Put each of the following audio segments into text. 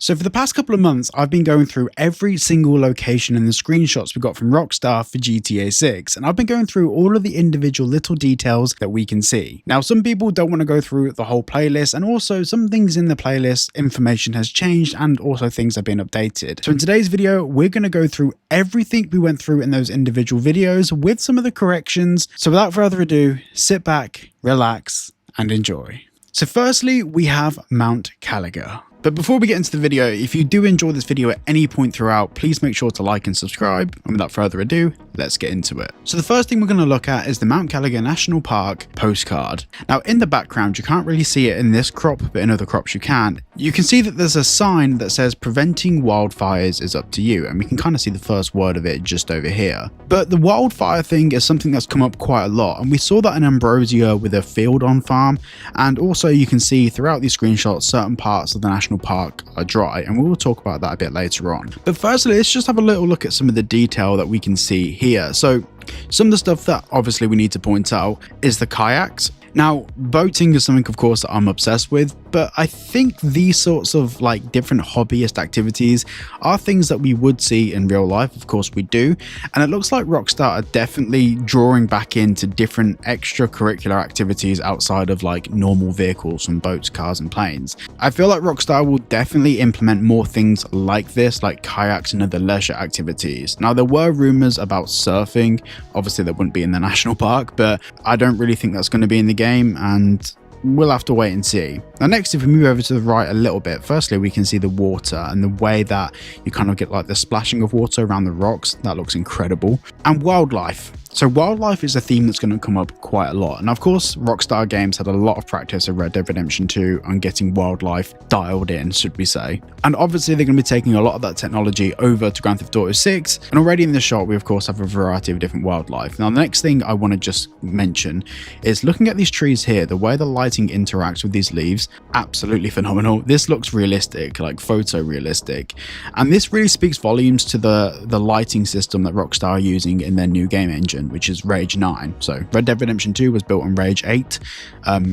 So for the past couple of months, I've been going through every single location in the screenshots we got from Rockstar for GTA 6, and I've been going through all of the individual little details that we can see. Now, some people don't want to go through the whole playlist, and also some things in the playlist, information has changed, and also things have been updated. So in today's video, we're going to go through everything we went through in those individual videos with some of the corrections. So without further ado, sit back, relax, and enjoy. So firstly, we have Mount Caliga. But before we get into the video, if you do enjoy this video at any point throughout, please make sure to like and subscribe. And without further ado, let's get into it. So the first thing we're going to look at is the Mount Caliga National Park postcard. Now in the background, you can't really see it in this crop, but in other crops you can. You can see that there's a sign that says preventing wildfires is up to you. And we can kind of see the first word of it just over here. But the wildfire thing is something that's come up quite a lot. And we saw that in Ambrosia with a field on farm. And also you can see throughout these screenshots, certain parts of the national park are dry, and we will talk about that a bit later on. But firstly, let's just have a little look at some of the detail that we can see here. So some of the stuff that obviously we need to point out is the kayaks. Now, boating is something, of course, that I'm obsessed with, but I think these sorts of like different hobbyist activities are things that we would see in real life. Of course, we do. And it looks like Rockstar are definitely drawing back into different extracurricular activities outside of like normal vehicles from boats, cars, and planes. I feel like Rockstar will definitely implement more things like this, like kayaks and other leisure activities. Now, there were rumors about surfing. Obviously, that wouldn't be in the national park, but I don't really think that's going to be in the game, and we'll have to wait and see. Now next, if we move over to the right a little bit, firstly we can see the water and the way that you kind of get like the splashing of water around the rocks. That looks incredible. And wildlife. So wildlife is a theme that's going to come up quite a lot. And of course, Rockstar Games had a lot of practice of Red Dead Redemption 2 on getting wildlife dialed in, should we say. And obviously they're going to be taking a lot of that technology over to Grand Theft Auto 6. And already in the shot, we of course have a variety of different wildlife. Now the next thing I want to just mention is looking at these trees here, the way the lighting interacts with these leaves, absolutely phenomenal. This looks realistic, like photorealistic. And this really speaks volumes to the lighting system that Rockstar are using in their new game engine, which is Rage 9. So Red Dead Redemption 2 was built on Rage 8.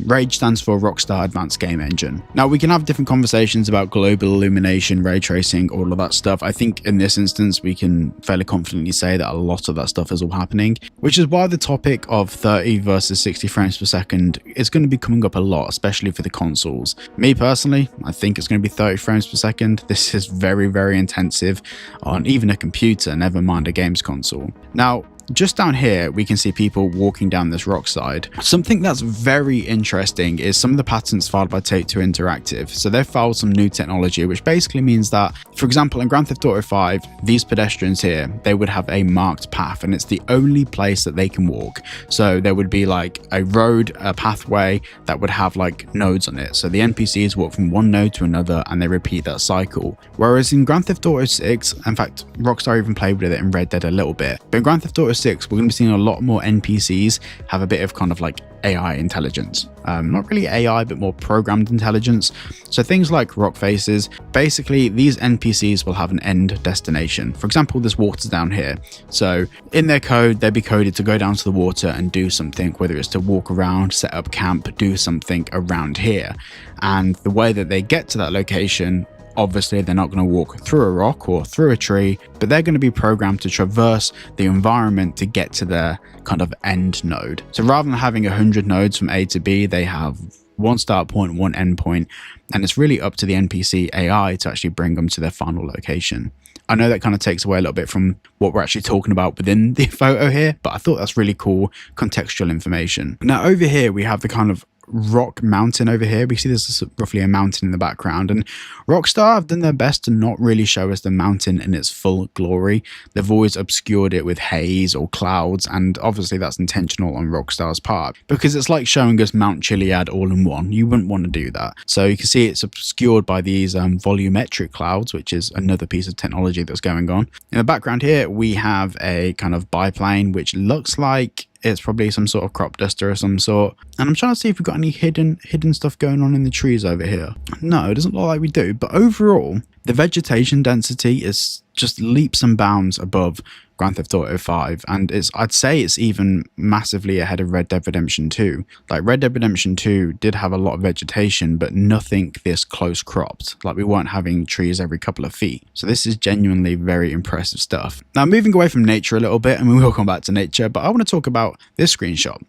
Rage stands for Rockstar Advanced Game Engine. Now we can have different conversations about global illumination, ray tracing, all of that stuff. I think in this instance we can fairly confidently say that a lot of that stuff is all happening, which is why the topic of 30 versus 60 frames per second is going to be coming up a lot, especially for the consoles. Me personally, I think it's going to be 30 frames per second. This is very, very intensive on even a computer, never mind a games console. Now, just down here, we can see people walking down this rock side. Something that's very interesting is some of the patents filed by Take-Two Interactive. So they've filed some new technology, which basically means that, for example, in Grand Theft Auto 5, these pedestrians here, they would have a marked path, and it's the only place that they can walk. So there would be like a road, a pathway that would have like nodes on it. So the NPCs walk from one node to another, and they repeat that cycle. Whereas in Grand Theft Auto 6, in fact, Rockstar even played with it in Red Dead a little bit, but in Grand Theft Auto 6, we're going to be seeing a lot more NPCs have a bit of kind of like AI intelligence. Not really AI, but more programmed intelligence. So things like rock faces, basically these NPCs will have an end destination. For example, this water's down here. So in their code, they'd be coded to go down to the water and do something, whether it's to walk around, set up camp, do something around here. And the way that they get to that location, obviously, they're not going to walk through a rock or through a tree, but they're going to be programmed to traverse the environment to get to their kind of end node. So rather than having 100 nodes from A to B, they have one start point, one end point, and it's really up to the NPC AI to actually bring them to their final location. I know that kind of takes away a little bit from what we're actually talking about within the photo here, but I thought that's really cool contextual information. Now over here, we have the kind of rock mountain over here. We see there's roughly a mountain in the background, and Rockstar have done their best to not really show us the mountain in its full glory. They've always obscured it with haze or clouds, and obviously that's intentional on Rockstar's part, because it's like showing us Mount Chiliad all in one. You wouldn't want to do that. So you can see it's obscured by these volumetric clouds, which is another piece of technology that's going on. In the background here, we have a kind of biplane, which looks like it's probably some sort of crop duster of some sort. And I'm trying to see if we've got any hidden stuff going on in the trees over here. No, it doesn't look like we do. But overall, The vegetation density is just leaps and bounds above Grand Theft Auto 5, and I'd say it's even massively ahead of Red Dead Redemption 2. Like, Red Dead Redemption 2 did have a lot of vegetation, but nothing this close cropped. Like, we weren't having trees every couple of feet. So this is genuinely very impressive stuff. Now, moving away from nature a little bit, and we will come back to nature, but I want to talk about this screenshot.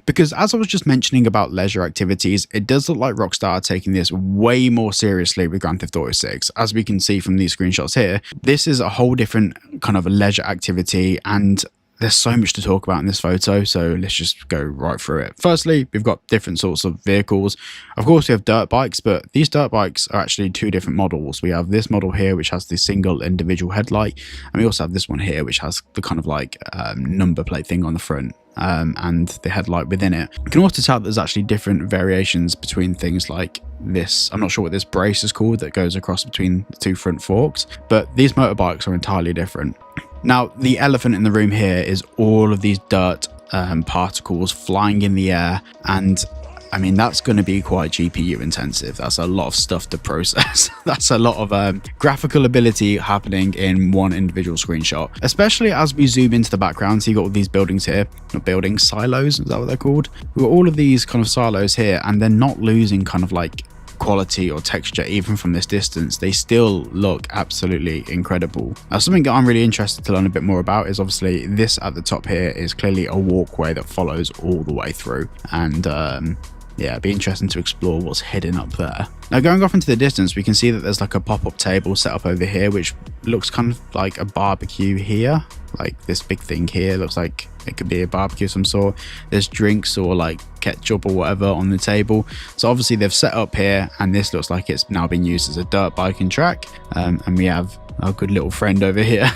Because as I was just mentioning about leisure activities, it does look like Rockstar are taking this way more seriously with Grand Theft Auto 6. As we can see from these screenshots here, this is a whole different kind of a leisure activity, and there's so much to talk about in this photo, so let's just go right through it. Firstly, we've got different sorts of vehicles. Of course, we have dirt bikes, but these dirt bikes are actually two different models. We have this model here, which has the single individual headlight, and we also have this one here, which has the kind of like number plate thing on the front. And the headlight within it. You can also tell that there's actually different variations between things like this. I'm not sure what this brace is called that goes across between the two front forks, but these motorbikes are entirely different. Now, the elephant in the room here is all of these dirt particles flying in the air, and I mean, that's going to be quite GPU intensive. That's a lot of stuff to process. That's a lot of graphical ability happening in one individual screenshot, especially as we zoom into the background. So you got all these buildings here, not buildings, silos, is that what they're called? We've got all of these kind of silos here, and they're not losing kind of like quality or texture even from this distance. They still look absolutely incredible. Now, something that I'm really interested to learn a bit more about is obviously this at the top here is clearly a walkway that follows all the way through, and yeah, it'd be interesting to explore what's hidden up there. Now, going off into the distance, we can see that there's like a pop-up table set up over here, which looks kind of like a barbecue here. Like this big thing here looks like it could be a barbecue of some sort. There's drinks or like ketchup or whatever on the table. So obviously they've set up here, and this looks like it's now been used as a dirt biking track. And we have our good little friend over here.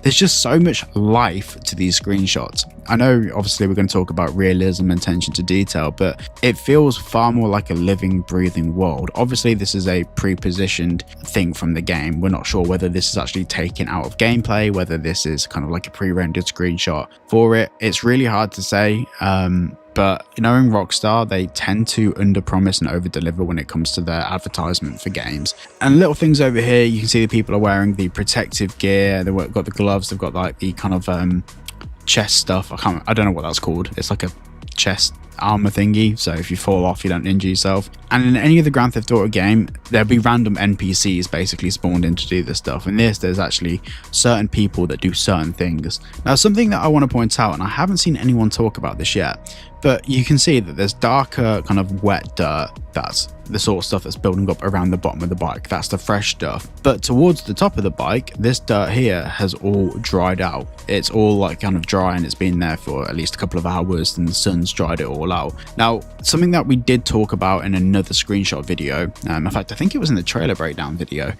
There's just so much life to these screenshots. I know obviously we're going to talk about realism and attention to detail, but it feels far more like a living, breathing world. Obviously this is a pre-positioned thing from the game. We're not sure whether this is actually taken out of gameplay, whether this is kind of like a pre-rendered screenshot for it. It's really hard to say. But knowing Rockstar, they tend to under-promise and over-deliver when it comes to their advertisement for games. And little things over here, you can see the people are wearing the protective gear. They've got the gloves. They've got like the kind of chest stuff. I don't know what that's called. It's like a chest armor thingy, so if you fall off you don't injure yourself. And in any other Grand Theft Auto game there'll be random NPCs basically spawned in to do this stuff. In this, there's actually certain people that do certain things. Now, something that I want to point out, and I haven't seen anyone talk about this yet, but you can see that there's darker kind of wet dirt. That's the sort of stuff that's building up around the bottom of the bike. That's the fresh stuff. But towards the top of the bike, this dirt here has all dried out. It's all like kind of dry, and it's been there for at least a couple of hours, and the sun's dried it all out. Now, something that we did talk about in another screenshot video, in fact I think it was in the trailer breakdown video,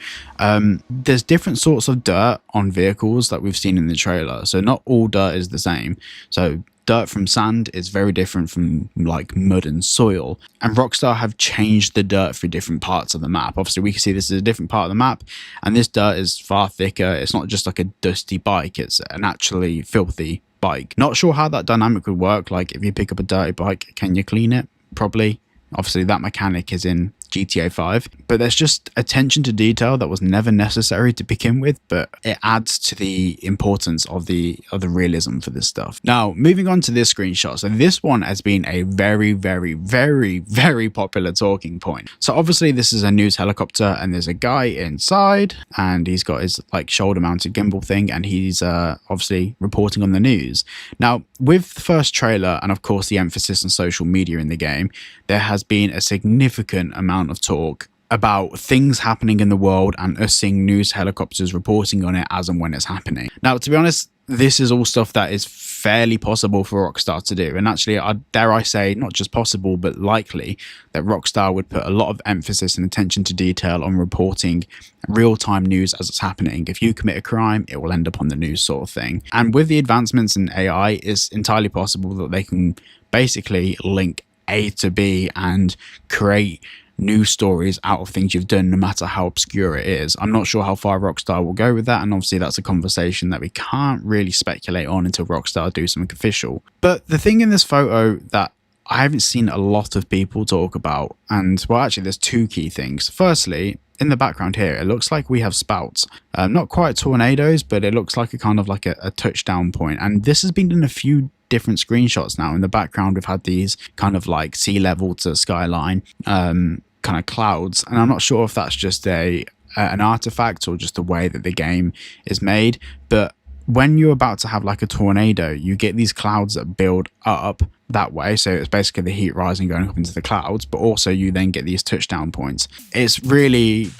there's different sorts of dirt on vehicles that we've seen in the trailer. So not all dirt is the same. So dirt from sand is very different from like mud and soil, and Rockstar have changed the dirt for different parts of the map. Obviously we can see this is a different part of the map, and this dirt is far thicker. It's not just like a dusty bike, it's an actually filthy bike. Not sure how that dynamic would work. Like if you pick up a dirty bike, can you clean it? Probably. Obviously that mechanic is in GTA 5, but there's just attention to detail that was never necessary to begin with, but it adds to the importance of the realism for this stuff. Now, moving on to this screenshot. So this one has been a very, very, very, very popular talking point. So obviously this is a news helicopter, and there's a guy inside, and he's got his like shoulder mounted gimbal thing, and he's obviously reporting on the news. Now, with the first trailer, and of course the emphasis on social media in the game, there has been a significant amount of talk about things happening in the world and us seeing news helicopters reporting on it as and when it's happening. Now, to be honest, this is all stuff that is fairly possible for Rockstar to do. And actually, dare I say, not just possible, but likely that Rockstar would put a lot of emphasis and attention to detail on reporting real-time news as it's happening. If you commit a crime, it will end up on the news sort of thing. And with the advancements in AI, it's entirely possible that they can basically link A to B and create news stories out of things you've done, no matter how obscure it is. I'm not sure how far Rockstar will go with that, and obviously that's a conversation that we can't really speculate on until Rockstar do something official. But the thing in this photo that I haven't seen a lot of people talk about, and well, actually there's two key things. Firstly, in the background here, it looks like we have spouts. Not quite tornadoes, but it looks like a kind of like a touchdown point. And this has been in a few different screenshots now. In the background, we've had these kind of like sea level to skyline kind of clouds. And I'm not sure if that's just an artifact or just the way that the game is made. But when you're about to have like a tornado, you get these clouds that build up that way. So it's basically the heat rising going up into the clouds, but also you then get these touchdown points. It's really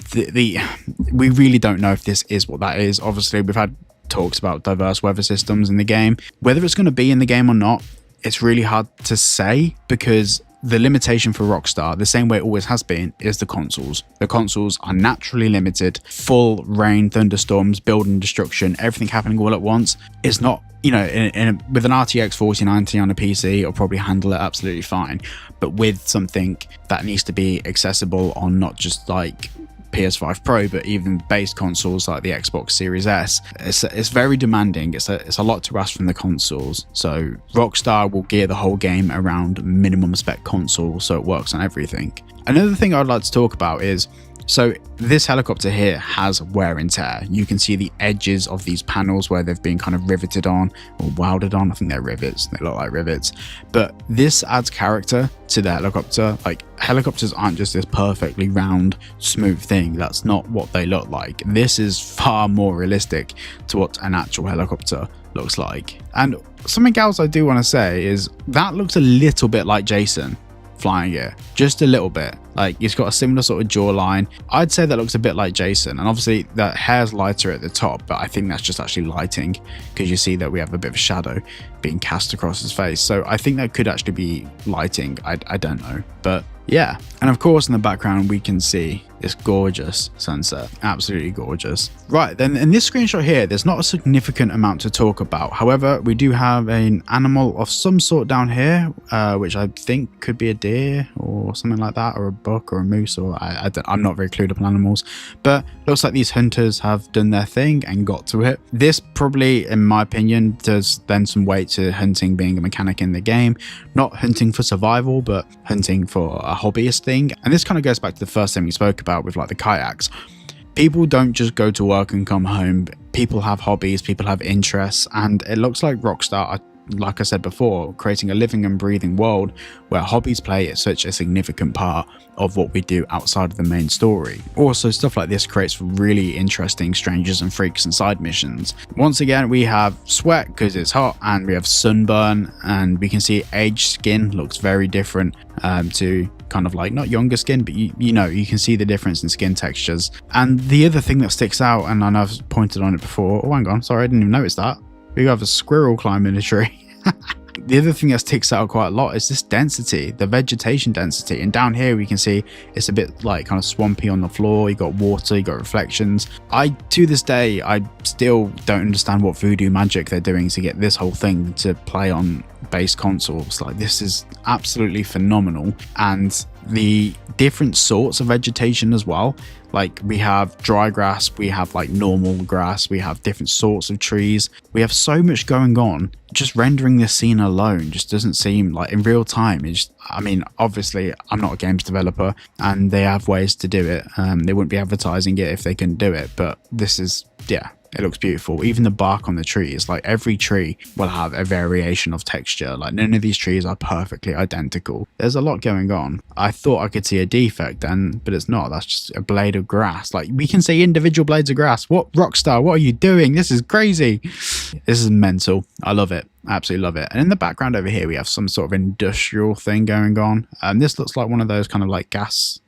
we really don't know if this is what that is. Obviously, we've had talks about diverse weather systems in the game. Whether it's going to be in the game or not, it's really hard to say, because the limitation for Rockstar, the same way it always has been, is the consoles. The consoles are naturally limited. Full rain, thunderstorms, building destruction, everything happening all at once. It's not, you know, with an RTX 4090 on a PC, it'll probably handle it absolutely fine. But with something that needs to be accessible on not just like PS5 Pro, but even base consoles like the Xbox Series S, it's very demanding. It's a lot to ask from the consoles. So Rockstar will gear the whole game around minimum spec consoles, so it works on everything. Another thing I'd like to talk about is, so this helicopter here has wear and tear. You can see the edges of these panels where they've been kind of riveted on or welded on. I think they're rivets. They look like rivets. But this adds character to the helicopter. Like, helicopters aren't just this perfectly round, smooth thing. That's not what they look like. This is far more realistic to what an actual helicopter looks like. And something else I do want to say is that looks a little bit like Jason flying it, just a little bit. Like, he's got a similar sort of jawline. I'd say that looks a bit like Jason, and obviously that hair's lighter at the top, but I think that's just actually lighting, because you see that we have a bit of a shadow being cast across his face. So I think that could actually be lighting. I don't know, but yeah. And of course in the background we can see this gorgeous sunset, absolutely gorgeous. Right, then in this screenshot here, there's not a significant amount to talk about. However, we do have an animal of some sort down here, which I think could be a deer or something like that, or a buck or a moose, or I'm not very clued up on animals, but looks like these hunters have done their thing and got to it. This probably, in my opinion, does lend some weight to hunting being a mechanic in the game. Not hunting for survival, but hunting for a hobbyist thing. And this kind of goes back to the first thing we spoke about with like the kayaks. People don't just go to work and come home. People have hobbies, people have interests, and it looks like Rockstar are, like I said before, creating a living and breathing world where hobbies play such a significant part of what we do outside of the main story. Also, stuff like this creates really interesting strangers and freaks and side missions. Once again, we have sweat because it's hot, and we have sunburn, and we can see aged skin looks very different to kind of like, not younger skin, but you know, you can see the difference in skin textures. And the other thing that sticks out, and I know I've pointed on it before, oh hang on, sorry, I didn't even notice that, we have a squirrel climbing a tree. The other thing that sticks out quite a lot is this density, the vegetation density. And down here we can see it's a bit like kind of swampy on the floor. You got water, you got reflections. To this day, I still don't understand what voodoo magic they're doing to get this whole thing to play on base consoles. Like, this is absolutely phenomenal. And the different sorts of vegetation as well. Like, we have dry grass, we have like normal grass, we have different sorts of trees. We have so much going on. Just rendering this scene alone just doesn't seem like in real time. I mean, obviously I'm not a games developer and they have ways to do it. They wouldn't be advertising it if they couldn't do it, but this is, yeah, it looks beautiful. Even the bark on the trees, like every tree will have a variation of texture. Like, none of these trees are perfectly identical. There's a lot going on. I thought I could see a defect then, but it's not. That's just a blade of grass. Like, we can see individual blades of grass. What, Rockstar, what are you doing? This is crazy. This is mental. I love it. Absolutely love it. And in the background over here, we have some sort of industrial thing going on. This looks like one of those kind of like gas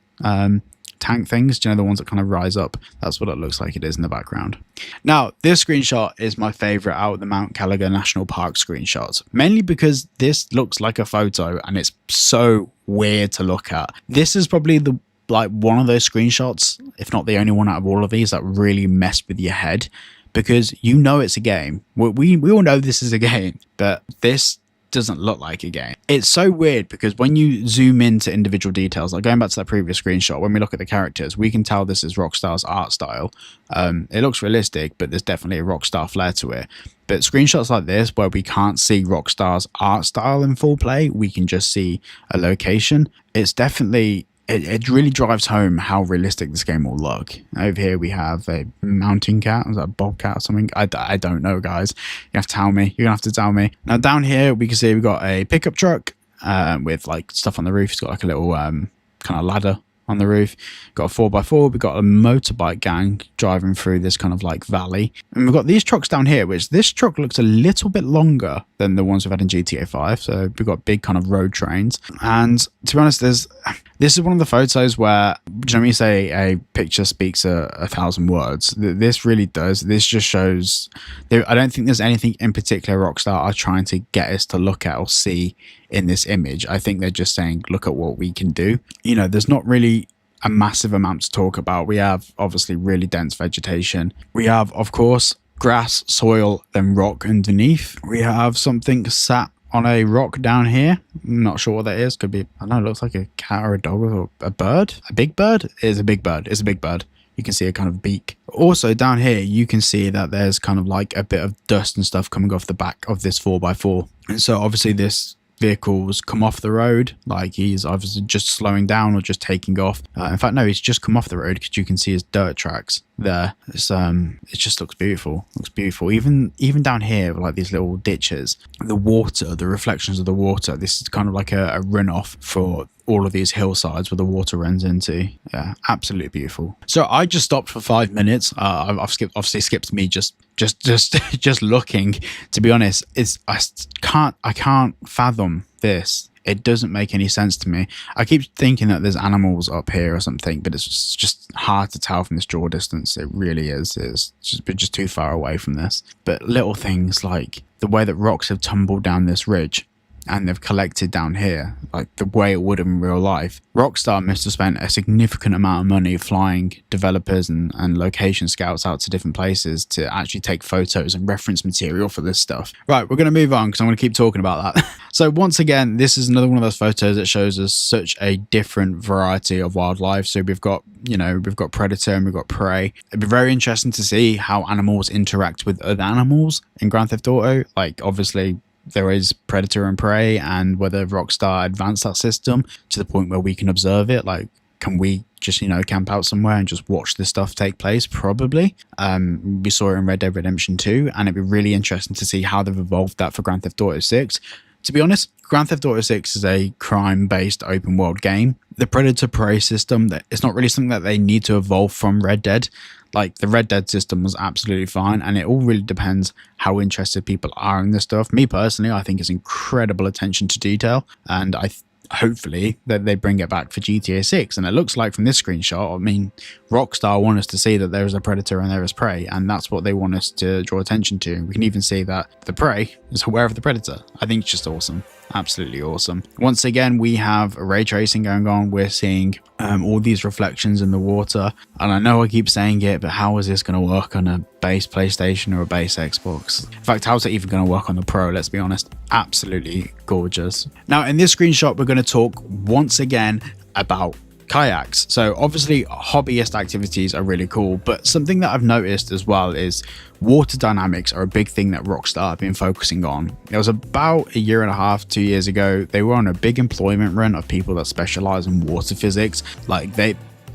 tank things, do you know, the ones that kind of rise up? That's what it looks like it is in the background. Now, this screenshot is my favorite out of the Mount Caliga National Park screenshots, mainly because this looks like a photo and it's so weird to look at. This is probably the one of those screenshots, if not the only one out of all of these, that really mess with your head, because you know it's a game. We all know this is a game, but this doesn't look like a game. It's so weird because when you zoom into individual details, like going back to that previous screenshot, when we look at the characters, we can tell this is Rockstar's art style. It looks realistic, but there's definitely a Rockstar flair to it. But screenshots like this, where we can't see Rockstar's art style in full play, we can just see a location. It's definitely it really drives home how realistic this game will look. Over here we have a mountain cat. Is that a bobcat or something? I don't know, guys. You have to tell me. You're gonna have to tell me. Now down here we can see we've got a pickup truck with like stuff on the roof. It's got like a little kind of ladder on the roof. Got a 4x4. We've got a motorbike gang driving through this kind of like valley, and we've got these trucks down here, which this truck looks a little bit longer than the ones we've had in GTA 5. So we've got big kind of road trains, and to be honest, this is one of the photos where, you know, when you say a picture speaks a thousand words, this really does. This just shows I don't think there's anything in particular Rockstar are trying to get us to look at or see in this image. I think they're just saying, look at what we can do. You know, there's not really a massive amount to talk about. We have obviously really dense vegetation. We have, of course, grass, soil, then rock underneath. We have something sat on a rock down here. I'm not sure what that is. Could be, I don't know, it looks like a cat or a dog or a bird. A big bird? It is a big bird. It's a big bird. You can see a kind of beak. Also down here, you can see that there's kind of like a bit of dust and stuff coming off the back of this 4x4. And so obviously this vehicle's come off the road, like he's obviously just slowing down or just taking off. In fact, no, he's just come off the road because you can see his dirt tracks there. It just looks beautiful. Looks beautiful. Even down here, like these little ditches, the water, the reflections of the water. This is kind of like a runoff for all of these hillsides where the water runs into. Yeah, absolutely beautiful. So I just stopped for 5 minutes. I've obviously skipped me just looking. To be honest, I can't fathom this. It doesn't make any sense to me. I keep thinking that there's animals up here or something, but it's just hard to tell from this draw distance. It really is. It's just too far away from this. But little things like the way that rocks have tumbled down this ridge and they've collected down here, like the way it would in real life. Rockstar must have spent a significant amount of money flying developers and location scouts out to different places to actually take photos and reference material for this stuff. Right, we're going to move on because I'm going to keep talking about that. So once again, this is another one of those photos that shows us such a different variety of wildlife. So we've got predator and we've got prey. It'd be very interesting to see how animals interact with other animals in Grand Theft Auto. Like obviously there is predator and prey, and whether Rockstar advanced that system to the point where we can observe it. Like, can we just, camp out somewhere and just watch this stuff take place? Probably. We saw it in Red Dead Redemption 2, and it'd be really interesting to see how they've evolved that for Grand Theft Auto 6. To be honest, Grand Theft Auto 6 is a crime-based open world game. The predator-prey system, it's not really something that they need to evolve from Red Dead. Like, the Red Dead system was absolutely fine, and it all really depends how interested people are in this stuff. Me personally, I think it's incredible attention to detail, and hopefully that they bring it back for GTA 6. And it looks like from this screenshot, I mean, Rockstar want us to see that there is a predator and there is prey, and that's what they want us to draw attention to. We can even see that the prey is aware of the predator. I think it's just awesome. Absolutely awesome. Once again, we have ray tracing going on. We're seeing all these reflections in the water, and I know I keep saying it, but how is this going to work on a base PlayStation or a base Xbox? In fact, how's it even going to work on the Pro? Let's be honest. Absolutely gorgeous. Now in this screenshot, we're going to talk once again about kayaks. So obviously hobbyist activities are really cool, but something that I've noticed as well is water dynamics are a big thing that Rockstar have been focusing on. It was about 1.5 years, 2 years ago, they were on a big employment run of people that specialize in water physics. Like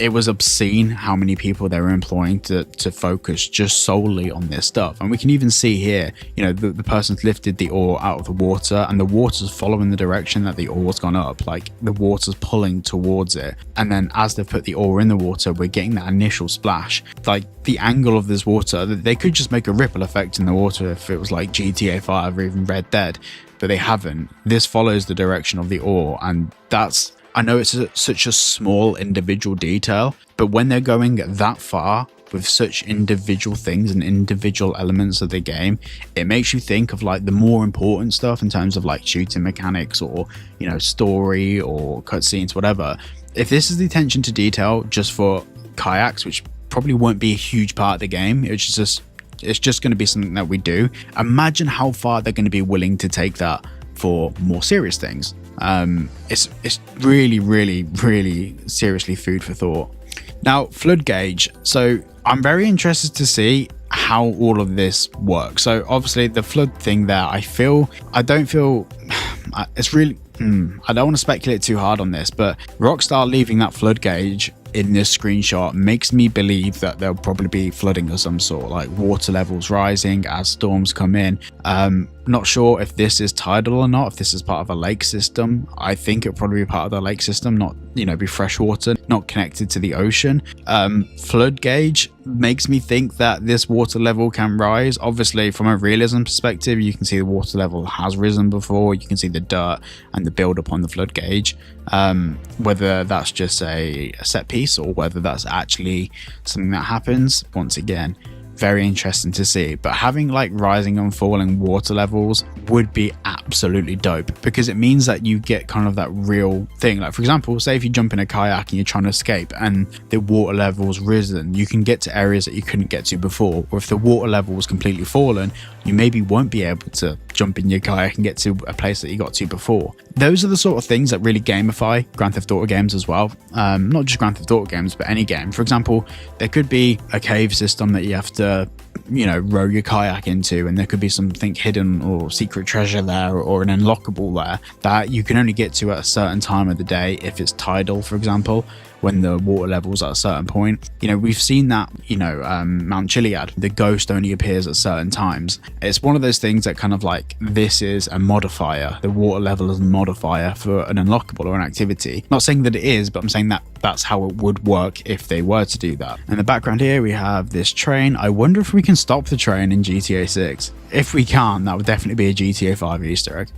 it was obscene how many people they were employing to focus just solely on this stuff. And we can even see here, the person's lifted the ore out of the water, and the water's following the direction that the ore's gone up. Like, the water's pulling towards it. And then as they put the ore in the water, we're getting that initial splash. Like, the angle of this water, they could just make a ripple effect in the water if it was like GTA 5 or even Red Dead, but they haven't. This follows the direction of the ore, and I know it's such a small individual detail, but when they're going that far with such individual things and individual elements of the game, it makes you think of like the more important stuff in terms of like shooting mechanics or, story or cutscenes, whatever. If this is the attention to detail just for kayaks, which probably won't be a huge part of the game, it's just going to be something that we do. Imagine how far they're going to be willing to take that for more serious things. It's really, really, really seriously food for thought. Now, flood gauge. So I'm very interested to see how all of this works. So obviously the flood thing there, I don't feel it's really, I don't want to speculate too hard on this, but Rockstar leaving that flood gauge in this screenshot makes me believe that there'll probably be flooding of some sort, like water levels rising as storms come in. Not sure if this is tidal or not, if this is part of a lake system. I think it'll probably be part of the lake system, not, you know, be freshwater, not connected to the ocean. Flood gauge makes me think that this water level can rise. Obviously, from a realism perspective, you can see the water level has risen before. You can see the dirt and the build up on the flood gauge. Whether that's just a set piece or whether that's actually something that happens, once again, very interesting to see. But having like rising and falling water levels would be absolutely dope, because it means that you get kind of that real thing. Like, for example, say if you jump in a kayak and you're trying to escape and the water level's risen, you can get to areas that you couldn't get to before. Or if the water level was completely fallen, you maybe won't be able to jump in your kayak and get to a place that you got to before. Those are the sort of things that really gamify Grand Theft Auto games as well. Not just Grand Theft Auto games, but any game. For example, there could be a cave system that you have to, you know, row your kayak into, and there could be something hidden or secret treasure there, or an unlockable there that you can only get to at a certain time of the day if it's tidal, for example, when the water level's at a certain point. You know, we've seen that, you know, Mount Chiliad, the ghost only appears at certain times. It's one of those things that kind of like, this is a modifier. The water level is a modifier for an unlockable or an activity. Not saying that it is, but I'm saying that that's how it would work if they were to do that. In the background here, we have this train. I wonder if we can stop the train in GTA 6. If we can, that would definitely be a GTA 5 Easter egg.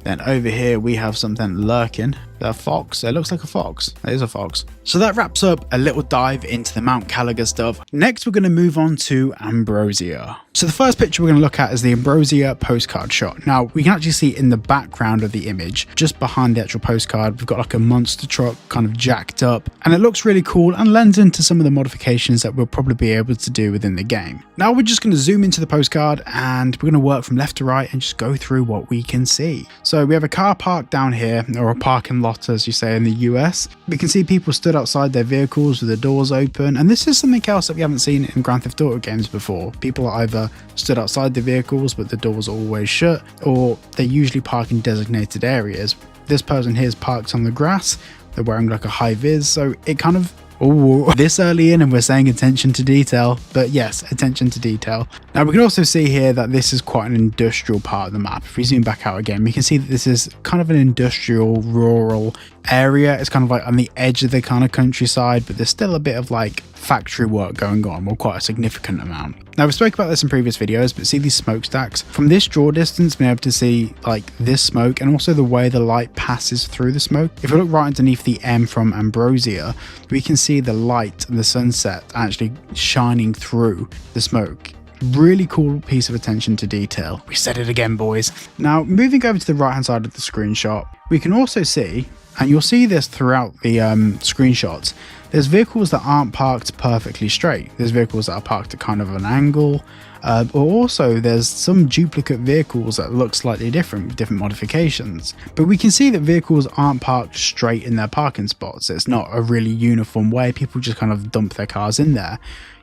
Then over here we have something lurking. A fox. It looks like a fox. It is a fox. So that wraps up a little dive into the Mount Caliga stuff. Next, we're going to move on to Ambrosia. So the first picture we're going to look at is the Ambrosia postcard shot. Now, we can actually see in the background of the image, just behind the actual postcard, we've got like a monster truck kind of jacked up, and it looks really cool and lends into some of the modifications that we'll probably be able to do within the game. Now, we're just going to zoom into the postcard and we're going to work from left to right and just go through what we can see. So we have a car park down here, or a parking lot as you say in the US. We can see people stood outside their vehicles with the doors open, and this is something else that we haven't seen in Grand Theft Auto games before. People are either stood outside the vehicles but the doors are always shut, or they usually park in designated areas. This person here is parked on the grass. They're wearing like a high vis, so it kind of, oh, this early in and we're saying attention to detail, but yes, attention to detail. Now we can also see here that this is quite an industrial part of the map. If we zoom back out again, we can see that this is kind of an industrial rural area. It's kind of like on the edge of the kind of countryside, but there's still a bit of like factory work going on, or quite a significant amount. Now we spoke about this in previous videos, but see these smokestacks? From this draw distance, being able to see like this smoke and also the way the light passes through the smoke. If we look right underneath the M from Ambrosia, we can see the light and the sunset actually shining through the smoke. Really cool piece of attention to detail. We said it again, boys. Now moving over to the right hand side of the screenshot, we can also see, and you'll see this throughout the screenshots, there's vehicles that aren't parked perfectly straight. There's vehicles that are parked at kind of an angle, or also there's some duplicate vehicles that look slightly different with different modifications. But we can see that vehicles aren't parked straight in their parking spots. It's not a really uniform way. People just kind of dump their cars in there.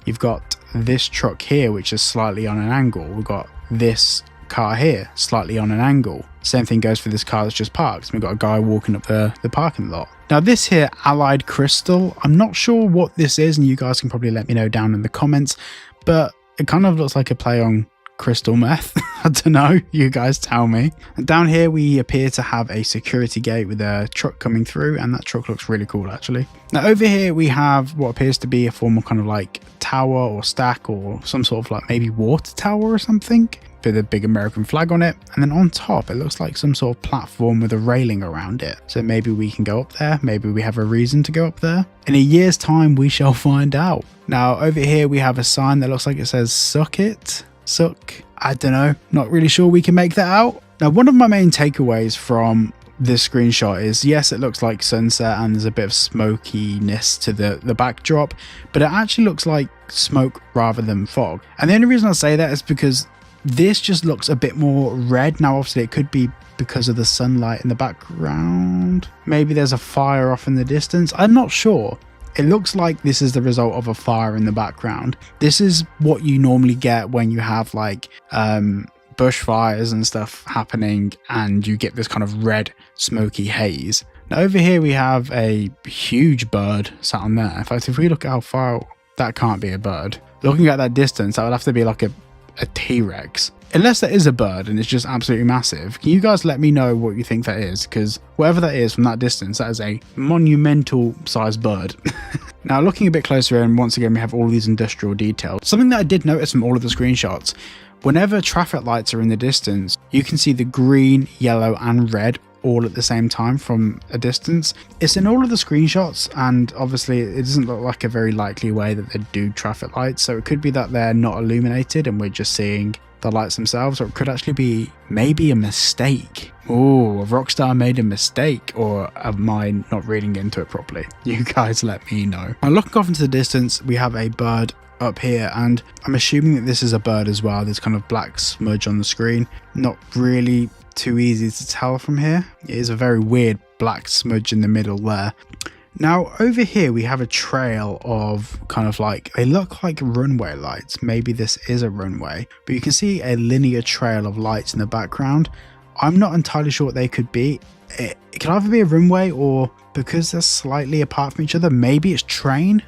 You've got this truck here, which is slightly on an angle. We've got this car here, slightly on an angle. Same thing goes for this car that's just parked. We've got a guy walking up the parking lot. Now this here, Allied Crystal, I'm not sure what this is, and you guys can probably let me know down in the comments, but it kind of looks like a play on crystal meth. I don't know, you guys tell me. And down here we appear to have a security gate with a truck coming through, and that truck looks really cool actually. Now over here we have what appears to be a form of kind of like tower or stack, or some sort of like maybe water tower or something, with a big American flag on it. And then on top it looks like some sort of platform with a railing around it. So maybe we can go up there, maybe we have a reason to go up there. In a year's time we shall find out. Now over here we have a sign that looks like it says suck it, suck, I don't know, not really sure we can make that out. Now one of my main takeaways from this screenshot is, yes, it looks like sunset and there's a bit of smokiness to the backdrop, but it actually looks like smoke rather than fog. And the only reason I say that is because this just looks a bit more red. Now obviously it could be because of the sunlight in the background. Maybe there's a fire off in the distance. I'm not sure. It looks like this is the result of a fire in the background. This is what you normally get when you have like bushfires and stuff happening, and you get this kind of red smoky haze. Now over here we have a huge bird sat on there. In fact, if we look at how far, that can't be a bird. Looking at that distance, that would have to be like a T-Rex. Unless that is a bird and it's just absolutely massive. Can you guys let me know what you think that is? Because whatever that is from that distance, that is a monumental sized bird. Now looking a bit closer in, once again we have all of these industrial details. Something that I did notice from all of the screenshots, whenever traffic lights are in the distance, you can see the green, yellow and red all at the same time from a distance. It's in all of the screenshots, and obviously it doesn't look like a very likely way that they do traffic lights, so it could be that they're not illuminated and we're just seeing the lights themselves, or it could actually be maybe a mistake. Oh, Rockstar made a mistake, or am I not reading into it properly? You guys let me know. Now looking off into the distance, we have a bird up here, and I'm assuming that this is a bird as well. There's kind of black smudge on the screen, not really too easy to tell from here. It is a very weird black smudge in the middle there. Now over here we have a trail of kind of like, they look like runway lights. Maybe this is a runway, but you can see a linear trail of lights in the background. I'm not entirely sure what they could be. It could either be a runway, or because they're slightly apart from each other, maybe it's a train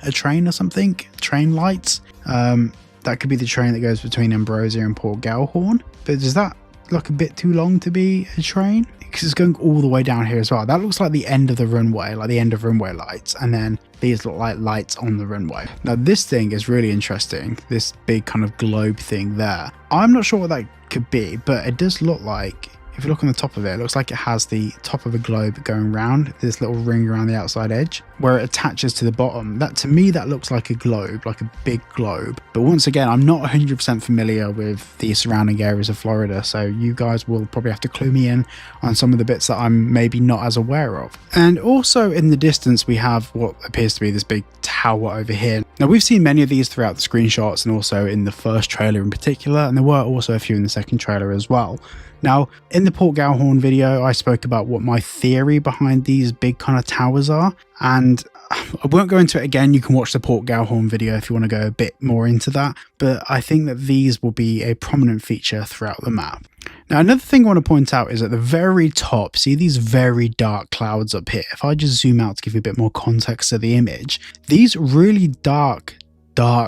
or something, train lights. That could be the train that goes between Ambrosia and Port Galhorn, but does that look a bit too long to be a train? Because it's going all the way down here as well. That looks like the end of the runway, like the end of runway lights, and then these look like lights on the runway. Now this thing is really interesting, this big kind of globe thing there. I'm not sure what that could be, but it does look like, if you look on the top of it, it looks like it has the top of a globe going round, this little ring around the outside edge where it attaches to the bottom. That, to me, that looks like a globe, like a big globe. But once again, I'm not 100% familiar with the surrounding areas of Florida, so you guys will probably have to clue me in on some of the bits that I'm maybe not as aware of. And also in the distance, we have what appears to be this big tower over here. Now we've seen many of these throughout the screenshots and also in the first trailer in particular, and there were also a few in the second trailer as well. Now, in the Port Galhorn video, I spoke about what my theory behind these big kind of towers are, and I won't go into it again. You can watch the Port Galhorn video if you want to go a bit more into that, but I think that these will be a prominent feature throughout the map. Now, another thing I want to point out is at the very top, see these very dark clouds up here? If I just zoom out to give you a bit more context to the image, these really dark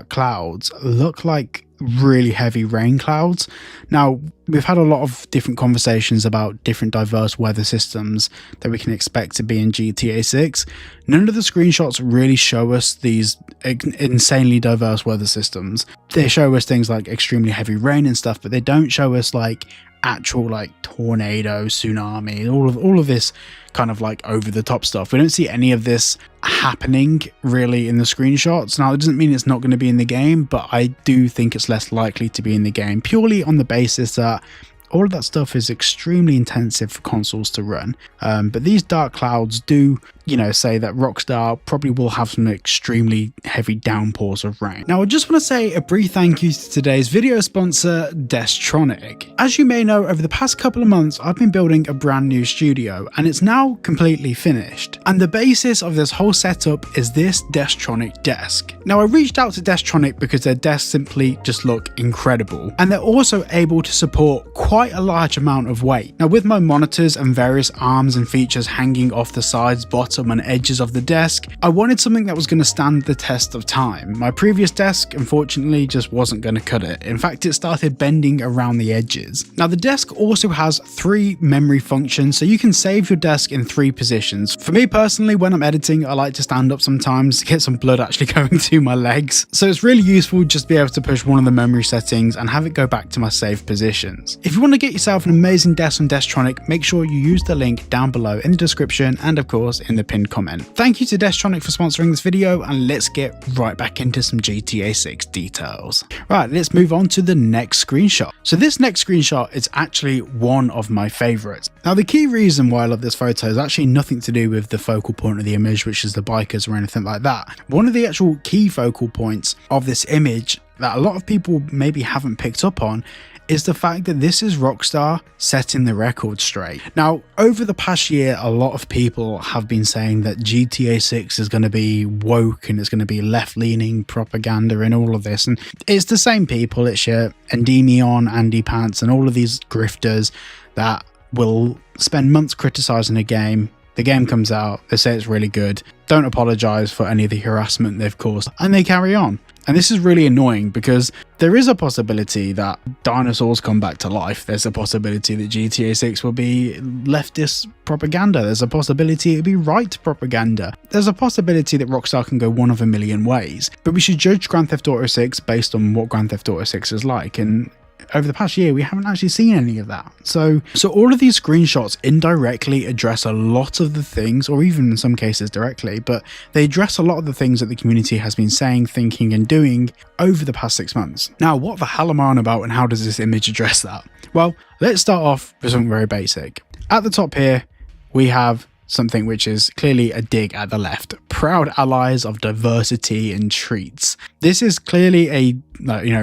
clouds look like really heavy rain clouds. Now, we've had a lot of different conversations about different diverse weather systems that we can expect to be in GTA 6. None of the screenshots really show us these insanely diverse weather systems. They show us things like extremely heavy rain and stuff, but they don't show us like actual like tornado, tsunami, all of this kind of like over the top stuff. We don't see any of this happening really in the screenshots. Now, it doesn't mean it's not going to be in the game, but I do think it's less likely to be in the game, purely on the basis that all of that stuff is extremely intensive for consoles to run. But these dark clouds do, you know, say that Rockstar probably will have some extremely heavy downpours of rain. Now, I just want to say a brief thank you to today's video sponsor, Destronic. As you may know, over the past couple of months, I've been building a brand new studio, and it's now completely finished. And the basis of this whole setup is this Destronic desk. Now, I reached out to Destronic because their desks simply just look incredible, and they're also able to support quite a large amount of weight. Now, with my monitors and various arms and features hanging off the sides, bottom and edges of the desk, I wanted something that was going to stand the test of time. My previous desk, unfortunately, just wasn't going to cut it. In fact, it started bending around the edges. Now, the desk also has 3 memory functions, so you can save your desk in 3 positions. For me personally, when I'm editing, I like to stand up sometimes to get some blood actually going to my legs. So it's really useful just to be able to push one of the memory settings and have it go back to my saved positions. If you want to get yourself an amazing desk from Destronic, make sure you use the link down below in the description and of course in the pinned comment. Thank you to Destronic for sponsoring this video, and let's get right back into some GTA 6 details. Right, let's move on to the next screenshot. So this next screenshot is actually one of my favorites. Now, the key reason why I love this photo is actually nothing to do with the focal point of the image, which is the bikers or anything like that. One of the actual key focal points of this image that a lot of people maybe haven't picked up on is the fact that this is Rockstar setting the record straight. Now, over the past year, a lot of people have been saying that GTA 6 is going to be woke and it's going to be left-leaning propaganda and all of this. And it's the same people. It's your Endymion, Andy Pants, and all of these grifters that will spend months criticizing a game. The game comes out, they say it's really good, don't apologize for any of the harassment they've caused, and they carry on. And this is really annoying because there is a possibility that dinosaurs come back to life. There's a possibility that GTA 6 will be leftist propaganda. There's a possibility it'll be right propaganda. There's a possibility that Rockstar can go one of a million ways. But we should judge Grand Theft Auto 6 based on what Grand Theft Auto 6 is like. And over the past year, we haven't actually seen any of that. So all of these screenshots indirectly address a lot of the things, or even in some cases directly, but they address a lot of the things that the community has been saying, thinking, and doing over the past 6 months. Now, what the hell am I on about, and how does this image address that? Well, let's start off with something very basic. At the top here, we have something which is clearly a dig at the left. Proud allies of diversity and treats. This is clearly a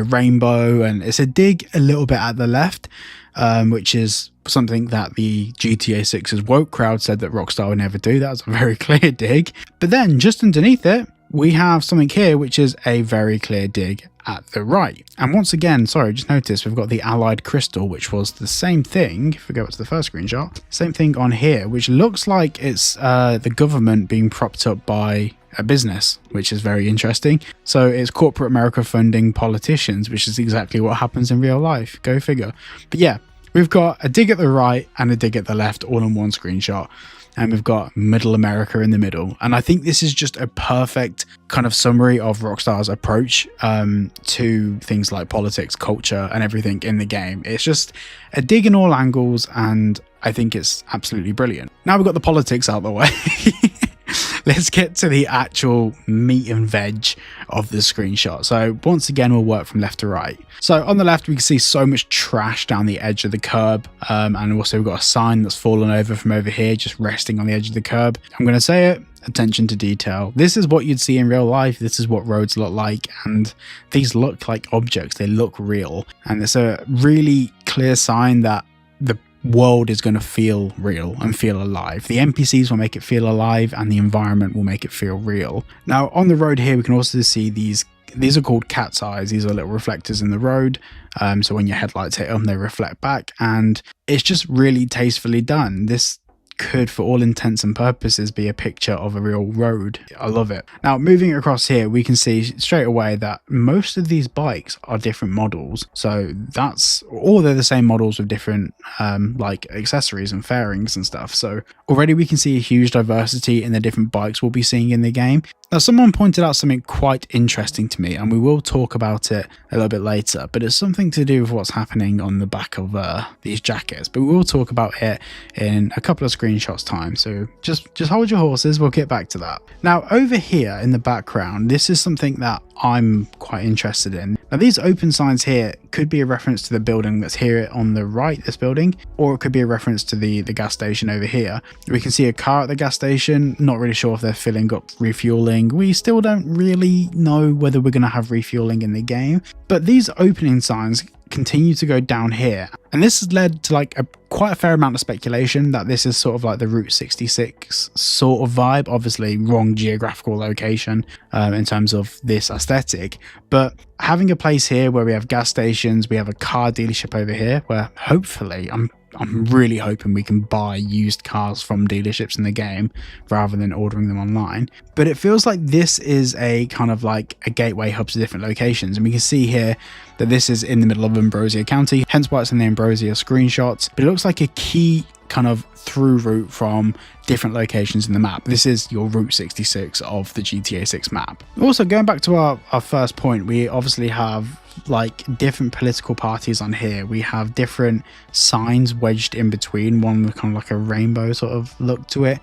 rainbow, and it's a dig a little bit at the left, which is something that the GTA 6's woke crowd said that Rockstar would never do. That's a very clear dig. But then just underneath it, we have something here which is a very clear dig at the right. And once again, sorry, just noticed we've got the allied crystal, which was the same thing. If we go back to the first screenshot, same thing on here, which looks like it's the government being propped up by a business, which is very interesting. So it's corporate America funding politicians, which is exactly what happens in real life. Go figure. But yeah, we've got a dig at the right and a dig at the left all in one screenshot. And we've got middle America in the middle. And I think this is just a perfect kind of summary of Rockstar's approach to things like politics, culture, and everything in the game. It's just a dig in all angles, and I think it's absolutely brilliant. Now we've got the politics out of the way. Let's get to the actual meat and veg of the screenshot. So once again, we'll work from left to right. So on the left, we can see so much trash down the edge of the curb. And also we've got a sign that's fallen over from over here, just resting on the edge of the curb. I'm going to say it, attention to detail. This is what you'd see in real life. This is what roads look like. And these look like objects. They look real. And it's a really clear sign that the world is going to feel real and feel alive. The NPCs will make it feel alive, and the environment will make it feel real. Now on the road here, we can also see these are called cat's eyes. These are little reflectors in the road, so when your headlights hit them, they reflect back, and it's just really tastefully done. This could, for all intents and purposes, be a picture of a real road. I love it. Now moving across here, we can see straight away that most of these bikes are different models. So that's, or they're the same models with different like accessories and fairings and stuff. So already we can see a huge diversity in the different bikes we'll be seeing in the game. Now, someone pointed out something quite interesting to me, and we will talk about it a little bit later, but it's something to do with what's happening on the back of these jackets. But we will talk about it in a couple of screenshots time, so just hold your horses, we'll get back to that. Now, over here in the background, this is something that I'm quite interested in. Now, these open signs here could be a reference to the building that's here on the right, this building, or it could be a reference to the gas station over here. We can see a car at the gas station, not really sure if they're filling up, refueling. We still don't really know whether we're going to have refueling in the game, but these opening signs continue to go down here, and this has led to like quite a fair amount of speculation that this is sort of like the Route 66 sort of vibe. Obviously wrong geographical location in terms of this aesthetic, but having a place here where we have gas stations, we have a car dealership over here where hopefully I'm really hoping we can buy used cars from dealerships in the game rather than ordering them online. But it feels like this is a kind of like a gateway hub to different locations, and we can see here that this is in the middle of Ambrosia County, hence why it's in the Ambrosia screenshots. But it looks like a key kind of through route from different locations in the map. This is your Route 66 of the GTA 6 map. Also, going back to our first point, we obviously have like different political parties on here. We have different signs wedged in between, one with kind of like a rainbow sort of look to it.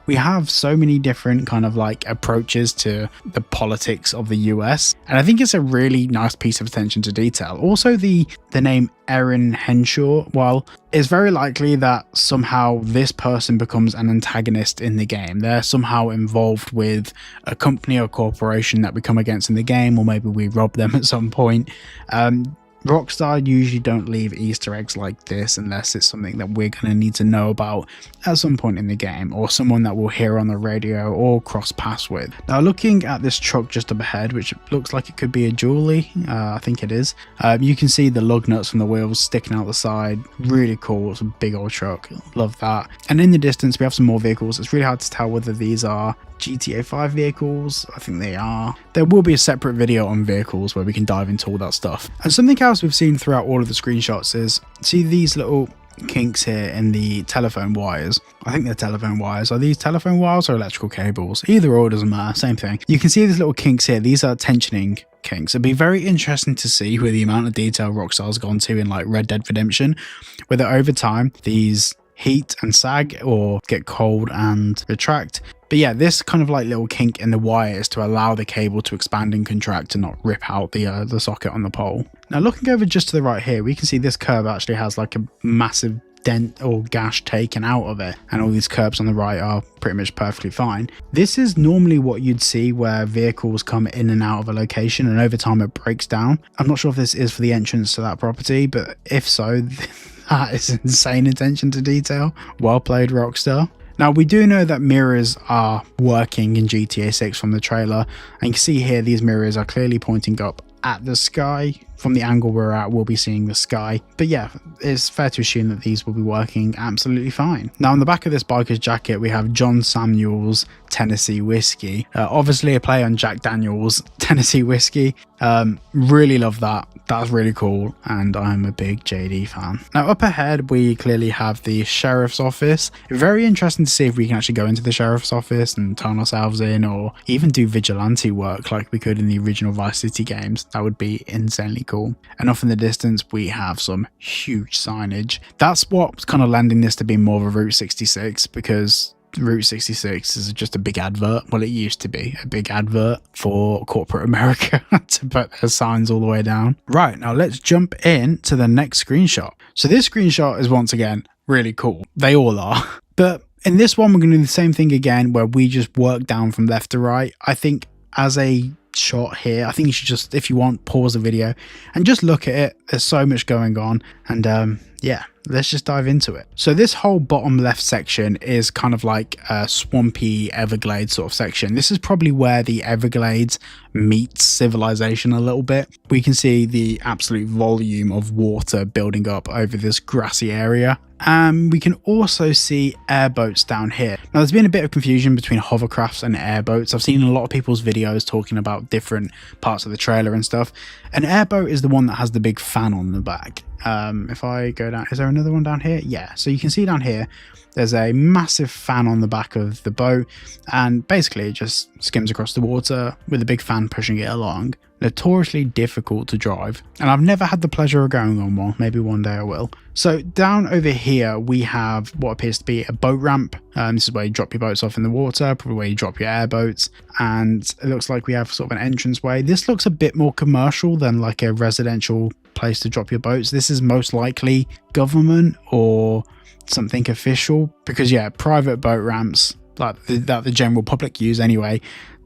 we have so many different kind of like approaches to the politics of the US, and I think it's a really nice piece of attention to detail. Also, the name Erin Henshaw, while it's very likely that somehow this person becomes an antagonist in the game, they're somehow involved with a company or corporation that we come against in the game, or maybe we rob them at some point. Rockstar usually don't leave Easter eggs like this unless it's something that we're going to need to know about at some point in the game, or someone that we'll hear on the radio or cross paths with. Now, looking at this truck just up ahead, which looks like it could be a Julie, I think it is, you can see the lug nuts from the wheels sticking out the side. Really cool. It's a big old truck. Love that. And in the distance we have some more vehicles. It's really hard to tell whether these are GTA 5 vehicles. I think they are. There will be a separate video on vehicles where we can dive into all that stuff. And something else we've seen throughout all of the screenshots is, see these little kinks here in the telephone wires. I think they're telephone wires. Are these telephone wires or electrical cables? Either or, doesn't matter, same thing. You can see these little kinks here. These are tensioning kinks. It'd be very interesting to see with the amount of detail Rockstar's gone to in like Red Dead Redemption, whether over time these heat and sag or get cold and retract. But yeah, this kind of like little kink in the wire is to allow the cable to expand and contract and not rip out the socket on the pole. Now, looking over just to the right here, we can see this curb actually has like a massive dent or gash taken out of it, and all these curbs on the right are pretty much perfectly fine. This is normally what you'd see where vehicles come in and out of a location and over time it breaks down. I'm not sure if this is for the entrance to that property, but if so, that is insane attention to detail. Well played, Rockstar. Now, we do know that mirrors are working in GTA 6 from the trailer, and you can see here these mirrors are clearly pointing up at the sky. From the angle we're at, we'll be seeing the sky. But yeah, it's fair to assume that these will be working absolutely fine. Now, on the back of this biker's jacket, we have John Samuel's Tennessee Whiskey. Obviously a play on Jack Daniel's Tennessee Whiskey. Really love that. That's really cool, and I'm a big JD fan. Now, up ahead, we clearly have the sheriff's office. Very interesting to see if we can actually go into the sheriff's office and turn ourselves in, or even do vigilante work like we could in the original Vice City games. That would be insanely cool. And off in the distance, we have some huge signage. That's what's kind of lending this to be more of a Route 66, because Route 66 is just a big advert. Well, it used to be a big advert for corporate America to put their signs all the way down. Right, now let's jump in to the next screenshot. So this screenshot is once again really cool. They all are. But in this one, we're going to do the same thing again, where we just work down from left to right. I think as a shot here, I think you should just, if you want, pause the video and just look at it. There's so much going on, and yeah, let's just dive into it. So this whole bottom left section is kind of like a swampy Everglades sort of section. This is probably where the Everglades meets civilization a little bit. We can see the absolute volume of water building up over this grassy area. We can also see airboats down here. Now, there's been a bit of confusion between hovercrafts and airboats. I've seen a lot of people's videos talking about different parts of the trailer and stuff. An airboat is the one that has the big fan on the back. If I go down, is there another one down here? Yeah, so you can see down here there's a massive fan on the back of the boat, and basically it just skims across the water with a big fan pushing it along. Notoriously difficult to drive, and I've never had the pleasure of going on one. Maybe one day I will. So down over here we have what appears to be a boat ramp. This is where you drop your boats off in the water, probably where you drop your airboats, and it looks like we have sort of an entranceway. This looks a bit more commercial than like a residential place to drop your boats. This is most likely government or something official, because yeah, private boat ramps like that the general public use anyway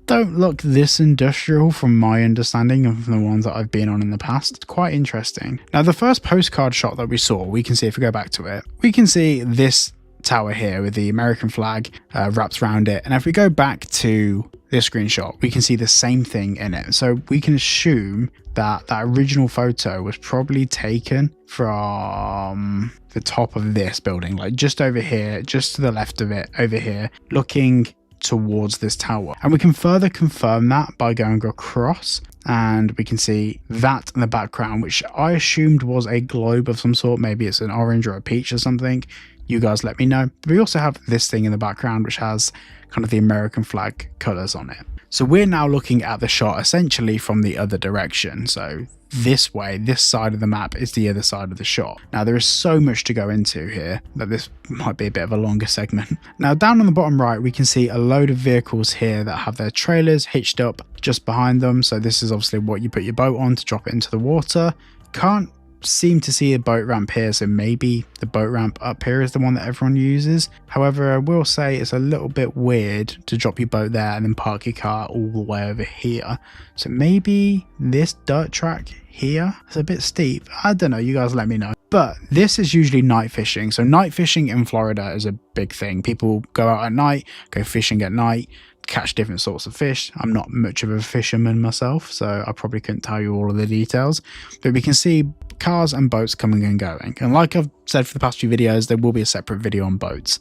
don't look this industrial from my understanding of the ones that I've been on in the past. It's quite interesting. Now, the first postcard shot that we saw, we can see, if we go back to it, we can see this tower here with the American flag wrapped around it. And if we go back to this screenshot, we can see the same thing in it. So we can assume that that original photo was probably taken from the top of this building, like just over here, just to the left of it, over here, looking towards this tower. And we can further confirm that by going across, and we can see that in the background, which I assumed was a globe of some sort. Maybe it's an orange or a peach or something. You guys let me know. But we also have this thing in the background which has kind of the American flag colors on it. So we're now looking at the shot essentially from the other direction. So this way, this side of the map is the other side of the shot. Now there is so much to go into here that this might be a bit of a longer segment. Now down on the bottom right, we can see a load of vehicles here that have their trailers hitched up just behind them. So this is obviously what you put your boat on to drop it into the water. Can't seem to see a boat ramp here, so maybe the boat ramp up here is the one that everyone uses. However, I will say it's a little bit weird to drop your boat there and then park your car all the way over here. So maybe this dirt track here is a bit steep. I don't know, you guys let me know. But this is usually night fishing. So night fishing in Florida is a big thing. People go out at night, go fishing at night, catch different sorts of fish. I'm not much of a fisherman myself, so I probably couldn't tell you all of the details, but we can see cars and boats coming and going. And like I've said for the past few videos, there will be a separate video on boats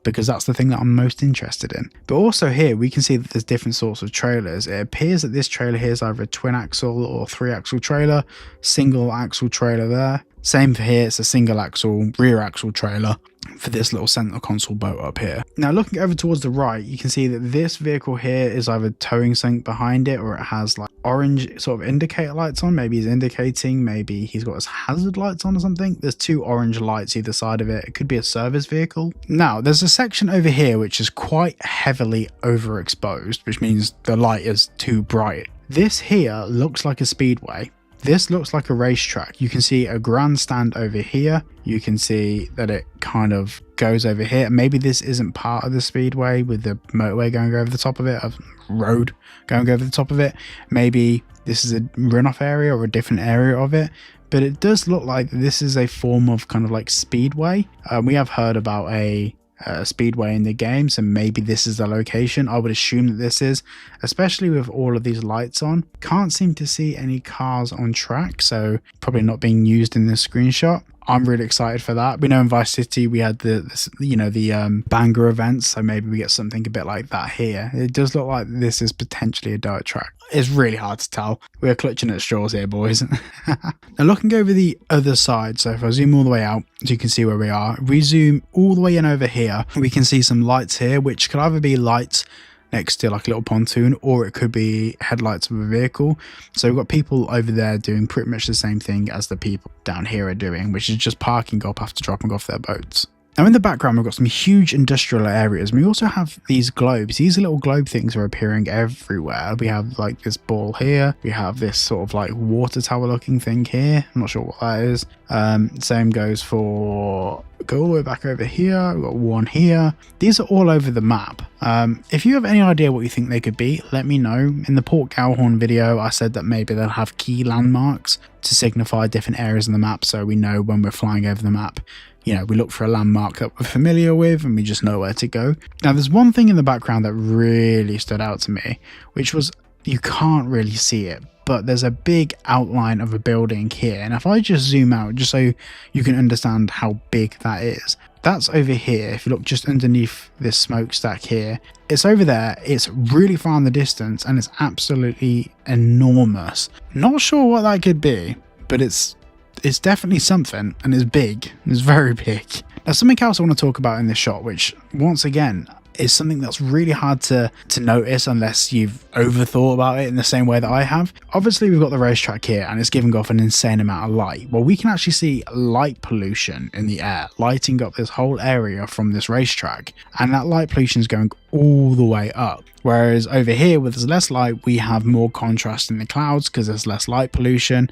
because that's the thing that I'm most interested in. But also here we can see that there's different sorts of trailers. It appears that this trailer here is either a twin axle or 3-axle trailer, single axle trailer there. Same for here, it's a single axle rear axle trailer for this little center console boat up here. Now looking over towards the right, you can see that this vehicle here is either towing something behind it, or it has like orange sort of indicator lights on. Maybe he's indicating, maybe he's got his hazard lights on or something. There's 2 orange lights either side of it. It could be a service vehicle. Now there's a section over here which is quite heavily overexposed, which means the light is too bright. This here looks like a speedway. This looks like a racetrack. You can see a grandstand over here. You can see that it kind of goes over here. Maybe this isn't part of the speedway with the motorway going over the top of it, a road going over the top of it. Maybe this is a runoff area or a different area of it. But it does look like this is a form of kind of like speedway. We have heard about a speedway in the game, so maybe this is the location. I would assume that this is, especially with all of these lights on. Can't seem to see any cars on track, so probably not being used in this screenshot. I'm really excited for that. We know in Vice City we had the banger events, so maybe we get something a bit like that here. It does look like this is potentially a dirt track. It's really hard to tell. We're clutching at straws here, boys. Now looking over the other side, so if I zoom all the way out, so you can see where we are. If we zoom all the way in over here, we can see some lights here, which could either be lights next to like a little pontoon, or it could be headlights of a vehicle. So we've got people over there doing pretty much the same thing as the people down here are doing, which is just parking up after dropping off their boats. Now in the background, we've got some huge industrial areas. We also have these globes. These little globe things are appearing everywhere. We have like this ball here. We have this sort of like water tower looking thing here. I'm not sure what that is. Same goes for, go all the way back over here. We've got one here. These are all over the map. If you have any idea what you think they could be, let me know. In the Port Galhorn video, I said that maybe they'll have key landmarks to signify different areas on the map, so we know when we're flying over the map. You know, we look for a landmark that we're familiar with and we just know where to go. Now, there's one thing in the background that really stood out to me, which was you can't really see it, but there's a big outline of a building here. And if I just zoom out, just so you can understand how big that is, that's over here. If you look just underneath this smokestack here, it's over there. It's really far in the distance and it's absolutely enormous. Not sure what that could be, but it's definitely something, and it's big. It's very big. Now, something else I want to talk about in this shot, which once again is something that's really hard to notice unless you've overthought about it in the same way that I have. Obviously, we've got the racetrack here and it's giving off an insane amount of light. Well, we can actually see light pollution in the air, lighting up this whole area from this racetrack, and that light pollution is going all the way up. Whereas over here, with there's less light, we have more contrast in the clouds because there's less light pollution.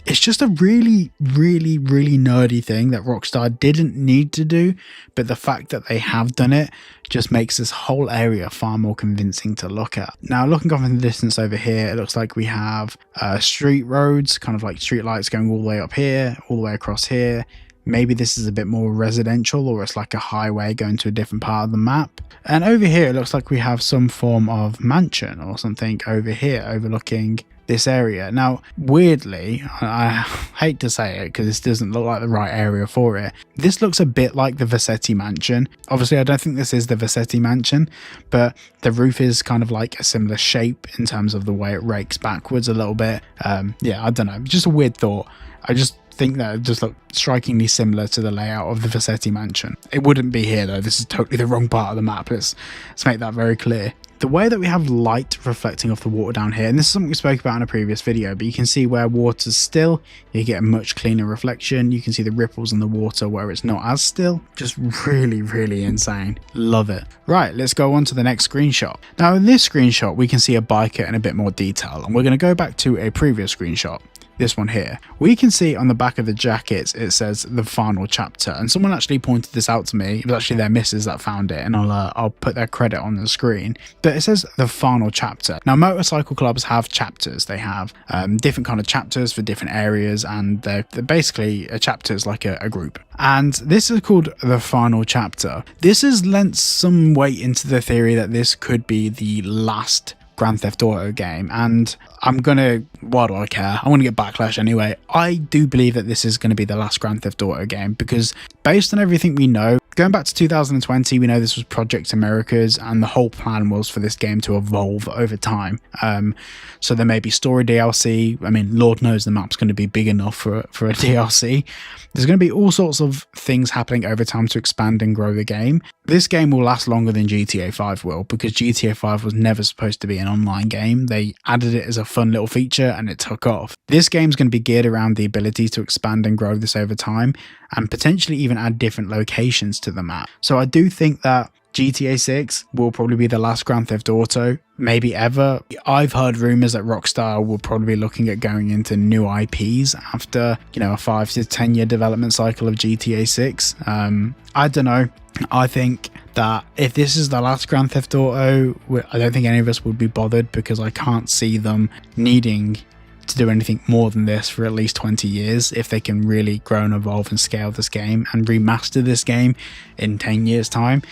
It's just a really, really, really nerdy thing that Rockstar didn't need to do, but the fact that they have done it just makes this whole area far more convincing to look at. Now, looking off in the distance over here, it looks like we have street roads, kind of like street lights going all the way up here, all the way across here. Maybe this is a bit more residential, or it's like a highway going to a different part of the map. And over here, it looks like we have some form of mansion or something over here overlooking this area. Now, weirdly, I hate to say it because this doesn't look like the right area for it. This looks a bit like the Vassetti mansion. Obviously, I don't think this is the Vassetti mansion, but the roof is kind of like a similar shape in terms of the way it rakes backwards a little bit. Yeah, I don't know. Just a weird thought. I just think that it just looked strikingly similar to the layout of the Vassetti mansion. It wouldn't be here though. This is totally the wrong part of the map. Let's make that very clear. the way that we have light reflecting off the water down here, and this is something we spoke about in a previous video, but you can see where water's still, you get a much cleaner reflection. You can see the ripples in the water where it's not as still. Just really insane. Love it. Right, let's go on to the next screenshot. Now in this screenshot, we can see a biker in a bit more detail, and we're going to go back to a previous screenshot. This one here, we can see on the back of the jackets it says the final chapter, and someone actually pointed this out to me. It was actually their missus that found it, and I'll put their credit on the screen, but it says the final chapter. Now motorcycle clubs have chapters. They have different kind of chapters for different areas, and they're basically a chapter is like a group, and this is called the final chapter. This has lent some weight into the theory that this could be the last Grand Theft Auto game, and why do I care? I want to get backlash anyway. I do believe that this is going to be the last Grand Theft Auto game, because based on everything we know, going back to 2020, we know this was Project America's, and the whole plan was for this game to evolve over time. So there may be story DLC. I mean, Lord knows the map's going to be big enough for a DLC. There's going to be all sorts of things happening over time to expand and grow the game. This game will last longer than GTA 5 will, because GTA 5 was never supposed to be an online game. They added it as a fun little feature and it took off. This game's going to be geared around the ability to expand and grow this over time, and potentially even add different locations to the map. So I do think that GTA 6 will probably be the last Grand Theft Auto, maybe ever. I've heard rumors that Rockstar will probably be looking at going into new IPs after, a 5 to 10 year development cycle of GTA 6. I don't know. I think that if this is the last Grand Theft Auto, I don't think any of us would be bothered, because I can't see them needing to do anything more than this for at least 20 years if they can really grow and evolve and scale this game and remaster this game in 10 years time.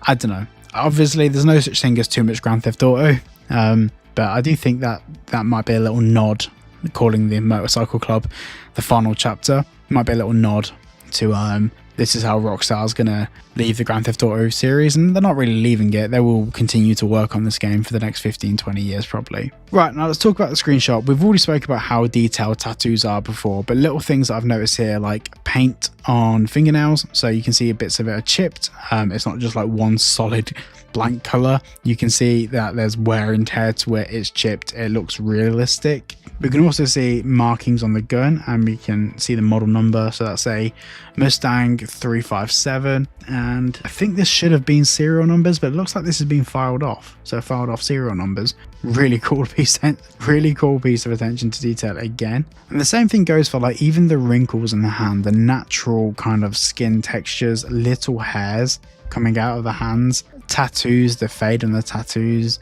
I don't know. Obviously there's no such thing as too much Grand Theft Auto, but I do think that might be a little nod, calling the motorcycle club the final chapter. Might be a little nod to this is how Rockstar's gonna leave the Grand Theft Auto series, and they're not really leaving it. They will continue to work on this game for the next 15-20 years probably. Right, now let's talk about the screenshot. We've already spoke about how detailed tattoos are before, but little things that I've noticed here, like paint on fingernails. So you can see bits of it are chipped. It's not just like one solid blank color. You can see that there's wear and tear to where it's chipped. It looks realistic. We can also see markings on the gun, and we can see the model number. So that's a Mustang 357, and I think this should have been serial numbers, but it looks like this has been filed off. So filed off serial numbers. Really cool piece of attention to detail again. And the same thing goes for like even the wrinkles in the hand, the natural kind of skin textures, little hairs coming out of the hands, tattoos, the fade on the tattoos,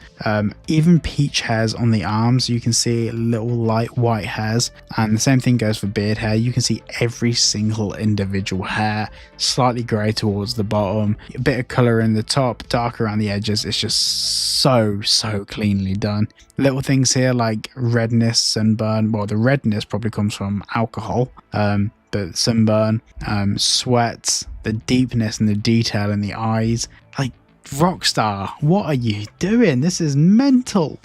even peach hairs on the arms. You can see little light white hairs, and the same thing goes for beard hair. You can see every single individual hair, slightly grey towards the bottom, a bit of colour in the top, dark around the edges. It's just so cleanly done. Little things here like redness, sunburn. Well, the redness probably comes from alcohol, but sunburn, sweat, the deepness and the detail in the eyes. Like, Rockstar, what are you doing? This is mental.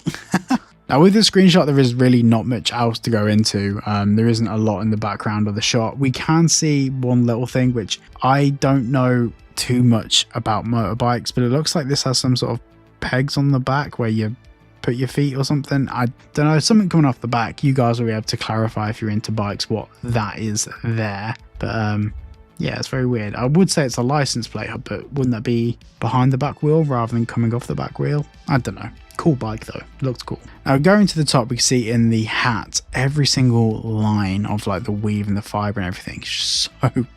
Now with this screenshot, there is really not much else to go into. There isn't a lot in the background of the shot. We can see one little thing, which I don't know too much about motorbikes, but it looks like this has some sort of pegs on the back where you put your feet or something. I don't know, something coming off the back. You guys will be able to clarify if you're into bikes what that is there. But yeah, it's very weird. I would say it's a license plate, but wouldn't that be behind the back wheel rather than coming off the back wheel? I don't know. Cool bike though, looks cool. Now going to the top, we can see in the hat every single line of like the weave and the fiber and everything. So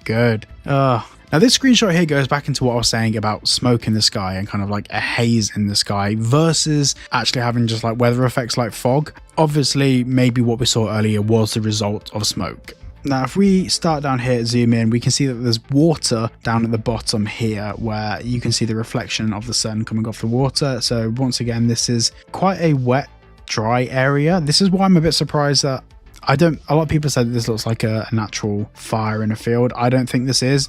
good. Now this screenshot here goes back into what I was saying about smoke in the sky and kind of like a haze in the sky versus actually having just like weather effects like fog. Obviously, maybe what we saw earlier was the result of smoke. Now if we start down here, zoom in, we can see that there's water down at the bottom here where you can see the reflection of the sun coming off the water. So once again, this is quite a wet, dry area. This is why I'm a bit surprised that a lot of people said that this looks like a natural fire in a field. I don't think this is.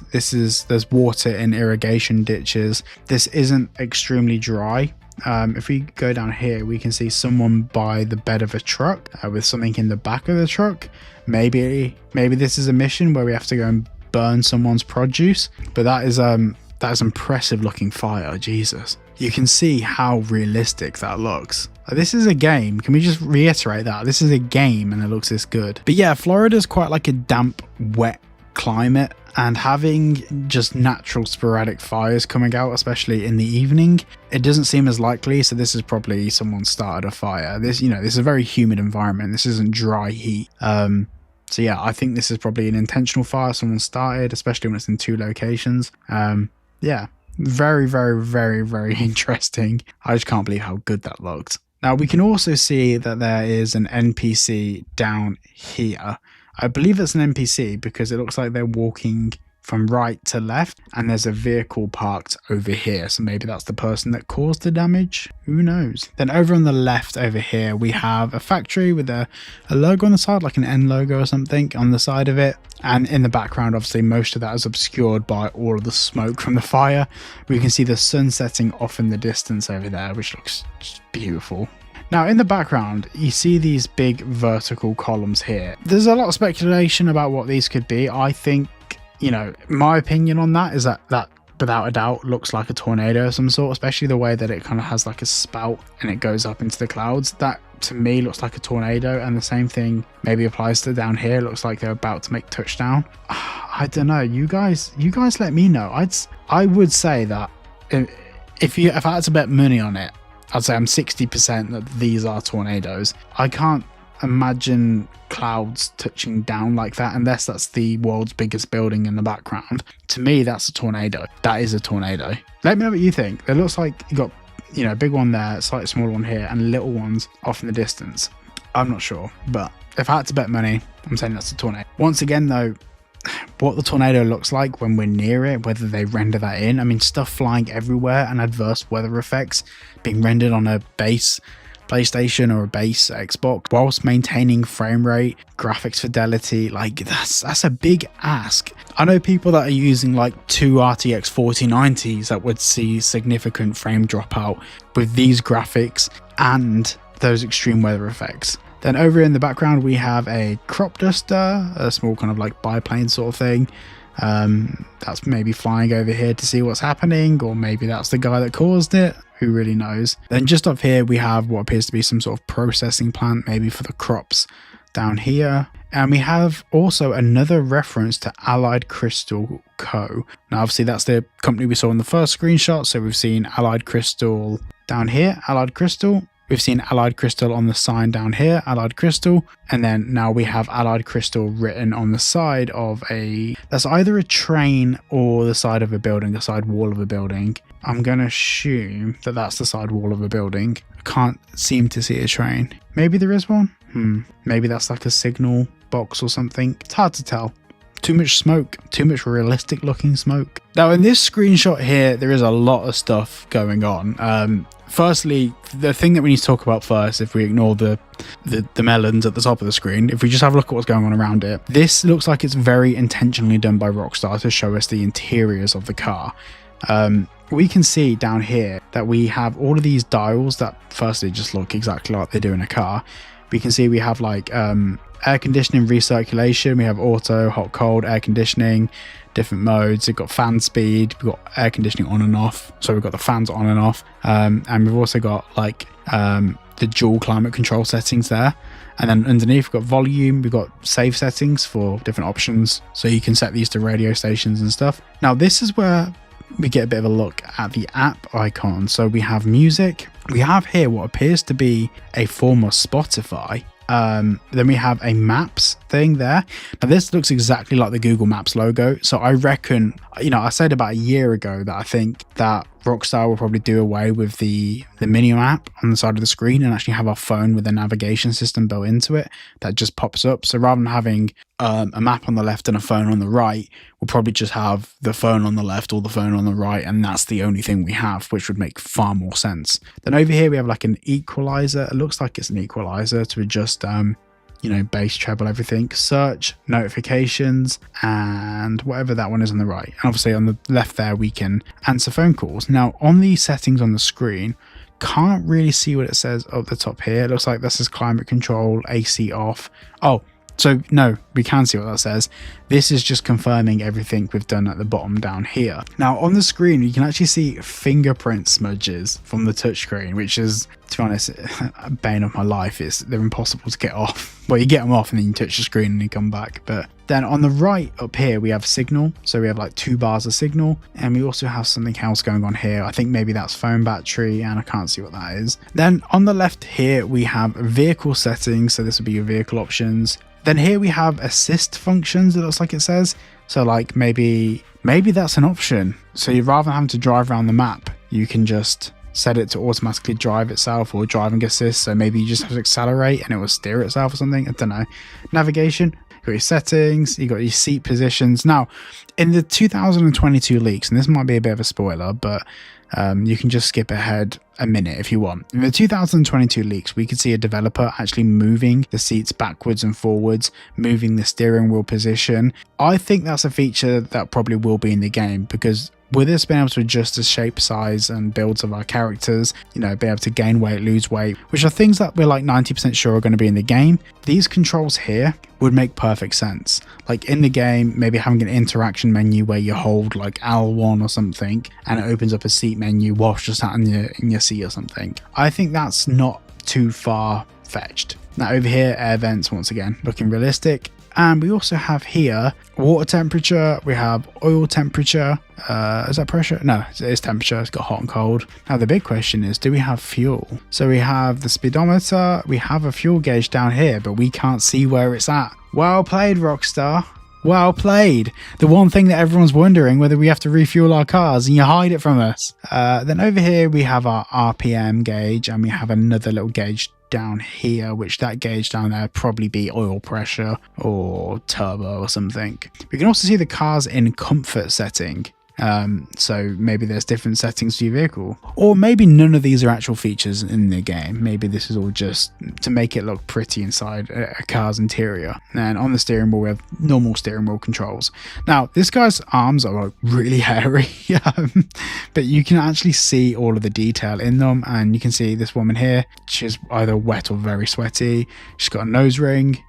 There's water in irrigation ditches. This isn't extremely dry. If we go down here, we can see someone by the bed of a truck with something in the back of the truck. Maybe this is a mission where we have to go and burn someone's produce. But that is impressive looking fire. Jesus. you can see how realistic that looks. Like, this is a game. Can we just reiterate that? This is a game and it looks this good. But yeah, Florida's quite like a damp, wet climate, and having just natural sporadic fires coming out, especially in the evening, it doesn't seem as likely. So this is probably someone started a fire. This, you know, this is a very humid environment. This isn't dry heat. So yeah, I think this is probably an intentional fire someone started, especially when it's in 2 locations. Yeah, very, very, very, very interesting. I just can't believe how good that looked. Now we can also see that there is an NPC down here. I believe it's an NPC because it looks like they're walking from right to left, and there's a vehicle parked over here. So maybe that's the person that caused the damage. Who knows? Then over on the left over here, we have a factory with a logo on the side, like an N logo or something on the side of it. And in the background, obviously, most of that is obscured by all of the smoke from the fire. We can see the sun setting off in the distance over there, which looks just beautiful. Now in the background, you see these big vertical columns here. There's a lot of speculation about what these could be. I think, you know, my opinion on that is that without a doubt looks like a tornado of some sort, especially the way that it kind of has like a spout and it goes up into the clouds. That to me looks like a tornado, and the same thing maybe applies to down here. It looks like they're about to make touchdown. I don't know. You guys let me know. I would say that if I had to bet money on it, I'd say I'm 60% that these are tornadoes. I can't imagine clouds touching down like that unless that's the world's biggest building in the background. To me, that's a tornado. That is a tornado. Let me know what you think. It looks like you got, you know, a big one there, slightly smaller one here, and little ones off in the distance. I'm not sure, but if I had to bet money, I'm saying that's a tornado. Once again though, what the tornado looks like when we're near it, whether they render that in. I mean, stuff flying everywhere and adverse weather effects being rendered on a base PlayStation or a base Xbox whilst maintaining frame rate, graphics fidelity. Like that's a big ask. I know people that are using like 2 RTX 4090s that would see significant frame dropout with these graphics and those extreme weather effects. Then over in the background, we have a crop duster, a small kind of like biplane sort of thing. That's maybe flying over here to see what's happening, or maybe that's the guy that caused it. Who really knows? Then just up here, we have what appears to be some sort of processing plant, maybe for the crops down here. And we have also another reference to Allied Crystal Co. Now, obviously, that's the company we saw in the first screenshot. So we've seen Allied Crystal down here, Allied Crystal. We've seen Allied Crystal on the sign down here, Allied Crystal, and then now we have Allied Crystal written on the side of that's either a train or the side of a building, the side wall of a building. I'm going to assume that that's the side wall of a building. I can't seem to see a train. Maybe there is one? Maybe that's like a signal box or something. It's hard to tell. Too much smoke, too much realistic looking smoke. Now in this screenshot here, there is a lot of stuff going on. Firstly, the thing that we need to talk about first, if we ignore the melons at the top of the screen, if we just have a look at what's going on around it, this looks like it's very intentionally done by Rockstar to show us the interiors of the car. We can see down here that we have all of these dials that firstly just look exactly like they do in a car. We can see we have like air conditioning, recirculation, we have auto, hot, cold, air conditioning, different modes. We've got fan speed, we've got air conditioning on and off, so we've got the fans on and off, and we've also got like the dual climate control settings there. And then underneath we've got volume, we've got save settings for different options, so you can set these to radio stations and stuff. Now this is where we get a bit of a look at the app icon. So we have music, we have here what appears to be a form of Spotify. Then we have a maps thing there. Now this looks exactly like the Google Maps logo, so I reckon, you know, I said about a year ago that I think that Rockstar will probably do away with the menu map on the side of the screen and actually have our phone with a navigation system built into it that just pops up. So rather than having a map on the left and a phone on the right, we'll probably just have the phone on the left or the phone on the right, and that's the only thing we have, which would make far more sense. Then over here we have like an equalizer. It looks like it's an equalizer to adjust you know, bass, treble, everything, search, notifications, and whatever that one is on the right. And obviously on the left there we can answer phone calls. Now on the settings on the screen, can't really see what it says up the top here. It looks like this is climate control, AC off. Oh, So no, we can see what that says. This is just confirming everything we've done at the bottom down here. Now on the screen, you can actually see fingerprint smudges from the touchscreen, which is, to be honest, a bane of my life. They're impossible to get off. Well, you get them off and then you touch the screen and you come back. But then on the right up here, we have signal. So we have like 2 bars of signal, and we also have something else going on here. I think maybe that's phone battery, and I can't see what that is. Then on the left here, we have vehicle settings. So this would be your vehicle options. Then here we have assist functions, it looks like it says. So like maybe that's an option. So you rather than having to drive around the map, you can just set it to automatically drive itself, or driving assist. So maybe you just have to accelerate and it will steer itself or something. I don't know. Navigation, you got your settings, you got your seat positions. Now, in the 2022 leaks, and this might be a bit of a spoiler, but you can just skip ahead a minute if you want. In the 2022 leaks, we could see a developer actually moving the seats backwards and forwards, moving the steering wheel position. I think that's a feature that probably will be in the game, because with us being able to adjust the shape, size and builds of our characters, you know, be able to gain weight, lose weight, which are things that we're like 90% sure are going to be in the game, these controls here would make perfect sense. Like in the game, maybe having an interaction menu where you hold like L1 or something and it opens up a seat menu whilst you're sat in your seat or something. I think that's not too far fetched. Now over here, air vents, once again looking realistic. And we also have here water temperature, we have oil temperature. Is that pressure? No, it is temperature. It's got hot and cold. Now the big question is, do we have fuel? So we have the speedometer, we have a fuel gauge down here, but we can't see where it's at. Well played, Rockstar. Well played. The one thing that everyone's wondering, whether we have to refuel our cars, and you hide it from us. Then over here we have our RPM gauge, and we have another little gauge down here, which that gauge down there probably be oil pressure or turbo or something. We can also see the cars in comfort setting. So maybe there's different settings for your vehicle, or maybe none of these are actual features in the game. Maybe this is all just to make it look pretty inside a car's interior. And on the steering wheel, we have normal steering wheel controls. Now this guy's arms are like really hairy, but you can actually see all of the detail in them, and you can see this woman here, she's either wet or very sweaty. She's got a nose ring.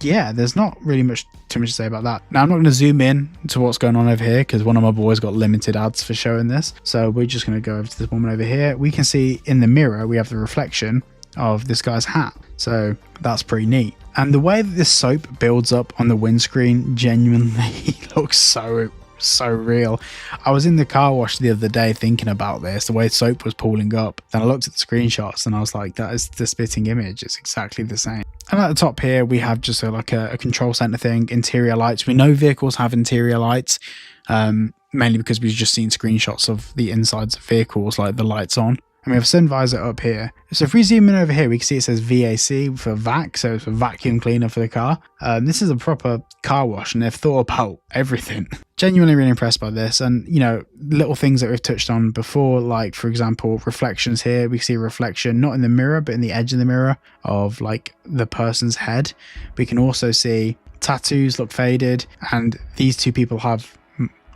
Yeah, there's not really too much to say about that. Now I'm not going to zoom in to what's going on over here, because one of my boys got limited ads for showing this. So we're just going to go over to this woman over here. We can see in the mirror, we have the reflection of this guy's hat. So that's pretty neat. And the way that this soap builds up on the windscreen genuinely looks so real. I was in the car wash the other day thinking about this, the way soap was pooling up. Then I looked at the screenshots and I was like, that is the spitting image. It's exactly the same. And at the top here, we have just a control center thing, interior lights. We know vehicles have interior lights, mainly because we've just seen screenshots of the insides of vehicles, like the lights on. And we have a sun visor up here. So if we zoom in over here, we can see it says VAC for vac, so it's a vacuum cleaner for the car. This is a proper car wash, and they've thought about everything. Genuinely really impressed by this. And, you know, little things that we've touched on before, like, for example, reflections here. We see a reflection, not in the mirror, but in the edge of the mirror of, like, the person's head. We can also see tattoos look faded, and these two people have...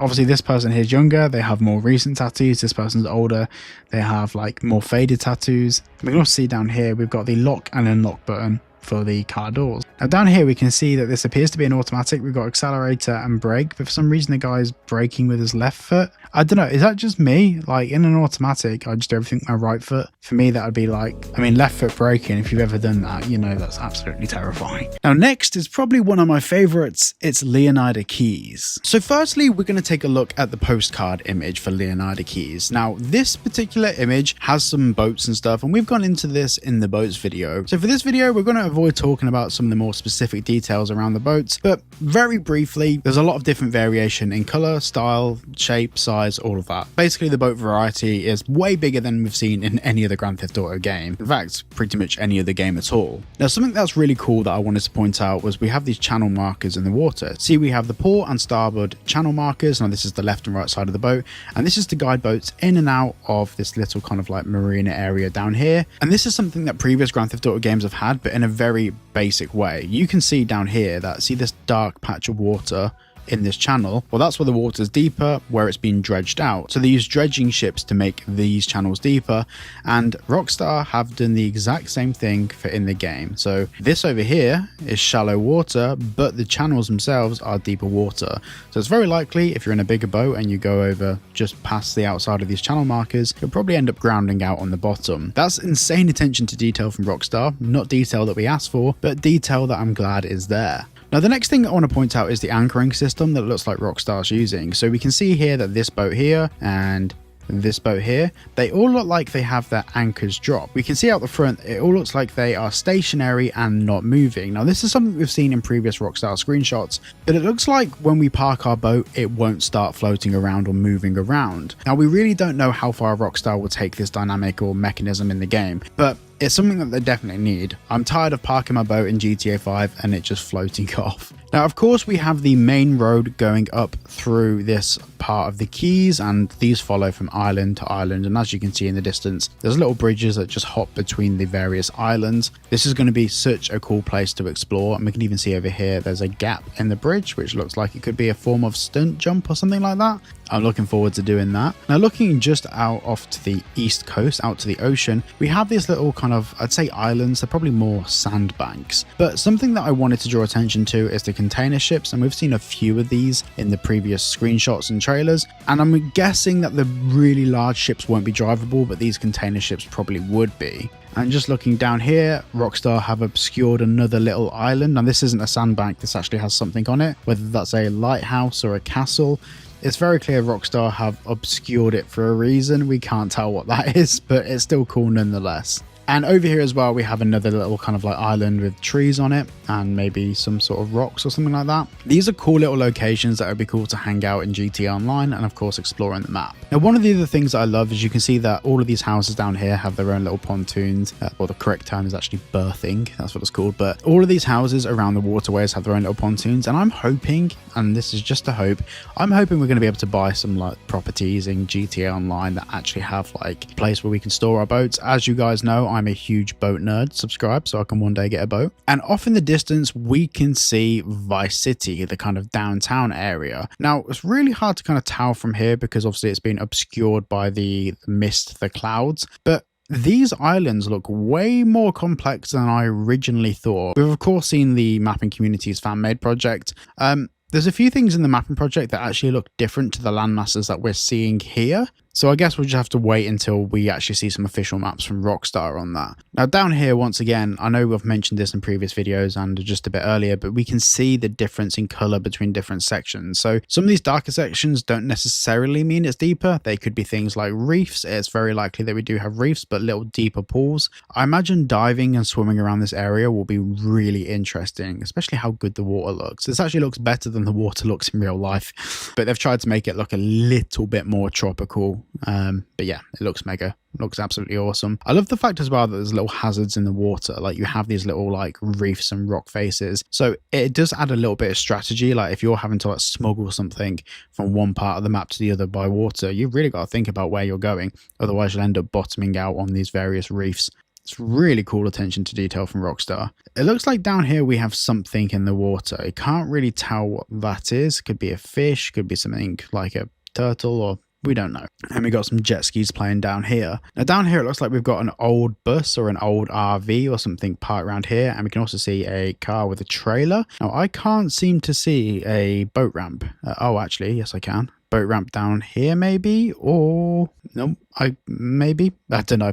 Obviously, this person here is younger, they have more recent tattoos. This person's older, they have like more faded tattoos. We can also see down here, we've got the lock and unlock button for the car doors. Now down here, we can see that this appears to be an automatic. We've got accelerator and brake, but for some reason the guy's braking with his left foot. I don't know, is that just me? Like in an automatic, I just do everything with my right foot. For me, that would be like, I mean, left foot braking, if you've ever done that, you know, that's absolutely terrifying. Now next is probably one of my favorites. It's Leonardo Keys. So firstly, we're going to take a look at the postcard image for Leonardo Keys. Now this particular image has some boats and stuff, and we've gone into this in the boats video. So for this video, we're going to avoid talking about some of the more specific details around the boats, but very briefly, there's a lot of different variation in color, style, shape, size, all of that. Basically, the boat variety is way bigger than we've seen in any other Grand Theft Auto game. In fact, pretty much any other game at all. Now, something that's really cool that I wanted to point out was we have these channel markers in the water. See, we have the port and starboard channel markers. Now, this is the left and right side of the boat, and this is to guide boats in and out of this little kind of like marina area down here. And this is something that previous Grand Theft Auto games have had, but in a very basic way. You can see down here that, see this dark patch of water in this channel, well, that's where the water's deeper, where it's been dredged out. So they use dredging ships to make these channels deeper, and Rockstar have done the exact same thing for in the game. So this over here is shallow water, but the channels themselves are deeper water. So it's very likely if you're in a bigger boat and you go over just past the outside of these channel markers, you'll probably end up grounding out on the bottom. That's insane attention to detail from Rockstar, not detail that we asked for, but detail that I'm glad is there. Now, the next thing I want to point out is the anchoring system that looks like Rockstar's using. So we can see here that this boat here and this boat here, they all look like they have their anchors dropped. We can see out the front, it all looks like they are stationary and not moving. Now, this is something we've seen in previous Rockstar screenshots, but it looks like when we park our boat, it won't start floating around or moving around. Now, we really don't know how far Rockstar will take this dynamic or mechanism in the game, but it's something that they definitely need. I'm tired of parking my boat in GTA 5 and it just floating off. Now, of course, we have the main road going up through this part of the Keys, and these follow from island to island. And as you can see in the distance, there's little bridges that just hop between the various islands. This is going to be such a cool place to explore. And we can even see over here, there's a gap in the bridge, which looks like it could be a form of stunt jump or something like that. I'm looking forward to doing that. Now, looking just out off to the east coast, out to the ocean, we have these little kind of, I'd say islands, they're probably more sandbanks. But something that I wanted to draw attention to is the container ships, and we've seen a few of these in the previous screenshots and trailers. And I'm guessing that the really large ships won't be drivable, but these container ships probably would be. And just looking down here, Rockstar have obscured another little island. Now, this isn't a sandbank, this actually has something on it, whether that's a lighthouse or a castle. It's very clear Rockstar have obscured it for a reason. We can't tell what that is, but it's still cool nonetheless. And over here as well, we have another little kind of like island with trees on it and maybe some sort of rocks or something like that. These are cool little locations that would be cool to hang out in GTA Online and of course exploring the map. Now, one of the other things that I love is you can see that all of these houses down here have their own little pontoons. Well, the correct term is actually berthing. That's what it's called. But all of these houses around the waterways have their own little pontoons. And I'm hoping, and this is just a hope, I'm hoping we're going to be able to buy some like properties in GTA Online that actually have like a place where we can store our boats. As you guys know, I'm a huge boat nerd. Subscribe so I can one day get a boat. And off in the distance, we can see Vice City, the kind of downtown area. Now, it's really hard to kind of tell from here because obviously it's been obscured by the mist, the clouds, but these islands look way more complex than I originally thought. We've of course seen the Mapping Community's fan-made project. There's a few things in the mapping project that actually look different to the landmasses that we're seeing here. So I guess we'll just have to wait until we actually see some official maps from Rockstar on that. Now down here, once again, I know we've mentioned this in previous videos and just a bit earlier, but we can see the difference in color between different sections. So some of these darker sections don't necessarily mean it's deeper. They could be things like reefs. It's very likely that we do have reefs, but little deeper pools. I imagine diving and swimming around this area will be really interesting, especially how good the water looks. This actually looks better than the water looks in real life, but they've tried to make it look a little bit more tropical. But yeah, it looks mega. Looks absolutely awesome. I love the fact as well that there's little hazards in the water. Like you have these little like reefs and rock faces. So it does add a little bit of strategy. Like if you're having to like smuggle something from one part of the map to the other by water, you've really got to think about where you're going. Otherwise you'll end up bottoming out on these various reefs. It's really cool attention to detail from Rockstar. It looks like down here we have something in the water. I can't really tell what that is. Could be a fish, could be something like a turtle, or we don't know. And we got some jet skis playing down here. Now down here it looks like we've got an old bus or an old RV or something parked around here, and we can also see a car with a trailer. Now I can't seem to see a boat ramp. Oh, actually, yes I can. Boat ramp down here maybe, or no, I don't know.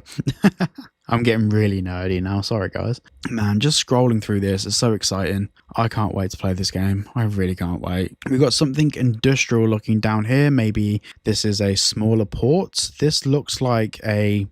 I'm getting really nerdy now. Sorry, guys. Man, just scrolling through this is so exciting. I can't wait to play this game. I really can't wait. We've got something industrial looking down here. Maybe this is a smaller port. This looks like a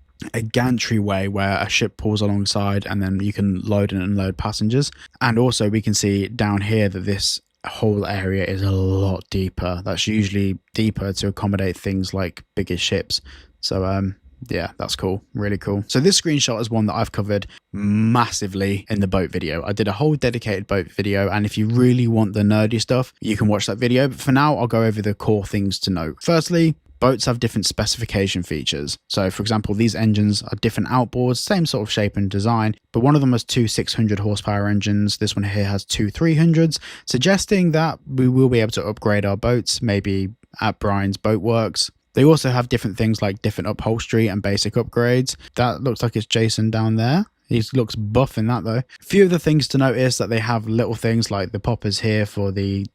gantry-way where a ship pulls alongside and then you can load and unload passengers. And also we can see down here that this whole area is a lot deeper. That's usually deeper to accommodate things like bigger ships. So Yeah, that's cool. Really cool. So this screenshot is one that I've covered massively in the boat video. I did a whole dedicated boat video, and if you really want the nerdy stuff, you can watch that video. But for now, I'll go over the core things to note. Firstly, boats have different specification features. So for example, these engines are different outboards, same sort of shape and design, but one of them has two 600 horsepower engines. This one here has two 300s, suggesting that we will be able to upgrade our boats, maybe at Brian's Boat Works. They also have different things like different upholstery and basic upgrades. That looks like it's Jason down there. He looks buff in that though. A few of the things to notice that they have little things like the poppers here for the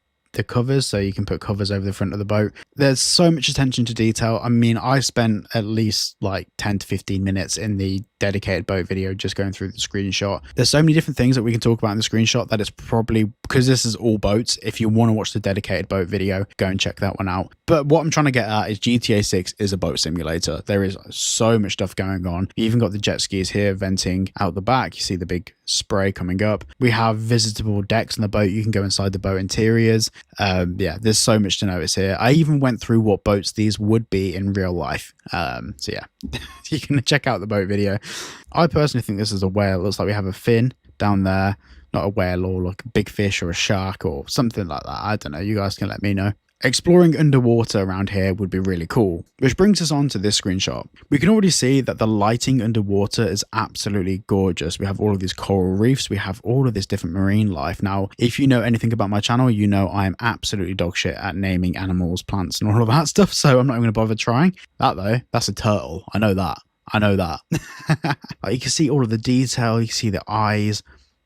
covers, so you can put covers over the front of the boat. There's so much attention to detail. I mean, I spent at least like 10 to 15 minutes in the dedicated boat video just going through the screenshot. There's so many different things that we can talk about in the screenshot that it's probably, because this is all boats, if you want to watch the dedicated boat video, go and check that one out. But what I'm trying to get at is GTA 6 is a boat simulator. There is so much stuff going on. You even got the jet skis here venting out the back. You see the big spray coming up. We have visitable decks on the boat. You can go inside the boat interiors. Yeah, there's so much to notice here. I even went through what boats these would be in real life. So yeah, you can check out the boat video. I personally think this is a whale. It looks like we have a fin down there. Not a whale or like a big fish or a shark or something like that. I don't know. You guys can let me know. Exploring underwater around here would be really cool. Which brings us on to this screenshot. We can already see that the lighting underwater is absolutely gorgeous. We have all of these coral reefs. We have all of this different marine life. Now, if you know anything about my channel, you know I am absolutely dog shit at naming animals, plants, and all of that stuff. So I'm not even going to bother trying. That though, that's a turtle. I know that. Like, you can see all of the detail. You can see the eyes.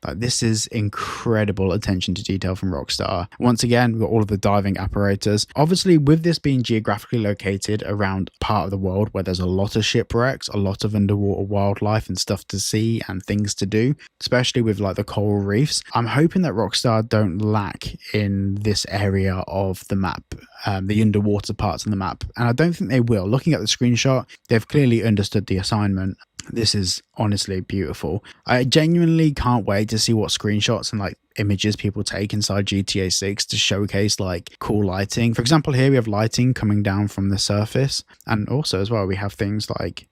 Like, this is incredible attention to detail from Rockstar. Once again, we've got all of the diving apparatus. Obviously, with this being geographically located around part of the world where there's a lot of shipwrecks, a lot of underwater wildlife and stuff to see and things to do, especially with like the coral reefs, I'm hoping that Rockstar don't lack in this area of the map, the underwater parts of the map. And I don't think they will. Looking at the screenshot, they've clearly understood the assignment. This is honestly beautiful. I genuinely can't wait to see what screenshots and like images people take inside GTA 6 to showcase like cool lighting. For example, here we have lighting coming down from the surface, and also as well we have things like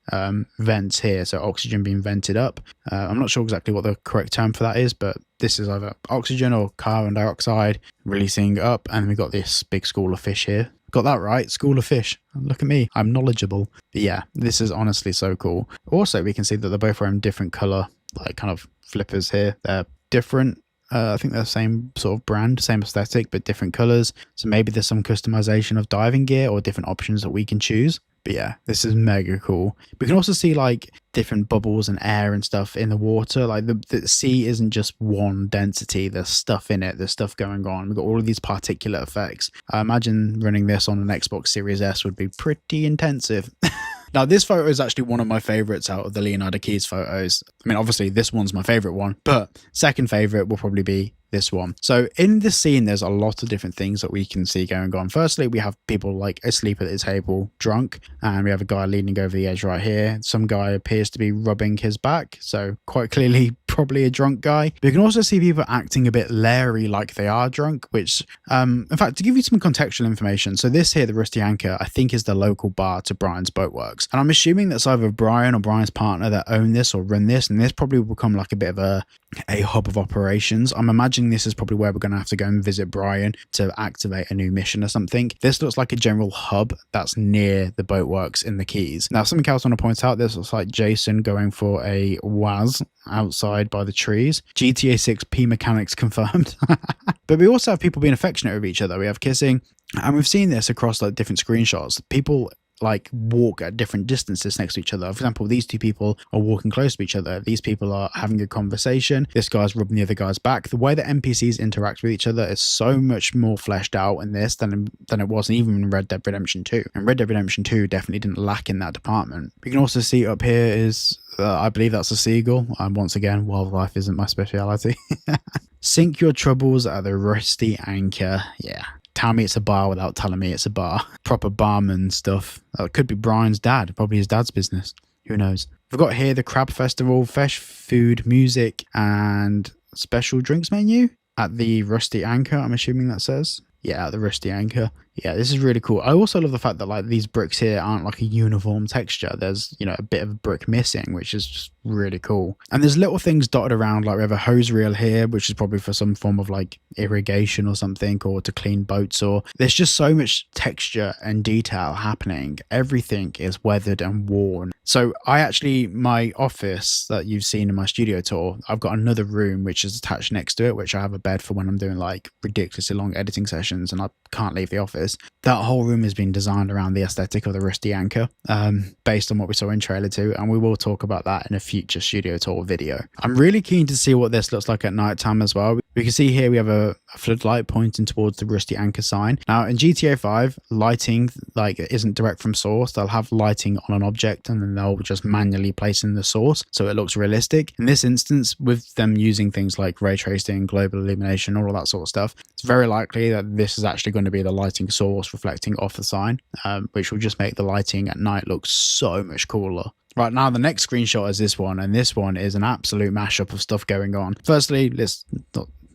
vents here, so oxygen being vented up. I'm not sure exactly what the correct term for that is, but this is either oxygen or carbon dioxide releasing up, and we've got this big school of fish here. Got that right, school of fish. Look at me, I'm knowledgeable. But yeah, this is honestly so cool. Also, we can see that they're both wearing different color, like kind of flippers here. They're different. I think they're the same sort of brand, same aesthetic, but different colors. So maybe there's some customization of diving gear or different options that we can choose. But yeah, this is mega cool. We can also see like different bubbles and air and stuff in the water. Like the sea isn't just one density. There's stuff in it. There's stuff going on. We've got all of these particulate effects. I imagine running this on an Xbox Series S would be pretty intensive. Now, this photo is actually one of my favorites out of the Leonardo Keys photos. I mean, obviously this one's my favorite one, but second favorite will probably be this one. So in this scene, there's a lot of different things that we can see going on. Firstly, we have people like asleep at the table, drunk, and we have a guy leaning over the edge right here. Some guy appears to be rubbing his back, so quite clearly probably a drunk guy. But you can also see people acting a bit leery, like they are drunk, which in fact, to give you some contextual information, so this here, the Rusty Anchor, I think is the local bar to Brian's Boat Works, and I'm assuming that's either Brian or Brian's partner that own this or run this, and this probably will become like a bit of a hub of operations. I'm imagining this is probably where we're going to have to go and visit Brian to activate a new mission or something. This looks like a general hub that's near the boat works in the Keys. Now, something else I want to point out, this looks like Jason going for a Waz outside by the trees. GTA 6 P mechanics confirmed. But we also have people being affectionate with each other. We have kissing, and we've seen this across like different screenshots. People like walk at different distances next to each other. For example, these two people are walking close to each other. These people are having a conversation. This guy's rubbing the other guy's back. The way that NPCs interact with each other is so much more fleshed out in this than it was even in Red Dead Redemption 2. And Red Dead Redemption 2 definitely didn't lack in that department. We can also see up here is I believe that's a seagull. Once again, wildlife isn't my speciality. Sink your troubles at the Rusty Anchor. Yeah. Tell me it's a bar without telling me it's a bar. Proper barman stuff. It could be Brian's dad. Probably his dad's business. Who knows? We've got here the Crab Festival, fresh food, music, and special drinks menu at the Rusty Anchor, I'm assuming that says. Yeah, at the Rusty Anchor. Yeah, this is really cool. I also love the fact that like these bricks here aren't like a uniform texture. There's, you know, a bit of a brick missing, which is just really cool. And there's little things dotted around, like we have a hose reel here, which is probably for some form of like irrigation or something, or to clean boats. Or there's just so much texture and detail happening. Everything is weathered and worn. So I actually, my office that you've seen in my studio tour, I've got another room which is attached next to it, which I have a bed for when I'm doing like ridiculously long editing sessions and I can't leave the office. That whole room has been designed around the aesthetic of the rusty anchor, based on what we saw in trailer 2, and we will talk about that in a future studio tour video. I'm really keen to see what this looks like at night time as well. We can see here we have a floodlight pointing towards the rusty anchor sign. Now in GTA 5, lighting like isn't direct from source. They'll have lighting on an object and then they'll just manually place in the source so it looks realistic. In this instance, with them using things like ray tracing, global illumination, all of that sort of stuff, it's very likely that this is actually going to be the lighting source reflecting off the sign, which will just make the lighting at night look so much cooler. Right, now the next screenshot is this one, and this one is an absolute mashup of stuff going on. Firstly, let's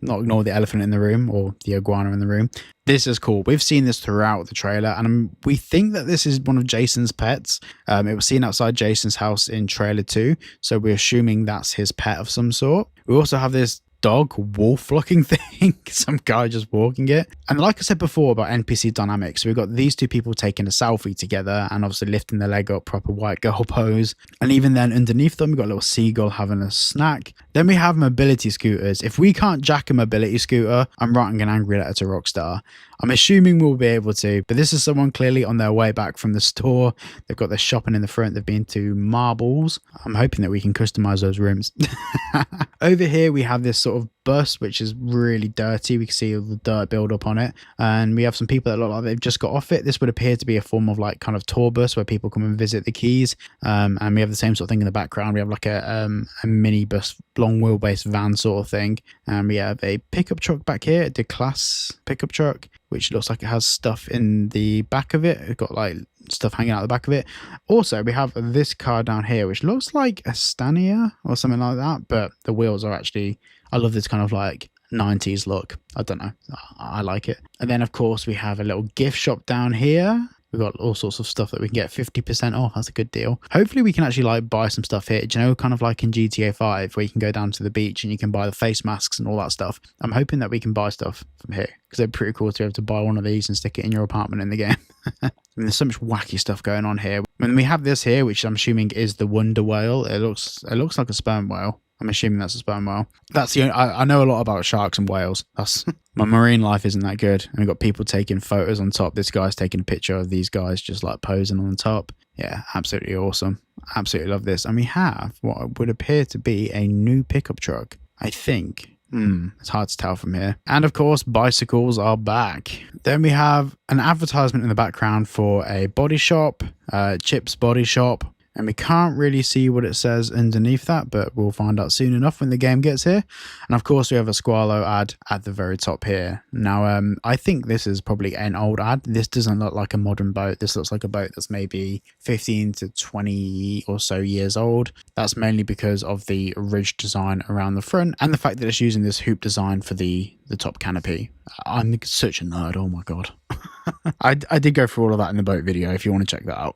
not ignore the elephant in the room or the iguana in the room. This is cool. We've seen this throughout the trailer, and we think that this is one of Jason's pets. It was seen outside Jason's house in trailer 2, so we're assuming that's his pet of some sort. We also have this dog wolf looking thing, some guy just walking it. And like I said before about NPC dynamics, we've got these two people taking a selfie together and obviously lifting their leg up, proper white girl pose. And even then underneath them we've got a little seagull having a snack. Then we have mobility scooters. If we can't jack a mobility scooter, I'm writing an angry letter to Rockstar. I'm assuming we'll be able to, but this is someone clearly on their way back from the store. They've got their shopping in the front. They've been to Marbles. I'm hoping that we can customize those rooms. Over here, we have this sort of bus, which is really dirty. We can see all the dirt build up on it. And we have some people that look like they've just got off it. This would appear to be a form of like kind of tour bus where people come and visit the Keys. And we have the same sort of thing in the background. We have like a mini bus, long wheelbase van sort of thing. And we have a pickup truck back here, the class pickup truck, which looks like it has stuff in the back of it. It's got like stuff hanging out the back of it. Also, we have this car down here, which looks like a Stania or something like that, but the wheels are actually, I love this kind of like 90s look. I don't know. I like it. And then, of course, we have a little gift shop down here. We've got all sorts of stuff that we can get 50% off. That's a good deal. Hopefully we can actually like buy some stuff here. Do you know, kind of like in GTA 5 where you can go down to the beach and you can buy the face masks and all that stuff. I'm hoping that we can buy stuff from here because they're pretty cool to be able to buy one of these and stick it in your apartment in the game. And there's so much wacky stuff going on here. And we have this here, which I'm assuming is the wonder whale. It looks like a sperm whale. I'm assuming that's a sperm whale. That's the only, I know a lot about sharks and whales. That's my marine life isn't that good. And we've got people taking photos on top. This guy's taking a picture of these guys just like posing on top. Yeah, absolutely awesome. Absolutely love this. And we have what would appear to be a new pickup truck, I think. It's hard to tell from here. And of course, bicycles are back. Then we have an advertisement in the background for a body shop, Chip's Body Shop. And we can't really see what it says underneath that, but we'll find out soon enough when the game gets here. And of course, we have a Squalo ad at the very top here. Now, I think this is probably an old ad. This doesn't look like a modern boat. This looks like a boat that's maybe 15 to 20 or so years old. That's mainly because of the ridge design around the front and the fact that it's using this hoop design for the top canopy. I'm such a nerd. Oh my God. I did go through all of that in the boat video if you want to check that out.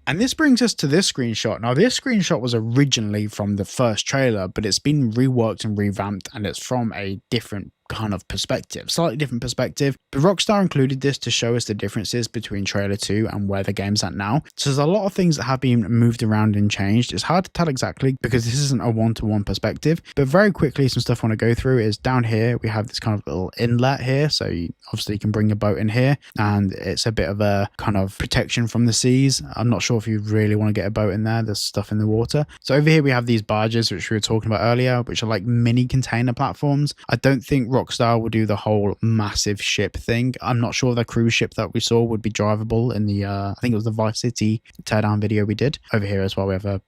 And this brings us to this screenshot. Now, this screenshot was originally from the first trailer, but it's been reworked and revamped, and it's from a different kind of perspective, slightly different perspective. But Rockstar included this to show us the differences between trailer 2 and where the game's at now. So there's a lot of things that have been moved around and changed. It's hard to tell exactly because this isn't a one-to-one perspective, but very quickly some stuff I want to go through is down here we have this kind of little inlet here, so you obviously can bring your boat in here, and it's a bit of a kind of protection from the seas. I'm not sure if you really want to get a boat in there. There's stuff in the water. So over here we have these barges which we were talking about earlier, which are like mini container platforms. I don't think Rockstar will do the whole massive ship thing. I'm not sure the cruise ship that we saw would be drivable in the I think it was the Vice City teardown video we did. Over here as well we have a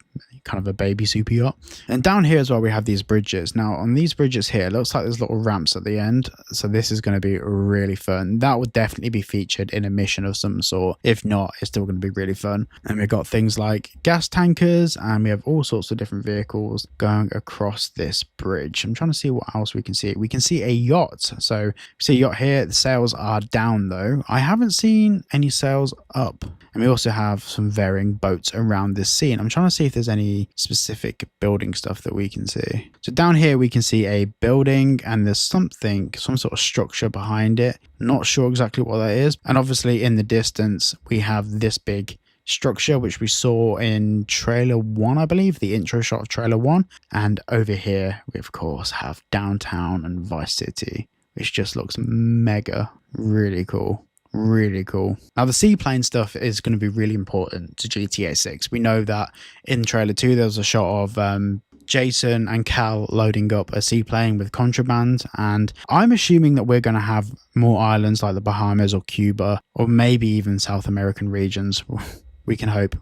kind of a baby super yacht, and down here as well we have these bridges. Now on these bridges here it looks like there's little ramps at the end, so this is going to be really fun. That would definitely be featured in a mission of some sort. If not, it's still going to be really fun. And we've got things like gas tankers, and we have all sorts of different vehicles going across this bridge. I'm trying to see what else we can see. We can see a yacht. So see a yacht here. The sails are down though. I haven't seen any sails up. And we also have some varying boats around this scene. I'm trying to see if there's any specific building stuff that we can see. So down here we can see a building and there's some sort of structure behind it. Not sure exactly what that is. And obviously in the distance we have this big structure which we saw in trailer 1, I believe, the intro shot of trailer 1. And over here we of course have downtown and Vice City, which just looks mega, really cool. Really cool. Now the seaplane stuff is going to be really important to GTA 6. We know that in trailer 2 there was a shot of Jason and Cal loading up a seaplane with contraband, and I'm assuming that we're going to have more islands like the Bahamas or Cuba or maybe even South American regions. We can hope.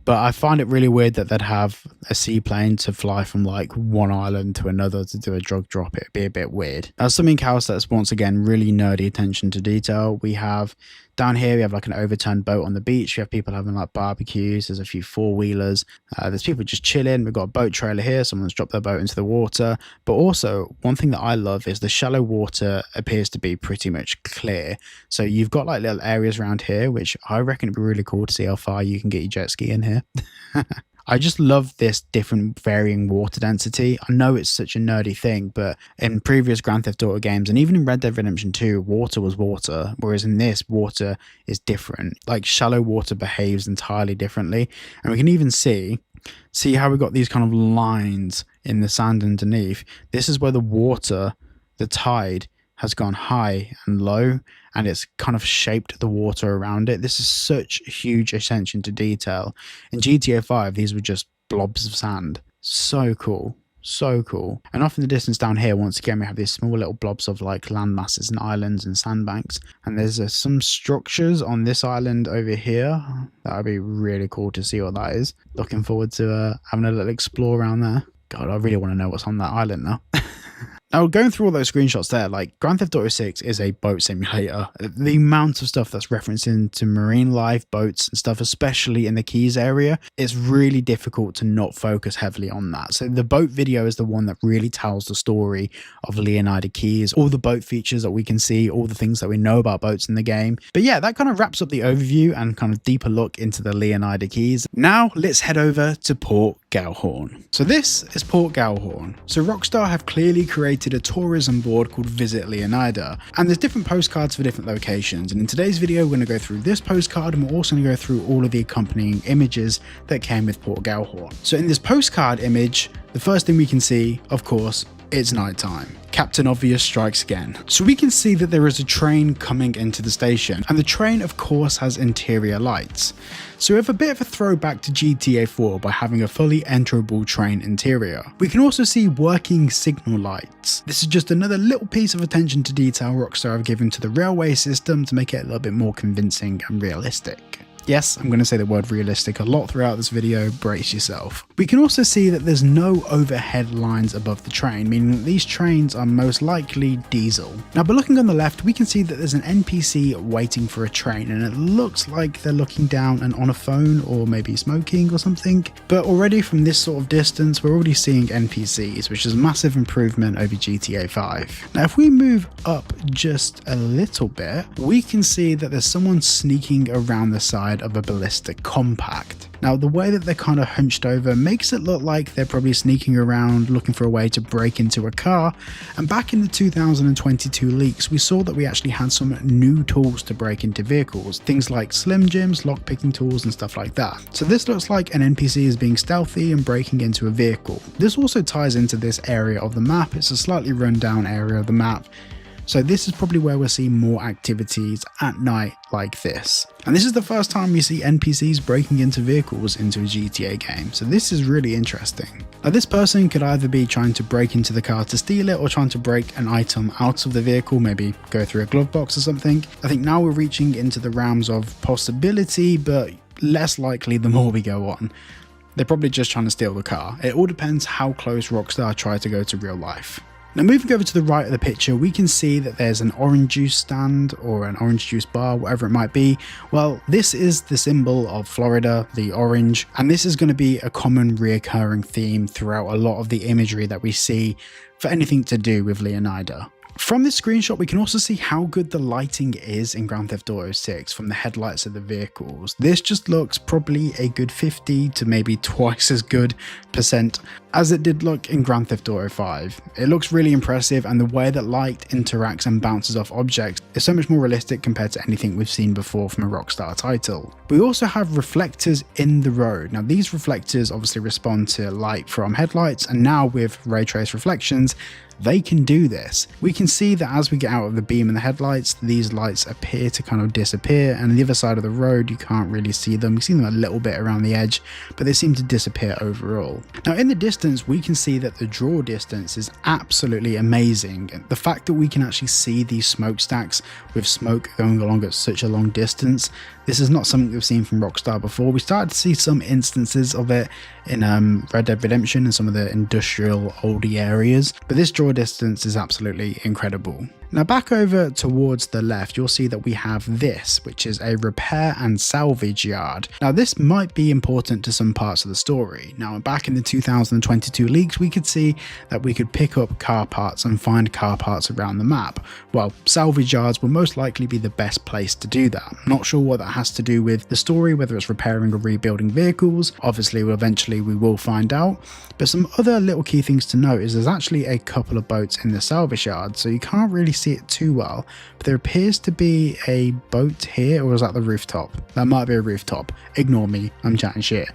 But I find it really weird that they'd have a seaplane to fly from like one island to another to do a drug drop. It'd be a bit weird. Now something else that's once again really nerdy attention to detail. We have down here, we have like an overturned boat on the beach. We have people having like barbecues. There's a few four-wheelers. There's people just chilling. We've got a boat trailer here. Someone's dropped their boat into the water. But also, one thing that I love is the shallow water appears to be pretty much clear. So you've got like little areas around here, which I reckon it'd be really cool to see how far you can get your jet ski in here. I just love this different varying water density. I know it's such a nerdy thing, but in previous Grand Theft Auto games and even in Red Dead Redemption 2, water was water, whereas in this, water is different. Like shallow water behaves entirely differently. And we can even see how we got these kind of lines in the sand underneath. This is where the water, the tide, has gone high and low, and it's kind of shaped the water around it. This is such huge attention to detail. In GTA 5, these were just blobs of sand. So cool. So cool. And off in the distance down here, once again, we have these small little blobs of like land masses and islands and sandbanks. And there's some structures on this island over here. That would be really cool to see what that is. Looking forward to having a little explore around there. God, I really want to know what's on that island now. Now, going through all those screenshots there, like Grand Theft Auto 6 is a boat simulator. The amount of stuff that's referenced into marine life, boats and stuff, especially in the Keys area, it's really difficult to not focus heavily on that. So the boat video is the one that really tells the story of Leonardo Keys, all the boat features that we can see, all the things that we know about boats in the game. But yeah, that kind of wraps up the overview and kind of deeper look into the Leonardo Keys. Now, let's head over to Port Galhorn. So this is Port Galhorn. So Rockstar have clearly created a tourism board called Visit Leonardo, and there's different postcards for different locations, and in today's video we're going to go through this postcard and we're also going to go through all of the accompanying images that came with Port Galhorn. So in this postcard image, the first thing we can see, of course, it's nighttime. Captain Obvious strikes again. So we can see that there is a train coming into the station, and the train of course has interior lights. So we have a bit of a throwback to GTA 4 by having a fully enterable train interior. We can also see working signal lights. This is just another little piece of attention to detail Rockstar have given to the railway system to make it a little bit more convincing and realistic. Yes, I'm going to say the word realistic a lot throughout this video, brace yourself. We can also see that there's no overhead lines above the train, meaning that these trains are most likely diesel. Now, by looking on the left, we can see that there's an NPC waiting for a train, and it looks like they're looking down and on a phone or maybe smoking or something. But already from this sort of distance, we're already seeing NPCs, which is a massive improvement over GTA 5. Now, if we move up just a little bit, we can see that there's someone sneaking around the side of a ballistic compact. Now, the way that they're kind of hunched over makes it look like they're probably sneaking around looking for a way to break into a car. And back in the 2022 leaks, we saw that we actually had some new tools to break into vehicles, things like Slim Jims, lockpicking tools and stuff like that. So this looks like an NPC is being stealthy and breaking into a vehicle. This also ties into this area of the map. It's a slightly run down area of the map. So this is probably where we'll see more activities at night like this. And this is the first time we see NPCs breaking into vehicles into a GTA game. So this is really interesting. Now this person could either be trying to break into the car to steal it or trying to break an item out of the vehicle, maybe go through a glove box or something. I think now we're reaching into the realms of possibility, but less likely the more we go on. They're probably just trying to steal the car. It all depends how close Rockstar try to go to real life. Now moving over to the right of the picture, we can see that there's an orange juice stand or an orange juice bar, whatever it might be. Well, this is the symbol of Florida, the orange, and this is going to be a common reoccurring theme throughout a lot of the imagery that we see for anything to do with Leonardo. From this screenshot, we can also see how good the lighting is in Grand Theft Auto 6 from the headlights of the vehicles. This just looks probably a good 50 to maybe twice as good % as it did look in Grand Theft Auto 5. It looks really impressive, and the way that light interacts and bounces off objects is so much more realistic compared to anything we've seen before from a Rockstar title. We also have reflectors in the road. Now these reflectors obviously respond to light from headlights, and now with ray trace reflections, they can do this. We can see that as we get out of the beam in the headlights, these lights appear to kind of disappear, and on the other side of the road you can't really see them. You see them a little bit around the edge, but they seem to disappear overall. Now in the distance, we can see that the draw distance is absolutely amazing. The fact that we can actually see these smokestacks with smoke going along at such a long distance, this is not something we've seen from Rockstar before. We started to see some instances of it in Red Dead Redemption and some of the industrial oldie areas, but this draw distance is absolutely incredible. Now back over towards the left, you'll see that we have this, which is a repair and salvage yard. Now this might be important to some parts of the story. Now back in the 2022 leaks, we could see that we could pick up car parts and find car parts around the map. Well, salvage yards will most likely be the best place to do that. I'm not sure what that has to do with the story, whether it's repairing or rebuilding vehicles. Obviously, eventually we will find out. But some other little key things to note is there's actually a couple of boats in the salvage yard, so you can't really see it too well, but there appears to be a boat here, or is that the rooftop? That might be a rooftop. Ignore me, I'm chatting shit.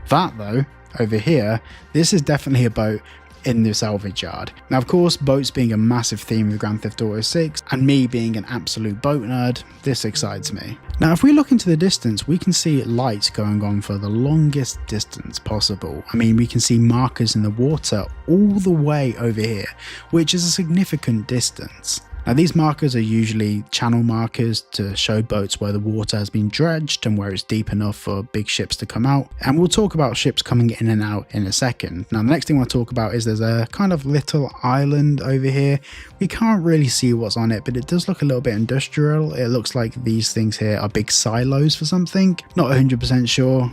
That though, over here, this is definitely a boat in the salvage yard. Now of course, boats being a massive theme of Grand Theft Auto 6 and me being an absolute boat nerd, this excites me. Now if we look into the distance, we can see lights going on for the longest distance possible. I mean, we can see markers in the water all the way over here, which is a significant distance. Now these markers are usually channel markers to show boats where the water has been dredged and where it's deep enough for big ships to come out. And we'll talk about ships coming in and out in a second. Now the next thing I want to talk about is there's a kind of little island over here. We can't really see what's on it, but it does look a little bit industrial. It looks like these things here are big silos for something. Not 100% sure.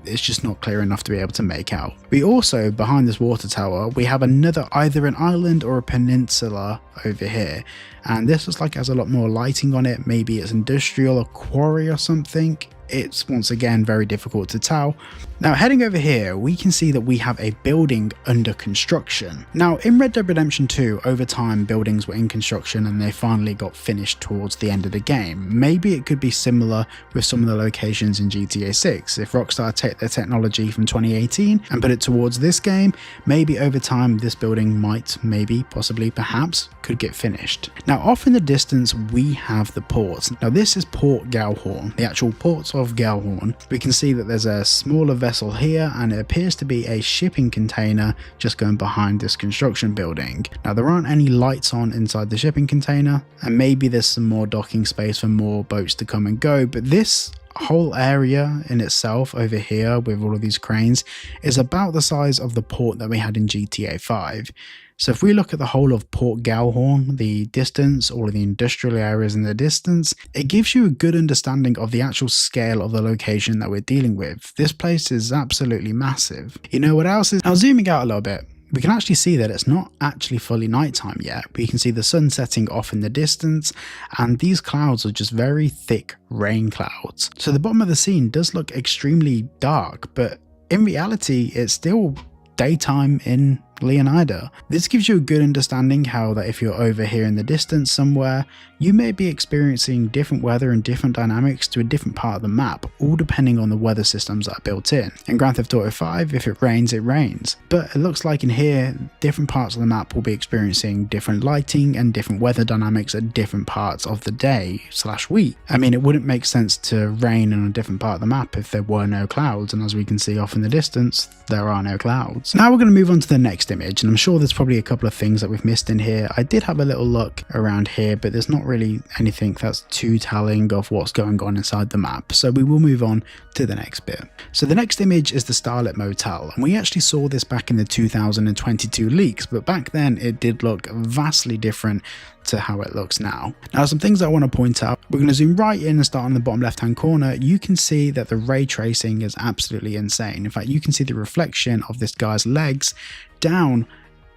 It's just not clear enough to be able to make out. We also, behind this water tower, we have another, either an island or a peninsula over here. And this looks like it has a lot more lighting on it. Maybe it's industrial, a quarry or something. It's once again very difficult to tell. Now heading over here, we can see that we have a building under construction. Now in Red Dead Redemption 2, over time buildings were in construction and they finally got finished towards the end of the game. Maybe it could be similar with some of the locations in GTA 6. If Rockstar take their technology from 2018 and put it towards this game, maybe over time this building might, maybe, possibly, perhaps, could get finished. Now off in the distance we have the port. Now this is Port Galhorn, the actual port of Galhorn. We can see that there's a smaller vessel here and it appears to be a shipping container just going behind this construction building. Now there aren't any lights on inside the shipping container, and maybe there's some more docking space for more boats to come and go, but this whole area in itself over here with all of these cranes is about the size of the port that we had in GTA 5. So if we look at the whole of Port Galhorn, the distance, all of the industrial areas in the distance, it gives you a good understanding of the actual scale of the location that we're dealing with. This place is absolutely massive. You know what else is? Now zooming out a little bit, we can actually see that it's not actually fully nighttime yet. We can see the sun setting off in the distance, and these clouds are just very thick rain clouds. So the bottom of the scene does look extremely dark, but in reality, it's still daytime in Leonardo. This gives you a good understanding how that if you're over here in the distance somewhere, you may be experiencing different weather and different dynamics to a different part of the map, all depending on the weather systems that are built in. In Grand Theft Auto 5, if it rains, it rains. But it looks like in here, different parts of the map will be experiencing different lighting and different weather dynamics at different parts of the day / week. I mean, it wouldn't make sense to rain in a different part of the map if there were no clouds, and as we can see off in the distance, there are no clouds. Now we're going to move on to the next image, and I'm sure there's probably a couple of things that we've missed in here. I did have a little look around here, but there's not really anything that's too telling of what's going on inside the map, so we will move on to the next bit. So the next image is the Starlit Motel, and we actually saw this back in the 2022 leaks, but back then it did look vastly different to how it looks now. Now, some things I want to point out. We're going to zoom right in and start on the bottom left hand corner. You can see that the ray tracing is absolutely insane. In fact, you can see the reflection of this guy's legs down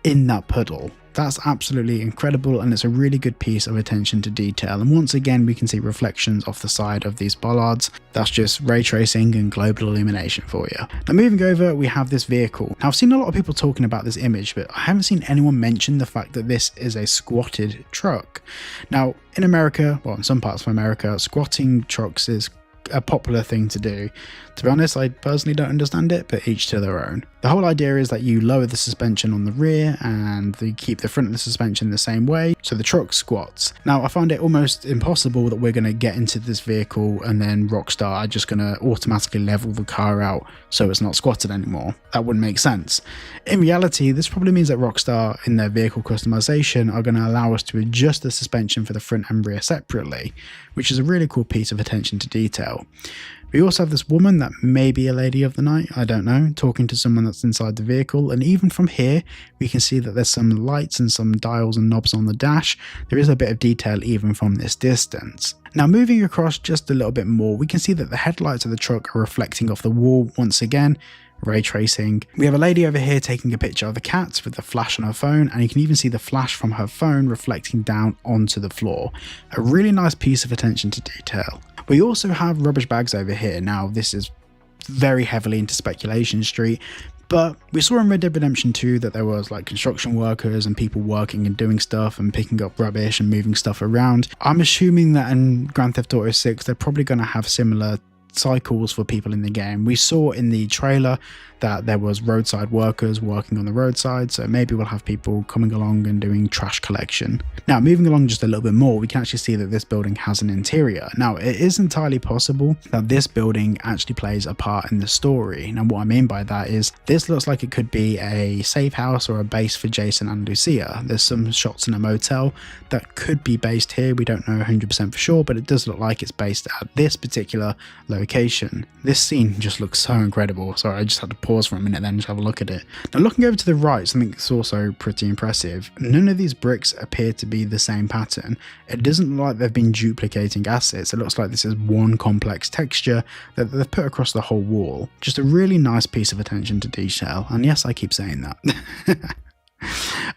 in that puddle. That's absolutely incredible, and it's a really good piece of attention to detail. And once again, we can see reflections off the side of these bollards. That's just ray tracing and global illumination for you. Now moving over, we have this vehicle. Now I've seen a lot of people talking about this image, but I haven't seen anyone mention the fact that this is a squatted truck. Now in America, well in some parts of America, squatting trucks is a popular thing to do. To be honest, I personally don't understand it, but each to their own. The whole idea is that you lower the suspension on the rear and you keep the front of the suspension the same way, so the truck squats. Now I find it almost impossible that we're going to get into this vehicle and then Rockstar are just going to automatically level the car out so it's not squatted anymore. That wouldn't make sense. In reality, this probably means that Rockstar in their vehicle customization are going to allow us to adjust the suspension for the front and rear separately, which is a really cool piece of attention to detail. We also have this woman that may be a lady of the night, I don't know, talking to someone that's inside the vehicle, and even from here we can see that there's some lights and some dials and knobs on the dash. There is a bit of detail even from this distance. Now moving across just a little bit more, we can see that the headlights of the truck are reflecting off the wall once again, ray tracing. We have a lady over here taking a picture of the cat with the flash on her phone, and you can even see the flash from her phone reflecting down onto the floor. A really nice piece of attention to detail. We also have rubbish bags over here. Now this is very heavily into speculation street, but we saw in Red Dead Redemption 2 that there was like construction workers and people working and doing stuff and picking up rubbish and moving stuff around. I'm assuming that in Grand Theft Auto 6 they're probably going to have similar cycles for people in the game. We saw in the trailer that there was roadside workers working on the roadside, so maybe we'll have people coming along and doing trash collection. Now moving along just a little bit more, we can actually see that this building has an interior. Now it is entirely possible that this building actually plays a part in the story. Now what I mean by that is this looks like it could be a safe house or a base for Jason and Lucia. There's some shots in a motel that could be based here. We don't know 100% for sure, but it does look like it's based at this particular location. This scene just looks so incredible. Sorry, I just had to pause for a minute then to have a look at it. Now looking over to the right, something that's also pretty impressive. None of these bricks appear to be the same pattern. It doesn't look like they've been duplicating assets. It looks like this is one complex texture that they've put across the whole wall. Just a really nice piece of attention to detail. And yes, I keep saying that.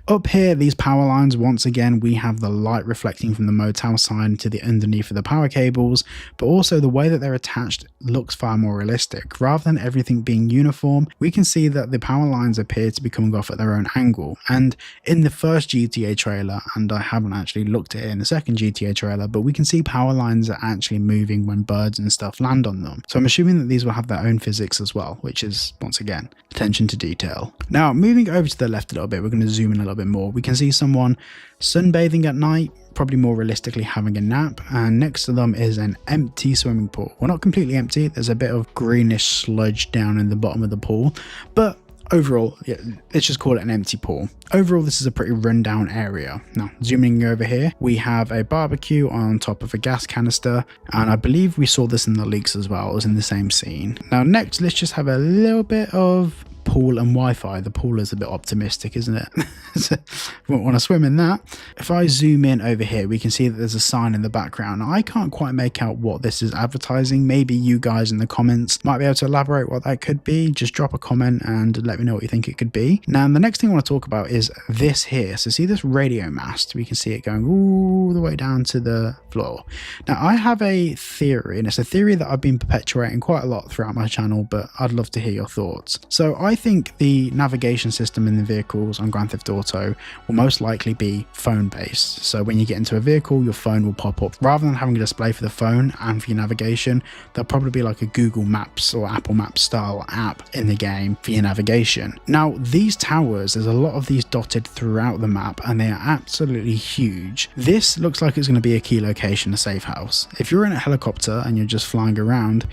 Up here, these power lines, once again, we have the light reflecting from the motel sign to the underneath of the power cables, but also the way that they're attached looks far more realistic. Rather than everything being uniform, we can see that the power lines appear to be coming off at their own angle. And in the first GTA trailer, and I haven't actually looked at it in the second GTA trailer, but we can see power lines are actually moving when birds and stuff land on them. So I'm assuming that these will have their own physics as well, which is, once again, attention to detail. Now, moving over to the left a little bit, we're going to zoom in a little bit more. We can see someone sunbathing at night, probably more realistically having a nap, and next to them is an empty swimming pool. Well, not completely empty, there's a bit of greenish sludge down in the bottom of the pool, but overall, yeah, let's just call it an empty pool. Overall, this is a pretty rundown area. Now, zooming over here, we have a barbecue on top of a gas canister, and I believe we saw this in the leaks as well. It was in the same scene. Now, next, let's just have a little bit of pool and Wi-Fi. The pool is a bit optimistic, isn't it? So, won't want to swim in that. If I zoom in over here, we can see that there's a sign in the background. I can't quite make out what this is advertising. Maybe you guys in the comments might be able to elaborate what that could be. Just drop a comment and let me know what you think it could be. Now, the next thing I want to talk about is this here. So see this radio mast? We can see it going all the way down to the floor. Now, I have a theory, and it's a theory that I've been perpetuating quite a lot throughout my channel, but I'd love to hear your thoughts. So I think the navigation system in the vehicles on Grand Theft Auto will most likely be phone based. So when you get into a vehicle, your phone will pop up. Rather than having a display for the phone and for your navigation, there'll probably be like a Google Maps or Apple Maps style app in the game for your navigation. Now, these towers, there's a lot of these dotted throughout the map, and they are absolutely huge. This looks like it's going to be a key location, a safe house. If you're in a helicopter and you're just flying around,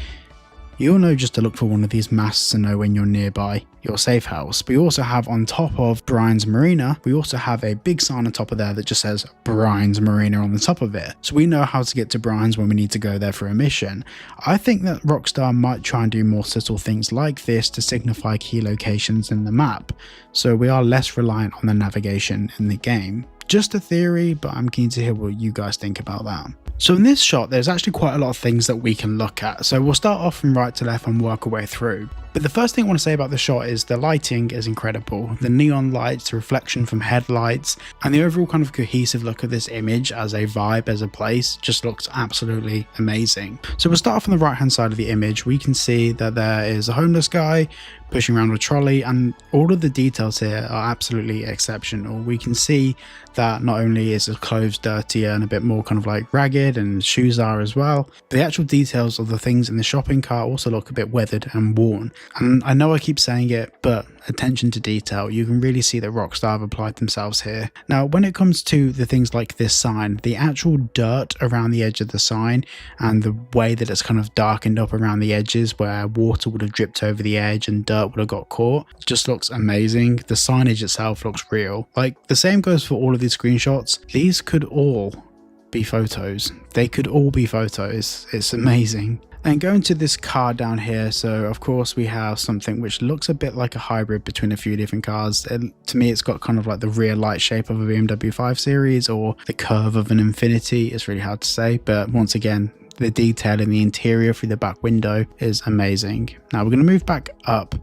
you'll know just to look for one of these masts and know when you're nearby your safe house. We also have on top of Brian's Marina, we also have a big sign on top of there that just says Brian's Marina on the top of it. So we know how to get to Brian's when we need to go there for a mission. I think that Rockstar might try and do more subtle things like this to signify key locations in the map, so we are less reliant on the navigation in the game. Just a theory, but I'm keen to hear what you guys think about that. So in this shot, there's actually quite a lot of things that we can look at. So we'll start off from right to left and work our way through. But the first thing I want to say about the shot is the lighting is incredible. The neon lights, the reflection from headlights, and the overall kind of cohesive look of this image as a vibe, as a place, just looks absolutely amazing. So we'll start off on the right hand side of the image. We can see that there is a homeless guy pushing around a trolley, and all of the details here are absolutely exceptional. We can see that not only is his clothes dirtier and a bit more kind of like ragged, and his shoes are as well, but the actual details of the things in the shopping cart also look a bit weathered and worn. And I know I keep saying it, but attention to detail, you can really see that Rockstar have applied themselves here. Now when it comes to the things like this sign, the actual dirt around the edge of the sign and the way that it's kind of darkened up around the edges where water would have dripped over the edge and dirt would have got caught, just looks amazing. The signage itself looks real. Like the same goes for all of these screenshots. These could all be photos. They could all be photos. It's amazing. And going to this car down here, so of course we have something which looks a bit like a hybrid between a few different cars. To me it's got kind of like the rear light shape of a BMW 5 Series or the curve of an Infiniti. It's really hard to say, but once again, the detail in the interior through the back window is amazing. Now we're going to move back up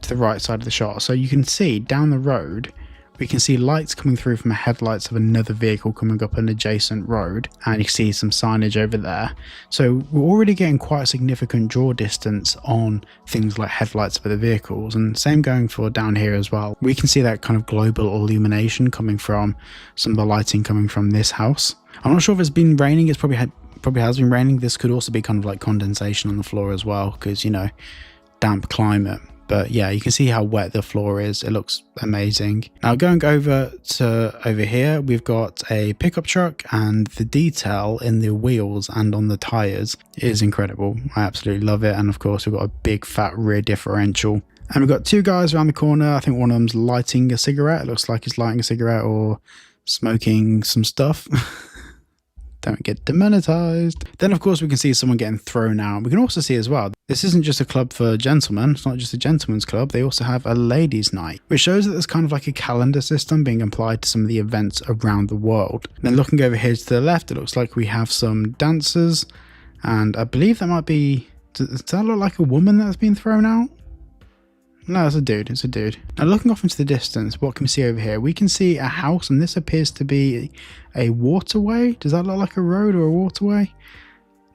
to the right side of the shot, so you can see down the road we can see lights coming through from the headlights of another vehicle coming up an adjacent road, and you can see some signage over there. So we're already getting quite a significant draw distance on things like headlights for the vehicles, and same going for down here as well. We can see that kind of global illumination coming from some of the lighting coming from this house. I'm not sure if it's been raining. It's probably has been raining. This could also be kind of like condensation on the floor as well, because, you know, damp climate. But yeah, you can see how wet the floor is. It looks amazing. Now going over here, we've got a pickup truck, and the detail in the wheels and on the tires is incredible. I absolutely love it. And of course we've got a big fat rear differential, and we've got two guys around the corner. I think one of them's lighting a cigarette. It looks like he's lighting a cigarette or smoking some stuff. Don't get demonetized. Then of course we can see someone getting thrown out. We can also see as well, this isn't just a club for gentlemen. It's not just a gentleman's club. They also have a ladies' night, which shows that there's kind of like a calendar system being applied to some of the events around the world. And then looking over here to the left, it looks like we have some dancers, and I believe that might be, does that look like a woman that's been thrown out? No, it's a dude. It's a dude. Now looking off into the distance, what can we see over here? We can see a house, and this appears to be a waterway. Does that look like a road or a waterway?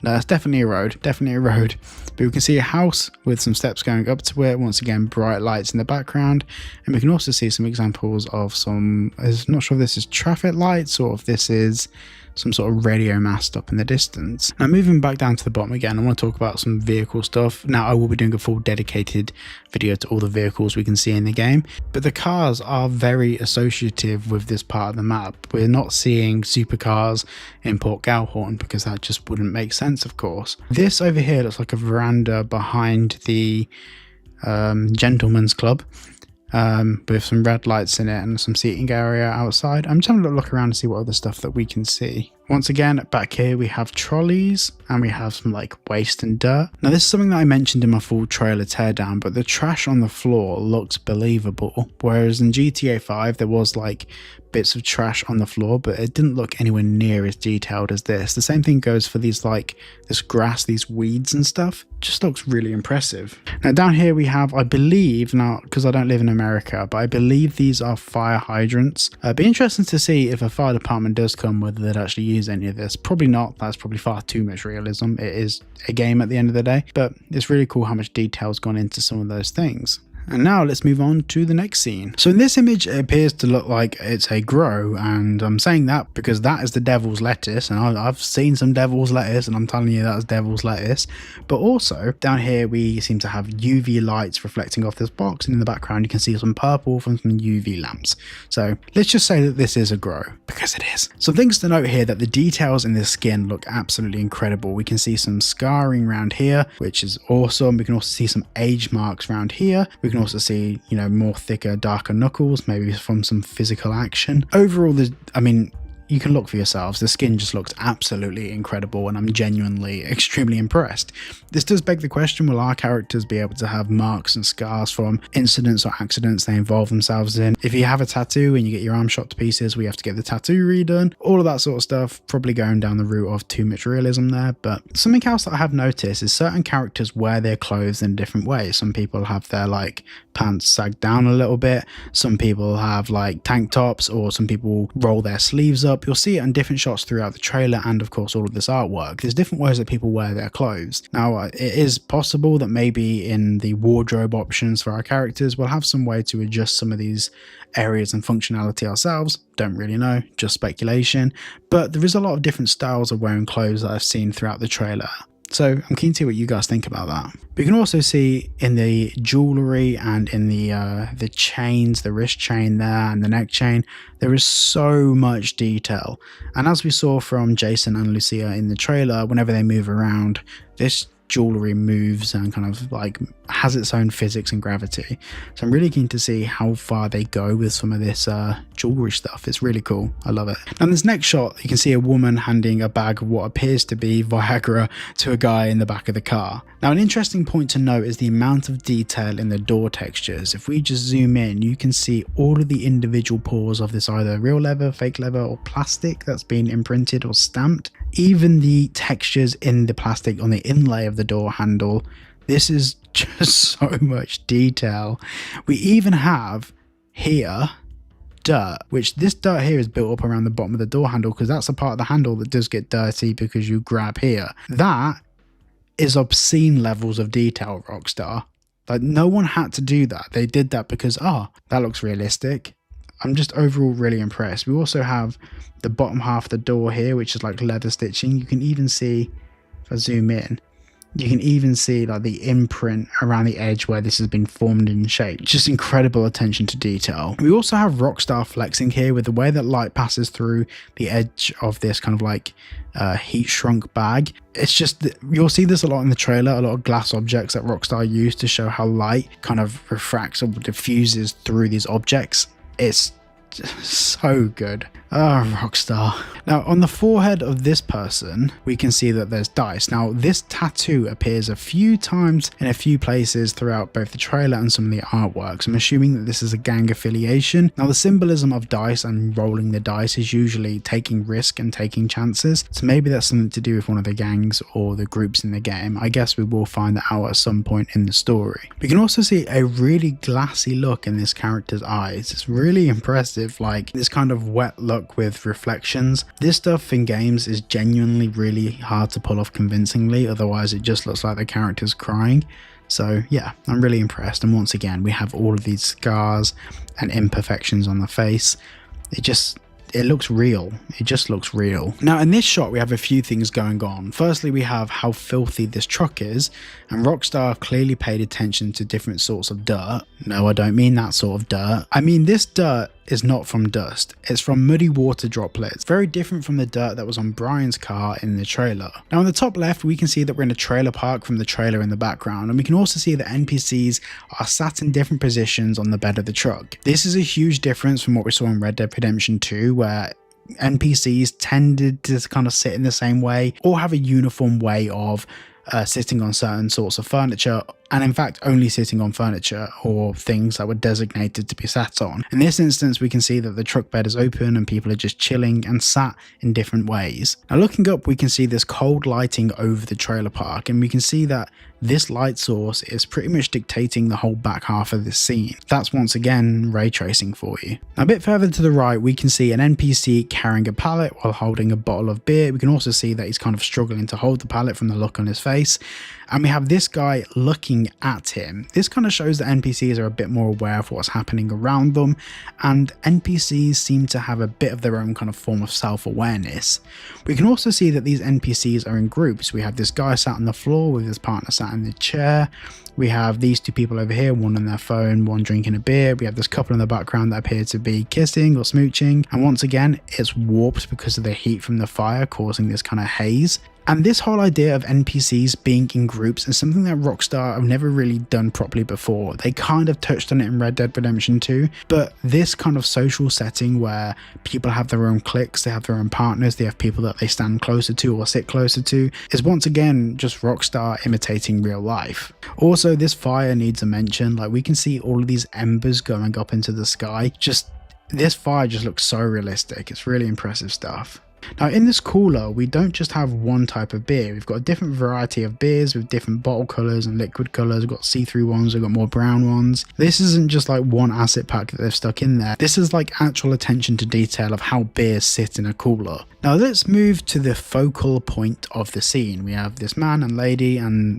No, it's definitely a road. Definitely a road. But we can see a house with some steps going up to it. Once again, bright lights in the background. And we can also see some examples of some, I'm not sure if this is traffic lights or if this is some sort of radio mast up in the distance. Now moving back down to the bottom again, I want to talk about some vehicle stuff. Now I will be doing a full dedicated video to all the vehicles we can see in the game, but the cars are very associative with this part of the map. We're not seeing supercars in Port Galhorn because that just wouldn't make sense, of course. This over here looks like a veranda behind the gentleman's club, with some red lights in it and some seating area outside. I'm just having a look around to see what other stuff that we can see. Once again, back here we have trolleys, and we have some like waste and dirt. Now this is something that I mentioned in my full trailer teardown, but the trash on the floor looks believable. Whereas in GTA 5 there was like bits of trash on the floor, but it didn't look anywhere near as detailed as this. The same thing goes for these, like this grass, these weeds and stuff. Just looks really impressive. Now down here we have, I believe, now because I don't live in America, but I believe these are fire hydrants. It'd be interesting to see if a fire department does come, whether they'd actually use any of this. Probably not. That's probably far too much realism. It is a game at the end of the day, but it's really cool how much detail's gone into some of those things. And now let's move on to the next scene. So in this image, it appears to look like it's a grow, and I'm saying that because that is the devil's lettuce, and I've seen some devil's lettuce, and I'm telling you that's devil's lettuce. But also down here we seem to have UV lights reflecting off this box, and in the background you can see some purple from some UV lamps. So let's just say that this is a grow, because it is. Some things to note here, that the details in this skin look absolutely incredible. We can see some scarring around here, which is awesome. We can also see some age marks around here. We can also see, you know, more thicker, darker knuckles, maybe from some physical action. Overall, I mean, you can look for yourselves. The skin just looks absolutely incredible, and I'm genuinely extremely impressed. This does beg the question, will our characters be able to have marks and scars from incidents or accidents they involve themselves in? If you have a tattoo and you get your arm shot to pieces, we have to get the tattoo redone, all of that sort of stuff. Probably going down the route of too much realism there. But something else that I have noticed is certain characters wear their clothes in a different way. Some people have their like pants sagged down a little bit, some people have like tank tops, or some people roll their sleeves up. You'll see it in different shots throughout the trailer, and of course all of this artwork. There's different ways that people wear their clothes. Now it is possible that maybe in the wardrobe options for our characters we'll have some way to adjust some of these areas and functionality ourselves. Don't really know, just speculation, but there is a lot of different styles of wearing clothes that I've seen throughout the trailer. So I'm keen to see what you guys think about that. We can also see in the jewelry and in the chains, the wrist chain there and the neck chain, there is so much detail. And as we saw from Jason and Lucia in the trailer, whenever they move around, this jewelry moves and kind of like has its own physics and gravity. So I'm really keen to see how far they go with some of this jewelry stuff. It's really cool. I love it. Now in this next shot, you can see a woman handing a bag of what appears to be Viagra to a guy in the back of the car. Now an interesting point to note is the amount of detail in the door textures. If we just zoom in, you can see all of the individual pores of this either real leather, fake leather, or plastic that's been imprinted or stamped. Even the textures in the plastic on the inlay of the door handle. This is just so much detail. We even have here dirt, which this dirt here is built up around the bottom of the door handle because that's a part of the handle that does get dirty because you grab here. That is obscene levels of detail, Rockstar. Like, no one had to do that. They did that because, that looks realistic. I'm just overall really impressed. We also have the bottom half of the door here, which is like leather stitching. You can even see, if I zoom in, you can even see like the imprint around the edge where this has been formed in shape. Just incredible attention to detail. We also have Rockstar flexing here with the way that light passes through the edge of this kind of like heat shrunk bag. It's just, you'll see this a lot in the trailer, a lot of glass objects that Rockstar use to show how light kind of refracts or diffuses through these objects. It's just so good. Rockstar. Now on the forehead of this person we can see that there's dice. Now this tattoo appears a few times in a few places throughout both the trailer and some of the artworks. I'm assuming that this is a gang affiliation. Now the symbolism of dice and rolling the dice is usually taking risk and taking chances, so maybe that's something to do with one of the gangs or the groups in the game. I guess we will find that out at some point in the story. We can also see a really glassy look in this character's eyes. It's really impressive, like this kind of wet look with reflections. This stuff in games is genuinely really hard to pull off convincingly, otherwise it just looks like the character's crying. So yeah, I'm really impressed. And once again, we have all of these scars and imperfections on the face. It looks real. It just looks real. Now in this shot we have a few things going on. Firstly, we have how filthy this truck is, and Rockstar clearly paid attention to different sorts of dirt. No, I don't mean that sort of dirt. I mean this dirt is not from dust. It's from muddy water droplets. Very different from the dirt that was on Brian's car in the trailer. Now on the top left we can see that we're in a trailer park from the trailer in the background, and we can also see that NPCs are sat in different positions on the bed of the truck. This is a huge difference from what we saw in Red Dead Redemption 2, where NPCs tended to kind of sit in the same way or have a uniform way of sitting on certain sorts of furniture, and in fact only sitting on furniture or things that were designated to be sat on. In this instance we can see that the truck bed is open and people are just chilling and sat in different ways. Now looking up we can see this cold lighting over the trailer park, and we can see that this light source is pretty much dictating the whole back half of this scene. That's once again ray tracing for you. Now a bit further to the right we can see an NPC carrying a pallet while holding a bottle of beer. We can also see that he's kind of struggling to hold the pallet from the look on his face, and we have this guy looking at him. This kind of shows that NPCs are a bit more aware of what's happening around them, and NPCs seem to have a bit of their own kind of form of self-awareness. We can also see that these NPCs are in groups. We have this guy sat on the floor with his partner sat in the chair. We have these two people over here, one on their phone, one drinking a beer. We have this couple in the background that appear to be kissing or smooching, and once again it's warped because of the heat from the fire causing this kind of haze. And this whole idea of NPCs being in groups is something that Rockstar have never really done properly before. They kind of touched on it in Red Dead Redemption 2, but this kind of social setting where people have their own cliques, they have their own partners, they have people that they stand closer to or sit closer to, is once again just Rockstar imitating real life. Also, this fire needs a mention. Like, we can see all of these embers going up into the sky. This fire just looks so realistic. It's really impressive stuff. Now, in this cooler, we don't just have one type of beer. We've got a different variety of beers with different bottle colours and liquid colours. We've got see-through ones, we've got more brown ones. This isn't just like one asset pack that they've stuck in there. This is like actual attention to detail of how beers sit in a cooler. Now, let's move to the focal point of the scene. We have this man and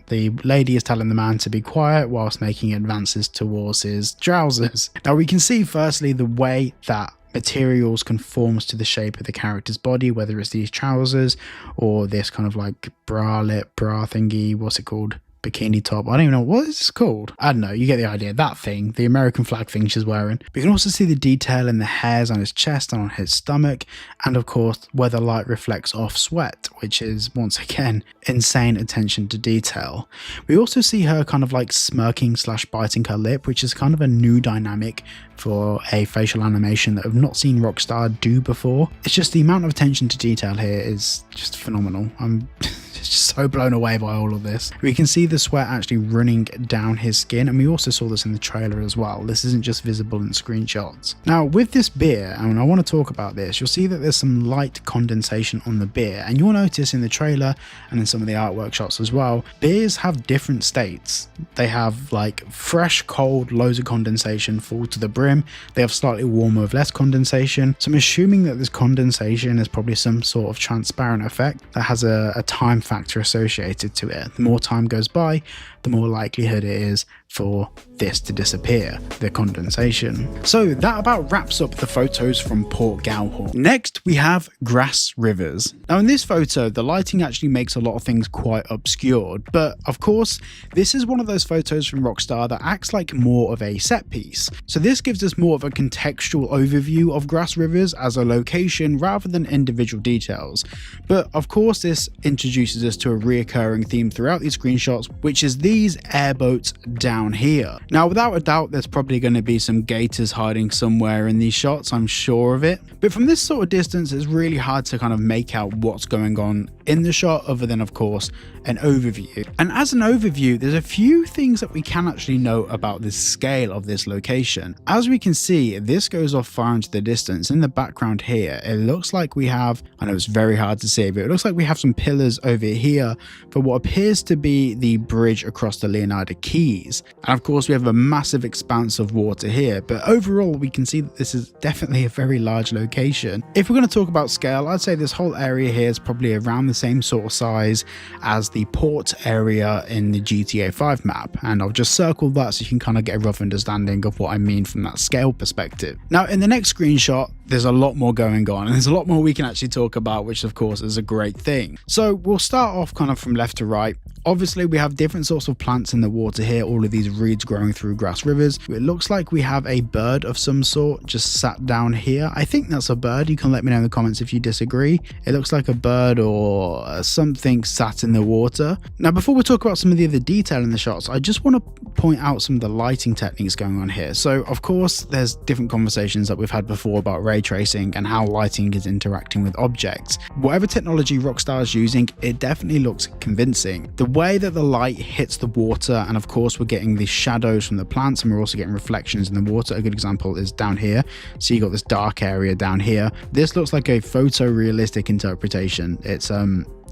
the lady is telling the man to be quiet whilst making advances towards his trousers. Now, we can see firstly the way that materials conforms to the shape of the character's body, whether it's these trousers or this kind of like bra thingy, what's it called? Bikini top. I don't even know what is this called. I don't know, you get the idea. That thing, the American flag thing she's wearing. We can also see the detail in the hairs on his chest and on his stomach, and of course where the light reflects off sweat, which is once again insane attention to detail. We also see her kind of like smirking / biting her lip, which is kind of a new dynamic for a facial animation that I've not seen Rockstar do before. It's just the amount of attention to detail here is just phenomenal. I'm just so blown away by all of this. We can see the sweat actually running down his skin, and we also saw this in the trailer as well. This isn't just visible in screenshots. Now, with this beer, and I want to talk about this, you'll see that there's some light condensation on the beer, and you'll notice in the trailer and in some of the artwork shots as well, beers have different states. They have like fresh, cold, loads of condensation full to the brim. They have slightly warmer with less condensation. So I'm assuming that this condensation is probably some sort of transparent effect that has a time factor associated to it. The more time goes by, the more likelihood it is for this to disappear, the condensation. So that about wraps up the photos from Port Galhorn. Next, we have grass rivers. Now, in this photo, the lighting actually makes a lot of things quite obscured, but of course, this is one of those photos from Rockstar that acts like more of a set piece. So this gives us more of a contextual overview of grass rivers as a location rather than individual details. But of course, this introduces us to a reoccurring theme throughout these screenshots, which is these airboats down here. Now, without a doubt, there's probably going to be some gators hiding somewhere in these shots, I'm sure of it. But from this sort of distance, it's really hard to kind of make out what's going on in the shot other than, of course, an overview. And as an overview, there's a few things that we can actually know about the scale of this location. As we can see, this goes off far into the distance. In the background here, it looks like we have, I know it's very hard to see, but it looks like we have some pillars over here for what appears to be the bridge across the Leonardo Keys. And of course, we have a massive expanse of water here, but overall, we can see that this is definitely a very large location. If we're going to talk about scale, I'd say this whole area here is probably around the same sort of size as the port area in the GTA 5 map, and I'll just circle that so you can kind of get a rough understanding of what I mean from that scale perspective. Now, in the next screenshot, there's a lot more going on, and there's a lot more we can actually talk about, which of course is a great thing. So we'll start off kind of from left to right. Obviously, we have different sorts of plants in the water here, all of these reeds growing through grass rivers. It looks like we have a bird of some sort just sat down here. I think that's a bird. You can let me know in the comments if you disagree. It looks like a bird or something sat in the water. Now, before we talk about some of the other detail in the shots, I just want to point out some of the lighting techniques going on here. So, of course, there's different conversations that we've had before about ray tracing and how lighting is interacting with objects. Whatever technology Rockstar is using, it definitely looks convincing. The way that the light hits the water, and of course we're getting the shadows from the plants, and we're also getting reflections in the water. A good example is down here. So you got this dark area down here. This looks like a photorealistic interpretation. It's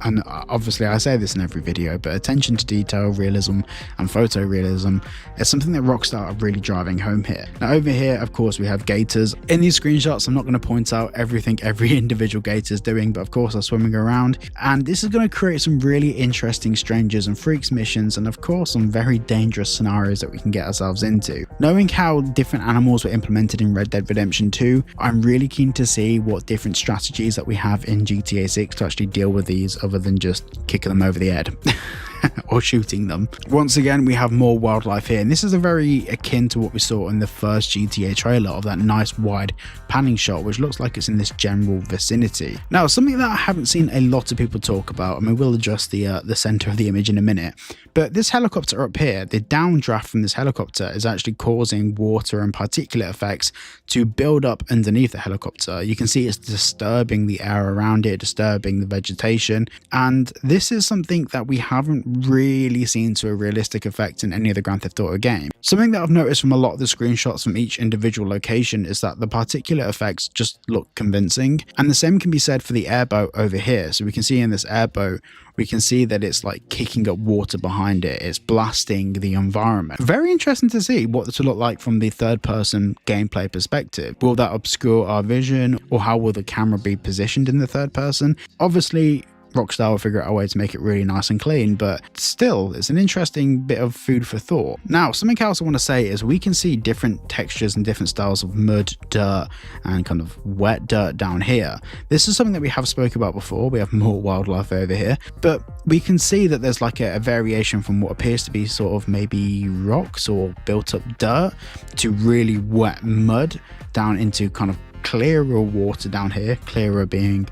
and obviously I say this in every video, but attention to detail, realism and photorealism is something that Rockstar are really driving home here. Now over here, of course, we have gators. In these screenshots, I'm not going to point out everything every individual gator is doing, but of course they're swimming around. And this is going to create some really interesting strangers and freaks missions, and of course some very dangerous scenarios that we can get ourselves into. Knowing how different animals were implemented in Red Dead Redemption 2, I'm really keen to see what different strategies that we have in GTA 6 to actually deal with these, other than just kicking them over the head. or shooting them. Once again, we have more wildlife here, and this is a very akin to what we saw in the first GTA trailer of that nice wide panning shot, which looks like it's in this general vicinity. Now, something that I haven't seen a lot of people talk about, and we will adjust the center of the image in a minute, but this helicopter up here, the downdraft from this helicopter is actually causing water and particulate effects to build up underneath the helicopter. You can see it's disturbing the air around it, disturbing the vegetation, and this is something that we haven't really seen to a realistic effect in any of the Grand Theft Auto game. Something that I've noticed from a lot of the screenshots from each individual location is that the particulate effects just look convincing, and the same can be said for the airboat over here. So we can see in this airboat, we can see that it's like kicking up water behind it. It's blasting the environment. Very interesting to see what this will look like from the third person gameplay perspective. Will that obscure our vision, or how will the camera be positioned in the third person? Obviously, Rockstar will figure out a way to make it really nice and clean, but still, it's an interesting bit of food for thought. Now, something else I want to say is we can see different textures and different styles of mud, dirt, and kind of wet dirt down here. This is something that we have spoke about before. We have more wildlife over here, but we can see that there's like a variation from what appears to be sort of maybe rocks or built up dirt to really wet mud down into kind of clearer water down here, clearer being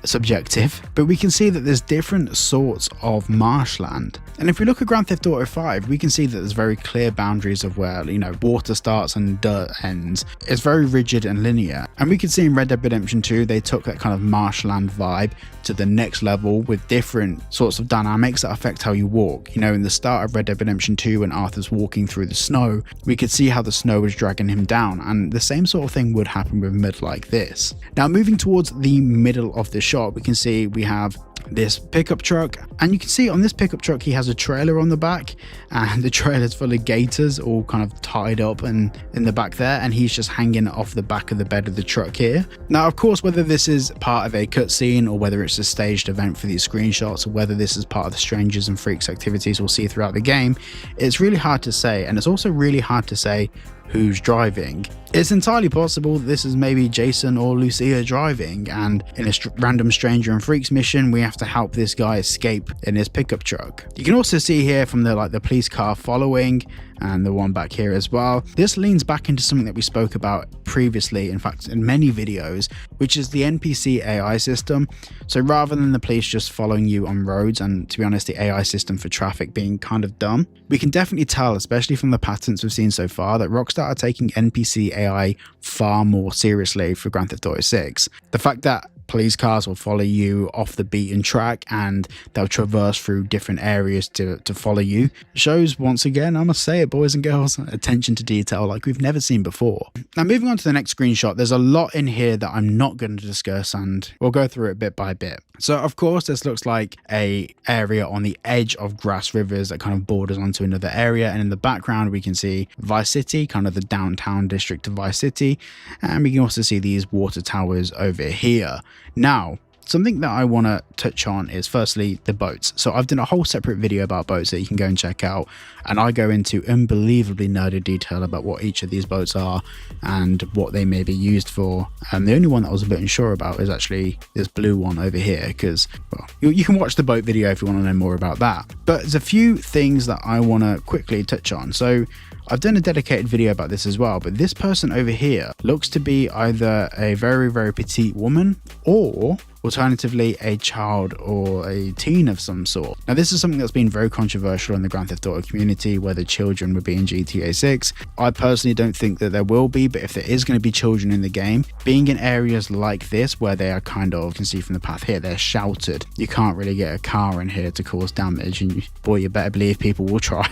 subjective, but we can see that there's different sorts of marshland. And if we look at Grand Theft Auto 5, we can see that there's very clear boundaries of where, you know, water starts and dirt ends. It's very rigid and linear. And we can see in Red Dead Redemption 2, they took that kind of marshland vibe to the next level with different sorts of dynamics that affect how you walk. You know, in the start of Red Dead Redemption 2, when Arthur's walking through the snow, we could see how the snow was dragging him down, and the same sort of thing would happen with mud like this. Now, moving towards the middle of the shot, we can see we have this pickup truck, and you can see on this pickup truck he has a trailer on the back, and the trailer's full of gators all kind of tied up and in the back there, and he's just hanging off the back of the bed of the truck here. Now, of course, whether this is part of a cutscene or whether it's a staged event for these screenshots, or whether this is part of the Strangers and Freaks activities we'll see throughout the game, it's really hard to say, and it's also really hard to say who's driving. It's entirely possible that this is maybe Jason or Lucia driving, and in a random Stranger and Freaks mission, we have to help this guy escape in his pickup truck. You can also see here from the police car following, and the one back here as well. This leans back into something that we spoke about previously, in fact, in many videos, which is the NPC AI system. So rather than the police just following you on roads, and to be honest, the AI system for traffic being kind of dumb, we can definitely tell, especially from the patents we've seen so far, that Rockstar are taking NPC AI far more seriously for Grand Theft Auto 6. The fact that police cars will follow you off the beaten track and they'll traverse through different areas to follow you shows, once again, I must say it, boys and girls, attention to detail like we've never seen before. Now, moving on to the next screenshot, there's a lot in here that I'm not going to discuss, and we'll go through it bit by bit. So of course, this looks like a area on the edge of grass rivers that kind of borders onto another area, and in the background we can see Vice City, kind of the downtown district of Vice City, and we can also see these water towers over here. Now, something that I want to touch on is firstly the boats. So I've done a whole separate video about boats that you can go and check out, and I go into unbelievably nerdy detail about what each of these boats are and what they may be used for. And the only one that I was a bit unsure about is actually this blue one over here, because, well, you can watch the boat video if you want to know more about that. But there's a few things that I want to quickly touch on. So I've done a dedicated video about this as well, but this person over here looks to be either a very, very petite woman, or alternatively a child or a teen of some sort. Now, this is something that's been very controversial in the Grand Theft Auto community, whether children would be in GTA 6. I personally don't think that there will be, but if there is going to be children in the game, being in areas like this where they are kind of, you can see from the path here, they're sheltered. You can't really get a car in here to cause damage, and boy, you better believe people will try.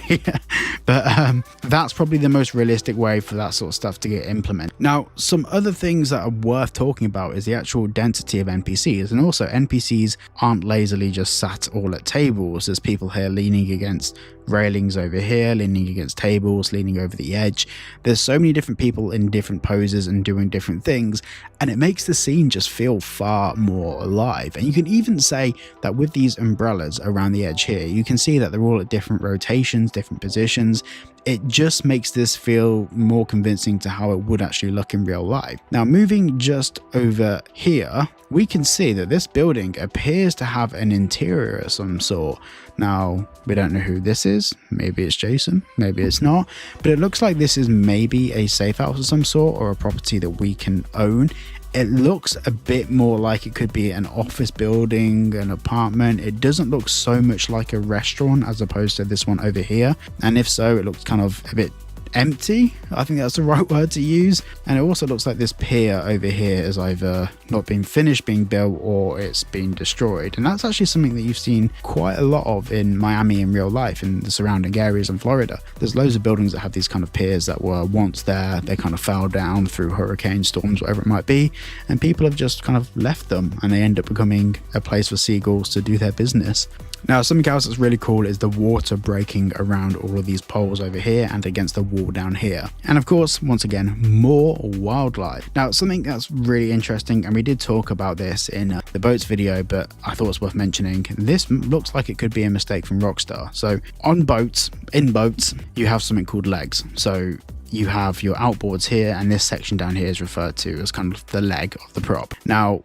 But that's probably the most realistic way for that sort of stuff to get implemented. Now, some other things that are worth talking about is the actual density of NPCs. And also, NPCs aren't lazily just sat all at tables. There's people here leaning against railings over here, leaning against tables, leaning over the edge. There's so many different people in different poses and doing different things, and it makes the scene just feel far more alive. And you can even say that with these umbrellas around the edge here, you can see that they're all at different rotations, different positions. it just makes this feel more convincing to how it would actually look in real life. Now, moving just over here, we can see that this building appears to have an interior of some sort. Now, we don't know who this is. Maybe it's Jason, maybe it's not, but it looks like this is maybe a safe house of some sort or a property that we can own. It looks a bit more like it could be an office building, an apartment. It doesn't look so much like a restaurant as opposed to this one over here. And if so, it looks kind of a bit empty. I think that's the right word to use. And it also looks like this pier over here is either not been finished being built or it's been destroyed. And that's actually something that you've seen quite a lot of in Miami in real life, in the surrounding areas in Florida. There's loads of buildings that have these kind of piers that were once there. They kind of fell down through hurricane storms, whatever it might be, and people have just kind of left them and they end up becoming a place for seagulls to do their business. Now, something else that's really cool is the water breaking around all of these poles over here and against the wall down here. And of course, once again, more wildlife. Now, something that's really interesting, and we did talk about this in the boats video, but I thought it's worth mentioning. This looks like it could be a mistake from Rockstar. So on boats, in boats, you have something called legs. So you have your outboards here, and this section down here is referred to as kind of the leg of the prop. Now,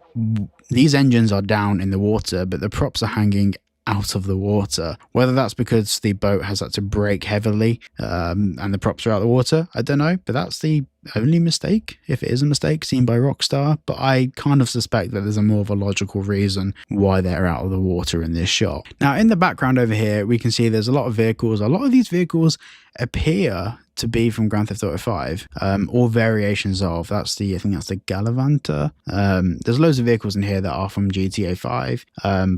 these engines are down in the water, but the props are hanging out of the water. Whether that's because the boat has had to brake heavily and the props are out of the water, I don't know, but that's the only mistake, if it is a mistake, seen by Rockstar. But I kind of suspect that there's a more of a logical reason why they're out of the water in this shot. Now, in the background over here, we can see there's a lot of vehicles. A lot of these vehicles appear to be from Grand Theft Auto 5, or variations of. I think that's the Galhorn. There's loads of vehicles in here that are from GTA 5,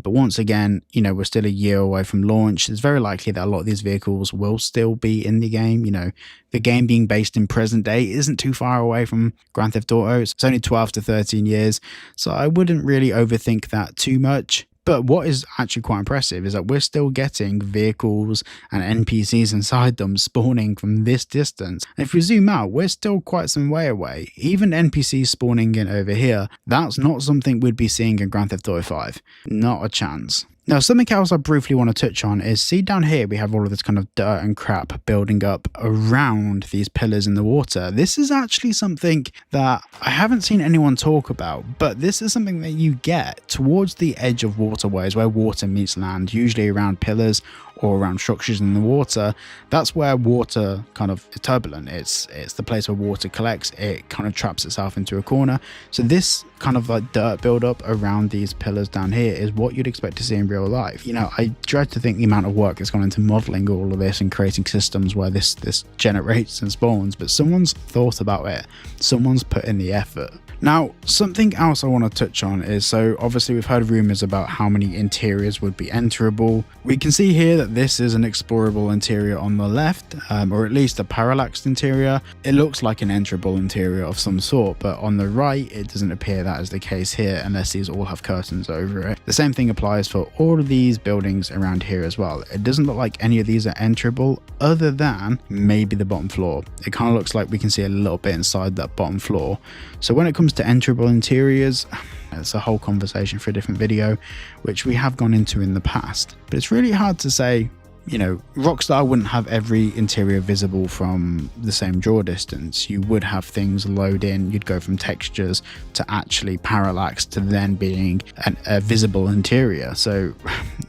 but once again, you know, we're still a year away from launch. It's very likely that a lot of these vehicles will still be in the game. You know, the game being based in present day isn't too far away from Grand Theft Auto. It's only 12 to 13 years, so I wouldn't really overthink that too much. But what is actually quite impressive is that we're still getting vehicles and NPCs inside them spawning from this distance. And if we zoom out, we're still quite some way away. Even NPCs spawning in over here, that's not something we'd be seeing in Grand Theft Auto 5. Not a chance. Now, something else I briefly want to touch on is, see down here, we have all of this kind of dirt and crap building up around these pillars in the water. This is actually something that I haven't seen anyone talk about, but this is something that you get towards the edge of waterways where water meets land, usually around pillars or around structures in the water. That's where water kind of is turbulent. It's the place where water collects. It kind of traps itself into a corner. So this kind of like dirt buildup around these pillars down here is what you'd expect to see in real life. You know, I dread to think the amount of work that's gone into modeling all of this and creating systems where this generates and spawns, but someone's thought about it. Someone's put in the effort. Now, something else I want to touch on is, so obviously we've heard rumors about how many interiors would be enterable. We can see here that this is an explorable interior on the left, or at least a parallaxed interior. It looks like an enterable interior of some sort, but on the right, it doesn't appear that is the case here unless these all have curtains over it. The same thing applies for all of these buildings around here as well. It doesn't look like any of these are enterable other than maybe the bottom floor. It kind of looks like we can see a little bit inside that bottom floor. So when it comes to enterable interiors, it's a whole conversation for a different video, which we have gone into in the past. But it's really hard to say. You know, Rockstar wouldn't have every interior visible from the same draw distance. You would have things load in. You'd go from textures to actually parallax to then being a visible interior. So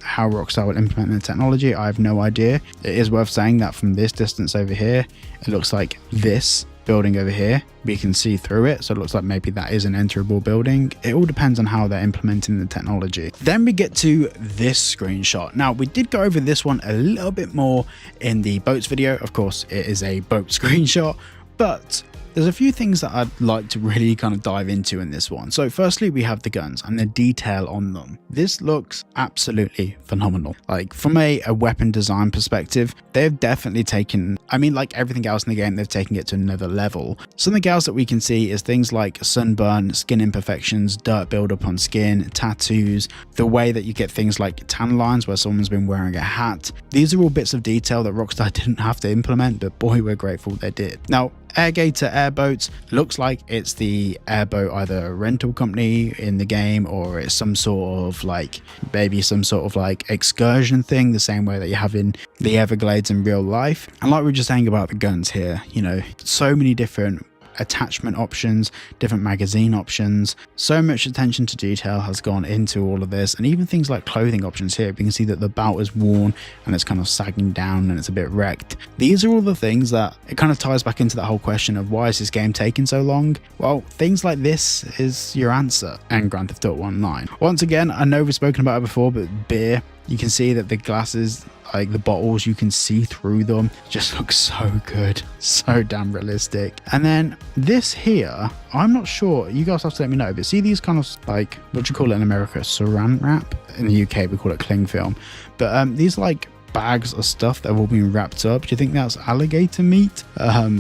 how Rockstar will implement the technology, I have no idea. It is worth saying that from this distance over here, it looks like this building over here, we can see through it, so it looks like maybe that is an enterable building. It all depends on how they're implementing the technology. Then we get to this screenshot. Now, we did go over this one a little bit more in the boats video. Of course, it is a boat screenshot, but there's a few things that I'd like to really kind of dive into in this one. So firstly, we have the guns and the detail on them. This looks absolutely phenomenal. Like from a weapon design perspective, they've definitely taken, I mean, like everything else in the game, they've taken it to another level. Something else that we can see is things like sunburn, skin imperfections, dirt buildup on skin, tattoos, the way that you get things like tan lines where someone's been wearing a hat. These are all bits of detail that Rockstar didn't have to implement, but boy, we're grateful they did. Now, Airgator airboats. Looks like it's the airboat, either a rental company in the game, or it's some sort of like, maybe some sort of like excursion thing, the same way that you have in the Everglades in real life. And like we were just saying about the guns here, you know, so many different attachment options, different magazine options. So much attention to detail has gone into all of this, and even things like clothing options here. We can see that the belt is worn and it's kind of sagging down and it's a bit wrecked. These are all the things that it kind of ties back into that whole question of why is this game taking so long? Well, things like this is your answer. And Grand Theft Auto Online. Once again, I know we've spoken about it before, but beer, you can see that the glasses, like the bottles, you can see through them. Just looks so good, so damn realistic. And then this here, I'm not sure, you guys have to let me know, but see these kind of like, what do you call it in America, saran wrap? In the UK we call it cling film, but these like bags of stuff that have all been wrapped up. Do you think that's alligator meat,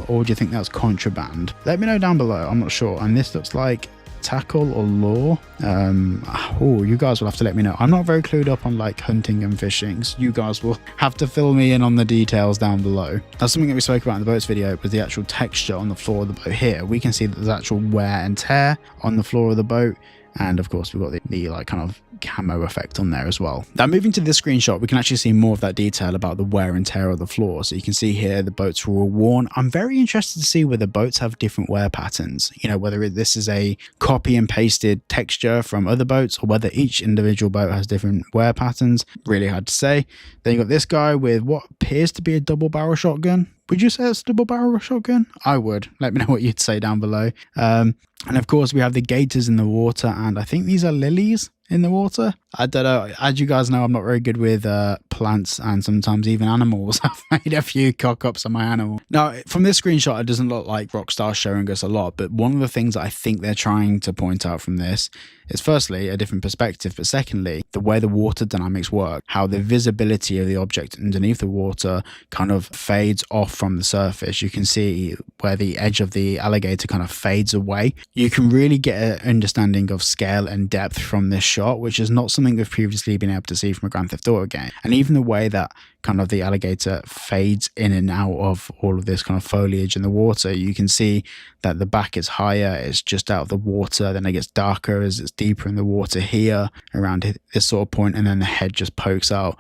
or do you think that's contraband? Let me know down below, I'm not sure. And this looks like tackle or lure. Oh, you guys will have to let me know. I'm not very clued up on like hunting and fishing, so you guys will have to fill me in on the details down below. That's something that we spoke about in the boats video, was the actual texture on the floor of the boat. Here we can see that there's actual wear and tear on the floor of the boat, and of course we've got the like kind of camo effect on there as well. Now moving to this screenshot, we can actually see more of that detail about the wear and tear of the floor. So you can see here the boats are all worn. I'm very interested to see whether boats have different wear patterns, you know, whether this is a copy and pasted texture from other boats or whether each individual boat has different wear patterns. Really hard to say. Then you got this guy with what appears to be a double barrel shotgun. Would you say it's a double barrel shotgun? I would. Let me know what you'd say down below. And of course we have the gators in the water, and I think these are lilies in the water. I don't know. As you guys know, I'm not very good with plants and sometimes even animals. I've made a few cock-ups on my animal. Now, from this screenshot, it doesn't look like Rockstar's showing us a lot, but one of the things that I think they're trying to point out from this is firstly, a different perspective, but secondly, the way the water dynamics work, how the visibility of the object underneath the water kind of fades off from the surface. You can see where the edge of the alligator kind of fades away. You can really get an understanding of scale and depth from this shot, which is not something we've previously been able to see from a Grand Theft Auto game. And even the way that kind of the alligator fades in and out of all of this kind of foliage in the water, you can see that the back is higher, it's just out of the water, then it gets darker as it's deeper in the water here around this sort of point, and then the head just pokes out.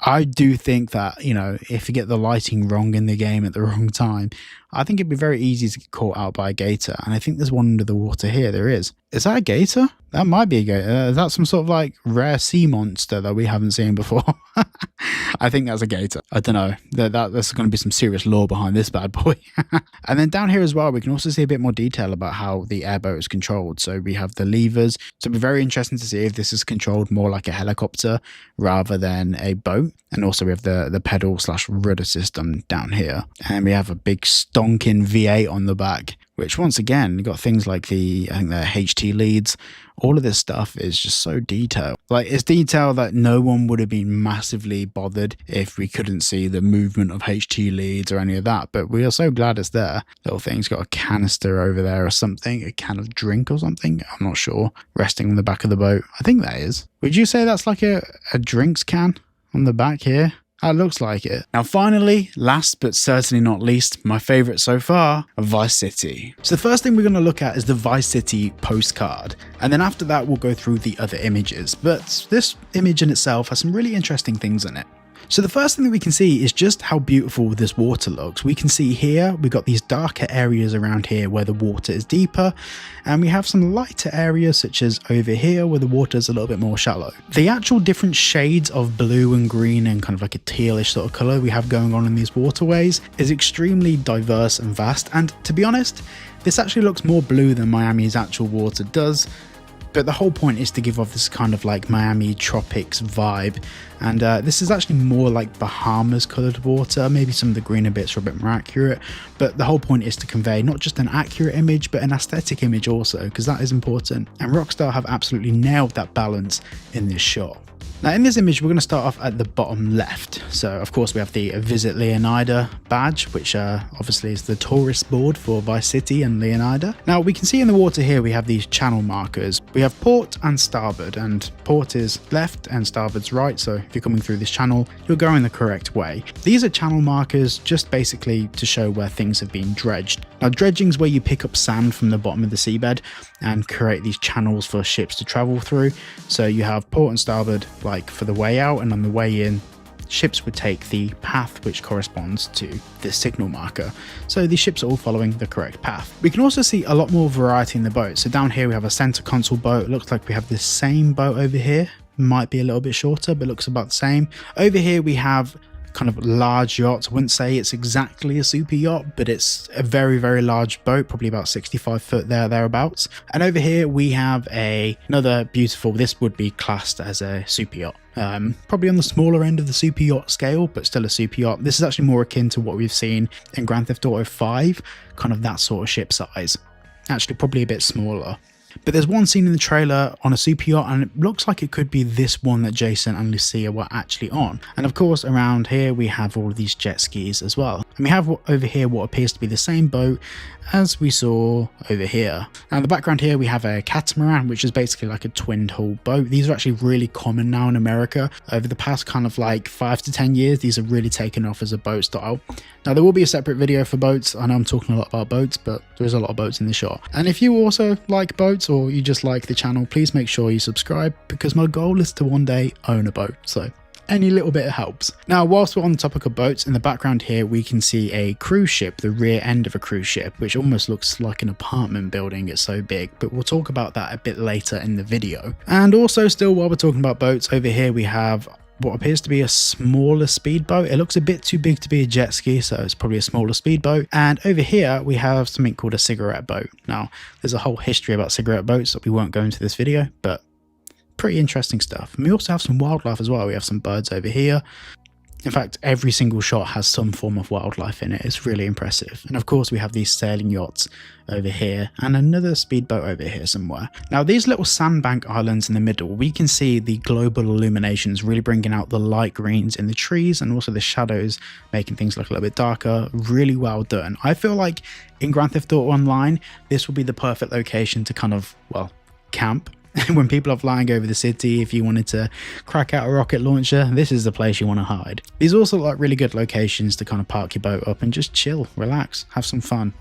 I do think that, you know, if you get the lighting wrong in the game at the wrong time, I think it'd be very easy to get caught out by a gator. And I think there's one under the water here. There is. Is that a gator? That might be a gator. Is that some sort of like rare sea monster that we haven't seen before? I think that's a gator. I don't know. There's going to be some serious lore behind this bad boy. And then down here as well, we can also see a bit more detail about how the airboat is controlled. So we have the levers. So it'll be very interesting to see if this is controlled more like a helicopter rather than a boat. And also we have the pedal / rudder system down here. And we have a big stonking V8 on the back, which once again, you've got things like I think the HT leads. All of this stuff is just so detailed. Like, it's detail that no one would have been massively bothered if we couldn't see the movement of HT leads or any of that. But we are so glad it's there. Little thing's got a canister over there or something, a can of drink or something. I'm not sure. Resting on the back of the boat. I think that is. Would you say that's like a drinks can on the back here? That looks like it. Now finally, last but certainly not least, my favourite so far, Vice City. So the first thing we're going to look at is the Vice City postcard, and then after that we'll go through the other images. But this image in itself has some really interesting things in it. So the first thing that we can see is just how beautiful this water looks. We can see here, we've got these darker areas around here where the water is deeper, and we have some lighter areas such as over here where the water is a little bit more shallow. The actual different shades of blue and green and kind of like a tealish sort of colour we have going on in these waterways is extremely diverse and vast, and to be honest, this actually looks more blue than Miami's actual water does. But the whole point is to give off this kind of like Miami tropics vibe. And this is actually more like Bahamas coloured water. Maybe some of the greener bits are a bit more accurate. But the whole point is to convey not just an accurate image, but an aesthetic image also, because that is important. And Rockstar have absolutely nailed that balance in this shot. Now in this image, we're going to start off at the bottom left. So of course we have the Visit Leonardo badge, which obviously is the tourist board for Vice City and Leonardo. Now we can see in the water here we have these channel markers. We have port and starboard, and port is left and starboard's right, so if you're coming through this channel you're going the correct way. These are channel markers just basically to show where things have been dredged. Now dredging is where you pick up sand from the bottom of the seabed and create these channels for ships to travel through. So you have port and starboard like for the way out, and on the way in ships would take the path which corresponds to this signal marker. So these ships are all following the correct path. We can also see a lot more variety in the boat. So down here we have a center console boat. It looks like we have the same boat over here. Might be a little bit shorter, but looks about the same. Over here we have kind of large yachts. I wouldn't say it's exactly a super yacht, but it's a very, very large boat, probably about 65 foot thereabouts. And over here we have another beautiful, this would be classed as a super yacht. Probably on the smaller end of the super yacht scale, but still a super yacht. This is actually more akin to what we've seen in Grand Theft Auto 5, kind of that sort of ship size. Actually, probably a bit smaller. But there's one scene in the trailer on a super yacht, and it looks like it could be this one that Jason and Lucia were actually on. And of course, around here we have all of these jet skis as well. And we have over here what appears to be the same boat as we saw over here. Now in the background here we have a catamaran, which is basically like a twinned hull boat. These are actually really common now in America. Over the past kind of like 5 to 10 years, these have really taken off as a boat style. Now there will be a separate video for boats. I know I'm talking a lot about boats, but there is a lot of boats in the shot. And if you also like boats, or you just like the channel, please make sure you subscribe, because my goal is to one day own a boat. So any little bit helps. Now, whilst we're on the topic of boats, in the background here we can see a cruise ship, the rear end of a cruise ship, which almost looks like an apartment building, it's so big, but we'll talk about that a bit later in the video. And also, still while we're talking about boats, over here we have what appears to be a smaller speedboat. It looks a bit too big to be a jet ski, so it's probably a smaller speedboat. And over here we have something called a cigarette boat. Now there's a whole history about cigarette boats that we won't go into this video, but pretty interesting stuff. And we also have some wildlife as well. We have some birds over here. In fact, every single shot has some form of wildlife in it. It's really impressive. And of course we have these sailing yachts over here and another speedboat over here somewhere. Now these little sandbank islands in the middle, we can see the global illuminations really bringing out the light greens in the trees, and also the shadows making things look a little bit darker. Really well done. I feel like in Grand Theft Auto Online, this will be the perfect location to kind of, well, camp. When people are flying over the city, if you wanted to crack out a rocket launcher, this is the place you want to hide. These also look like really good locations to kind of park your boat up and just chill, relax, have some fun.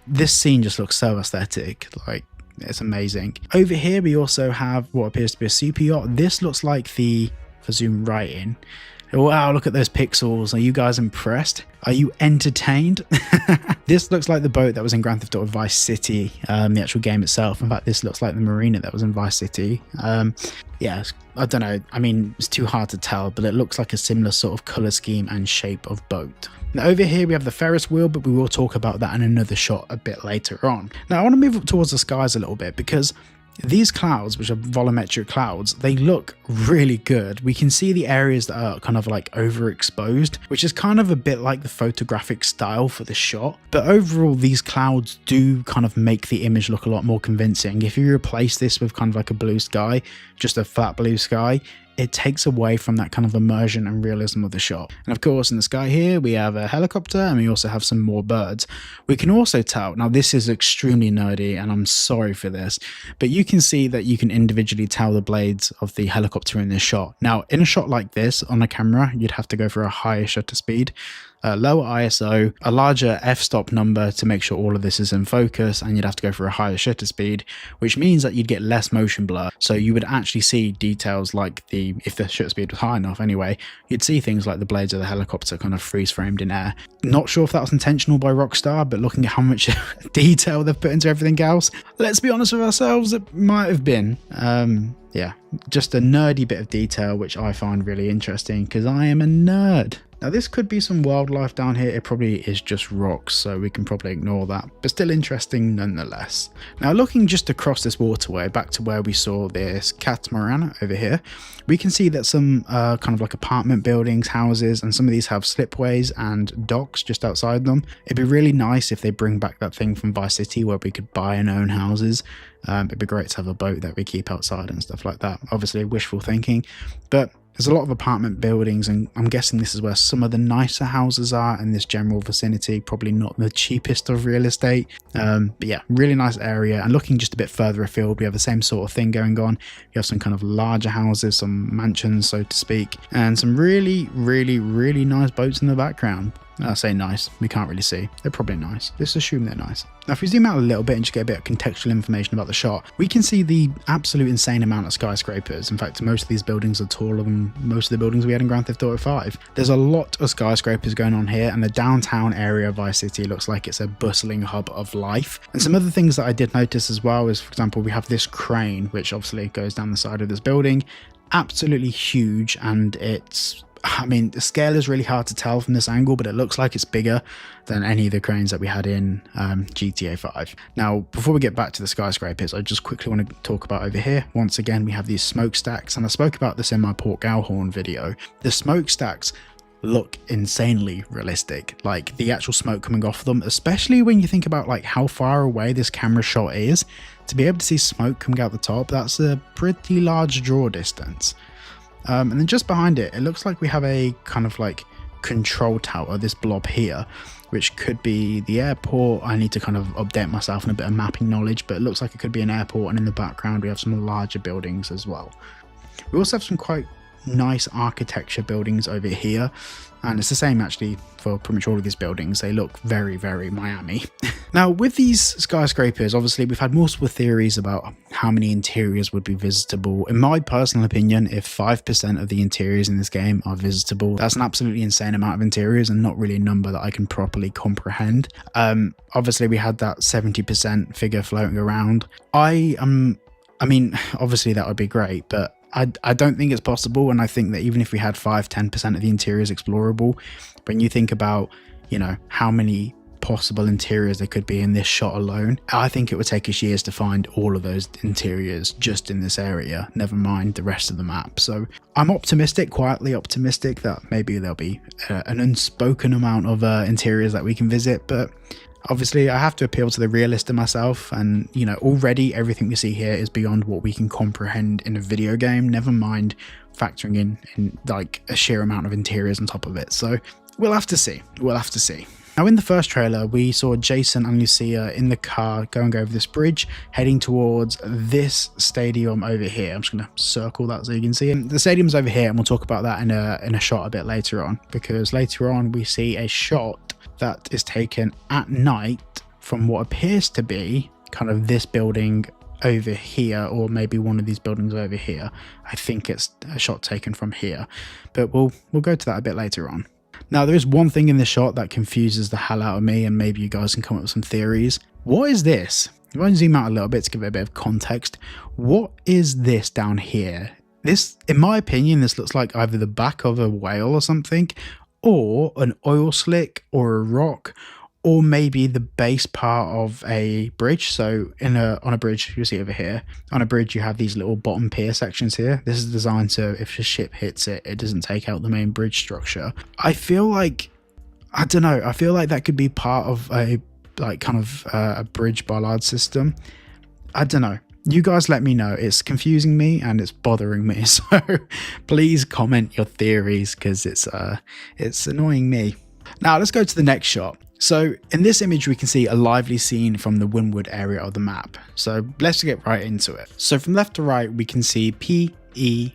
This scene just looks so aesthetic, like it's amazing. Over here we also have what appears to be a super yacht. This looks like the, if I zoom right in, wow, look at those pixels. Are you guys impressed? Are you entertained? This looks like the boat that was in Grand Theft Auto Vice City, the actual game itself. In fact, this looks like the marina that was in Vice City. Yeah, I don't know. I mean, it's too hard to tell, but it looks like a similar sort of color scheme and shape of boat. Now over here we have the Ferris wheel, but we will talk about that in another shot a bit later on. Now I want to move up towards the skies a little bit, because these clouds, which are volumetric clouds, they look really good. We can see the areas that are kind of like overexposed, which is kind of a bit like the photographic style for the shot. But overall, these clouds do kind of make the image look a lot more convincing. If you replace this with kind of like a blue sky, just a flat blue sky, it takes away from that kind of immersion and realism of the shot. And of course, in the sky here, we have a helicopter, and we also have some more birds. We can also tell, now this is extremely nerdy, and I'm sorry for this, but you can see that you can individually tell the blades of the helicopter in this shot. Now, in a shot like this on a camera, you'd have to go for a higher shutter speed, lower ISO, a larger f-stop number to make sure all of this is in focus, and you'd have to go for a higher shutter speed, which means that you'd get less motion blur. So you would actually see details like if the shutter speed was high enough anyway, you'd see things like the blades of the helicopter kind of freeze framed in air. Not sure if that was intentional by Rockstar, but looking at how much detail they've put into everything else, let's be honest with ourselves, it might have been. Yeah, just a nerdy bit of detail, which I find really interesting because I am a nerd. Now this could be some wildlife down here, it probably is just rocks, so we can probably ignore that, but still interesting nonetheless. Now looking just across this waterway back to where we saw this catamaran over here, we can see that some kind of like apartment buildings, houses, and some of these have slipways and docks just outside them. It'd be really nice if they bring back that thing from Vice City where we could buy and own houses. It'd be great to have a boat that we keep outside and stuff like that. Obviously wishful thinking, but There's a lot of apartment buildings, and I'm guessing this is where some of the nicer houses are in this general vicinity. Probably not the cheapest of real estate, but yeah, really nice area. And looking just a bit further afield, we have the same sort of thing going on. You have some kind of larger houses, some mansions, so to speak, and some really nice boats in the background. I say nice, we can't really see. They're probably nice. Let's assume they're nice. Now, if we zoom out a little bit and just get a bit of contextual information about the shot, we can see the absolute insane amount of skyscrapers. In fact, most of these buildings are taller than most of the buildings we had in Grand Theft Auto 5. There's a lot of skyscrapers going on here, and the downtown area of Vice City looks like it's a bustling hub of life. And some other things that I did notice as well is, for example, we have this crane, which obviously goes down the side of this building. Absolutely huge, and I mean, the scale is really hard to tell from this angle, but it looks like it's bigger than any of the cranes that we had in GTA 5. Now, before we get back to the skyscrapers, I just quickly want to talk about over here. Once again, we have these smokestacks, and I spoke about this in my Port Galhorn video. The smokestacks look insanely realistic, like the actual smoke coming off them, especially when you think about like how far away this camera shot is. To be able to see smoke coming out the top, that's a pretty large draw distance. And then just behind it, it looks like we have a kind of like control tower, this blob here, which could be the airport. I need to kind of update myself in a bit of mapping knowledge, but it looks like it could be an airport, and in the background we have some larger buildings as well. We also have some quite nice architecture buildings over here, and it's the same actually for pretty much all of these buildings. They look very Miami. Now, with these skyscrapers, obviously we've had multiple theories about how many interiors would be visitable. In my personal opinion, if 5% of the interiors in this game are visitable, that's an absolutely insane amount of interiors, and not really a number that I can properly comprehend. Obviously we had that 70% figure floating around. I mean, obviously that would be great, but I don't think it's possible, and I think that even if we had 5-10% of the interiors explorable, when you think about, you know, how many possible interiors there could be in this shot alone, I think it would take us years to find all of those interiors just in this area, never mind the rest of the map. So I'm optimistic, quietly optimistic, that maybe there'll be an unspoken amount of interiors that we can visit, but obviously I have to appeal to the realist in myself, and you know, already everything we see here is beyond what we can comprehend in a video game, never mind factoring in like a sheer amount of interiors on top of it. So we'll have to see. Now, in the first trailer, we saw Jason and Lucia in the car going over this bridge, heading towards this stadium over here. I'm just going to circle that so you can see it. The stadium's over here, and we'll talk about that in a shot a bit later on, because later on we see a shot that is taken at night from what appears to be kind of this building over here, or maybe one of these buildings over here. I think it's a shot taken from here, but we'll go to that a bit later on. Now, there is one thing in this shot that confuses the hell out of me, and maybe you guys can come up with some theories. What is this? If I zoom out a little bit to give it a bit of context, what is this down here? This, in my opinion, this looks like either the back of a whale or something, or an oil slick or a rock, or maybe the base part of a bridge. So on a bridge, you see over here, on a bridge you have these little bottom pier sections here. This is designed so if a ship hits it, it doesn't take out the main bridge structure. I feel like, I don't know, I feel like that could be part of a like kind of a bridge bollard system. I don't know. You guys let me know. It's confusing me and it's bothering me. So please comment your theories, because it's annoying me. Now let's go to the next shot. So in this image, we can see a lively scene from the Vinewood area of the map. So let's get right into it. So from left to right, we can see P-E-R-L-E.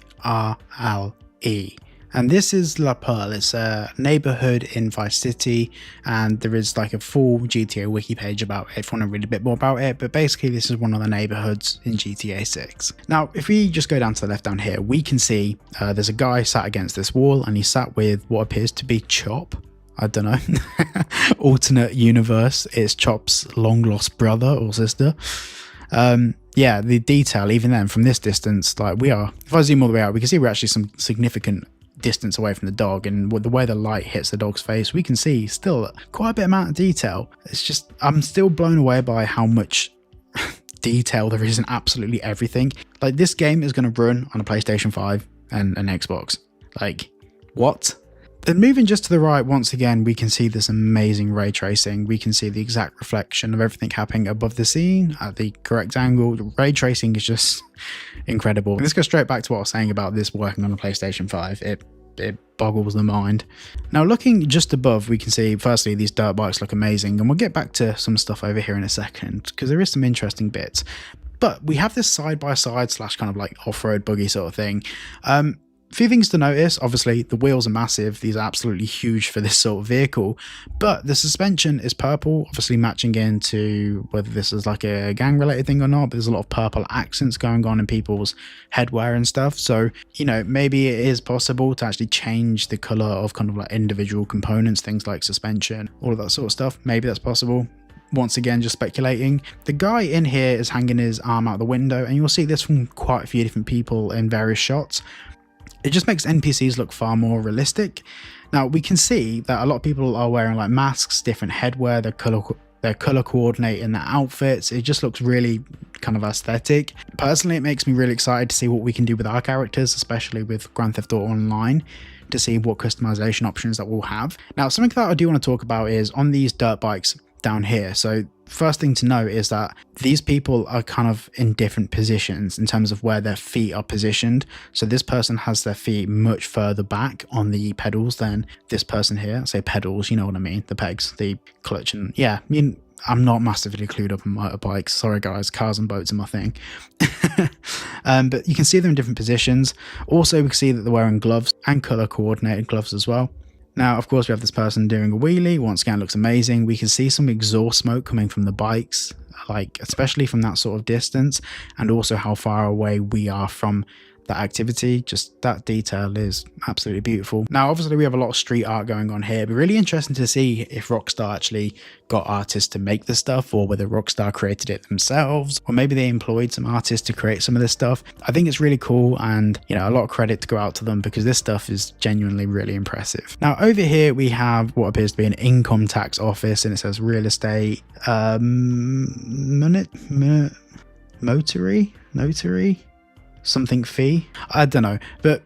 And this is La Pearl. It's a neighborhood in Vice City, and there is like a full GTA wiki page about it if you want to read a bit more about it. But basically, this is one of the neighborhoods in GTA 6. Now, if we just go down to the left down here, we can see there's a guy sat against this wall, and he's sat with what appears to be Chop. I don't know. Alternate universe, it's Chop's long lost brother or sister. Yeah, the detail, even then, from this distance, like we are, if I zoom all the way out, we can see we're actually some significant distance away from the dog, and with the way the light hits the dog's face, we can see still quite a bit amount of detail. It's just, I'm still blown away by how much detail there is in absolutely everything. Like, this game is going to run on a PlayStation 5 and an Xbox. Like, what? Then moving just to the right, once again, we can see this amazing ray tracing. We can see the exact reflection of everything happening above the scene at the correct angle. The ray tracing is just incredible. And this goes straight back to what I was saying about this working on a PlayStation 5. It boggles the mind. Now looking just above, we can see firstly these dirt bikes look amazing, and we'll get back to some stuff over here in a second because there is some interesting bits. But we have this side-by-side slash kind of like off-road buggy sort of thing. Few things to notice. Obviously the wheels are massive, these are absolutely huge for this sort of vehicle, but the suspension is purple, obviously matching into whether this is like a gang related thing or not, but there's a lot of purple accents going on in people's headwear and stuff. So, you know, maybe it is possible to actually change the color of kind of like individual components, things like suspension, all of that sort of stuff. Maybe that's possible. Once again, just speculating. The guy in here is hanging his arm out the window, and you'll see this from quite a few different people in various shots. It just makes NPCs look far more realistic. Now we can see that a lot of people are wearing like masks, different headwear, their color coordinating their outfits. It just looks really kind of aesthetic. Personally, it makes me really excited to see what we can do with our characters, especially with Grand Theft Auto Online, to see what customization options that we'll have. Now, something that I do want to talk about is on these dirt bikes down here. So first thing to note is that these people are kind of in different positions in terms of where their feet are positioned. So this person has their feet much further back on the pedals than this person here. I say pedals, you know what I mean, the pegs, the clutch, and yeah, I mean, I'm not massively clued up on motorbikes. Sorry guys, cars and boats are my thing. But you can see them in different positions. Also, we can see that they're wearing gloves and color coordinated gloves as well. Now, of course, we have this person doing a wheelie. Once again, it looks amazing. We can see some exhaust smoke coming from the bikes, like especially from that sort of distance, and also how far away we are from that activity. Just that detail is absolutely beautiful. Now, obviously, we have a lot of street art going on here. It'd be really interesting to see if Rockstar actually got artists to make this stuff, or whether Rockstar created it themselves, or maybe they employed some artists to create some of this stuff. I think it's really cool, and you know, a lot of credit to go out to them because this stuff is genuinely really impressive. Now, over here we have what appears to be an income tax office, and it says real estate notary something fee. I don't know, but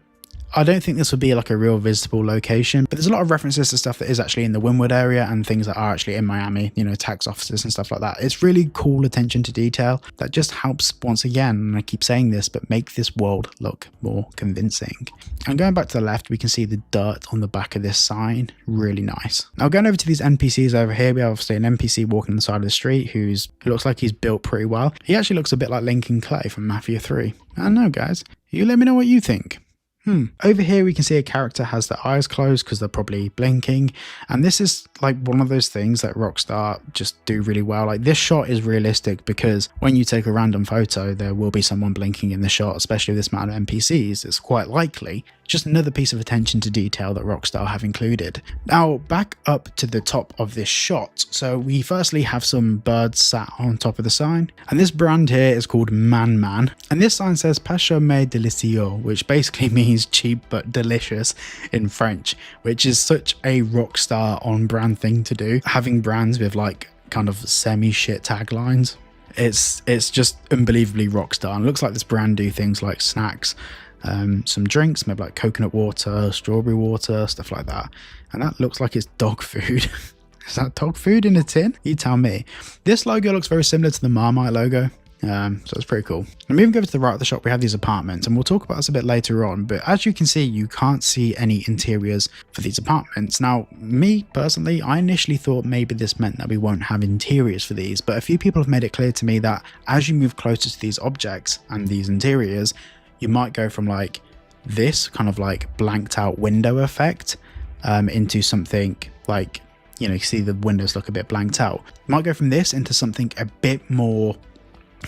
I don't think this would be like a real visitable location, but there's a lot of references to stuff that is actually in the Vinewood area and things that are actually in Miami, you know, tax offices and stuff like that. It's really cool attention to detail that just helps, once again, and I keep saying this, but make this world look more convincing. And going back to the left, we can see the dirt on the back of this sign. Really nice. Now going over to these NPCs over here, we have obviously an NPC walking on the side of the street who looks like he's built pretty well. He actually looks a bit like Lincoln Clay from Mafia 3. I don't know, guys. You let me know what you think. Over here we can see a character has their eyes closed because they're probably blinking, and this is like one of those things that Rockstar just do really well. Like this shot is realistic because when you take a random photo there will be someone blinking in the shot, especially this amount of NPCs. It's quite likely. Just another piece of attention to detail that Rockstar have included. Now back up to the top of this shot. So we firstly have some birds sat on top of the sign, and this brand here is called Man Man, and this sign says Pacho mais délicieux, which basically means cheap but delicious in French, which is such a Rockstar on brand thing to do, having brands with like kind of semi-shit taglines. It's just unbelievably Rockstar, and it looks like this brand do things like snacks, some drinks, maybe like coconut water, strawberry water, stuff like that. And that looks like it's dog food. Is that dog food in a tin? You tell me. This logo looks very similar to the Marmite logo. So it's pretty cool. Now moving over to the right of the shop, we have these apartments, and we'll talk about this a bit later on, but as you can see, you can't see any interiors for these apartments. Now, me personally, I initially thought maybe this meant that we won't have interiors for these, but a few people have made it clear to me that as you move closer to these objects and these interiors, you might go from like this kind of like blanked out window effect into something like, you know, you see the windows look a bit blanked out. You might go from this into something a bit more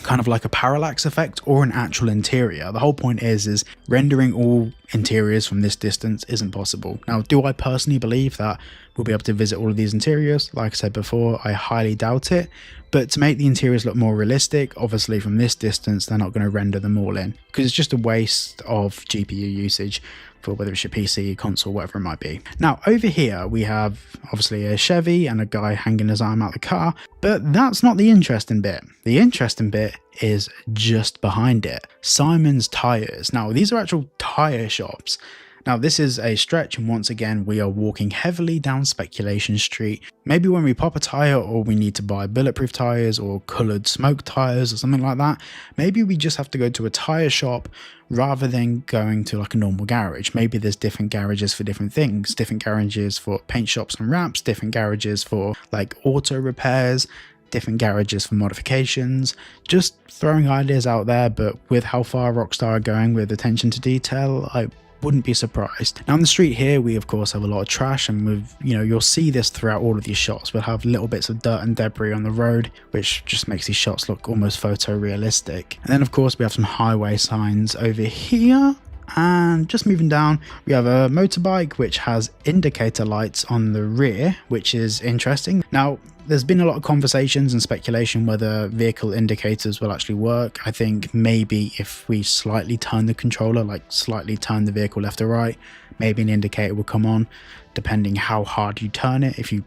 kind of like a parallax effect or an actual interior. The whole point is rendering all interiors from this distance isn't possible. Now, do I personally believe that we'll be able to visit all of these interiors? Like I said before, I highly doubt it. But to make the interiors look more realistic, obviously from this distance, they're not going to render them all in because it's just a waste of GPU usage for whether it's your PC, console, whatever it might be. Now, over here, we have obviously a Chevy and a guy hanging his arm out the car, but that's not the interesting bit. The interesting bit is just behind it. Simon's Tires. Now, these are actual tire shops. Now this is a stretch, and once again we are walking heavily down Speculation Street. Maybe when we pop a tyre, or we need to buy bulletproof tyres or coloured smoke tyres or something like that, maybe we just have to go to a tyre shop rather than going to like a normal garage. Maybe there's different garages for different things, different garages for paint shops and wraps, different garages for like auto repairs, different garages for modifications. Just throwing ideas out there, but with how far Rockstar are going with attention to detail, I wouldn't be surprised. Now on the street here, we of course have a lot of trash, and you'll see this throughout all of these shots. We'll have little bits of dirt and debris on the road, which just makes these shots look almost photorealistic. And then of course we have some highway signs over here. And just moving down, we have a motorbike which has indicator lights on the rear, which is interesting. Now there's been a lot of conversations and speculation whether vehicle indicators will actually work. I think maybe if we slightly turn the controller, like slightly turn the vehicle left or right, maybe an indicator will come on, depending how hard you turn it. If you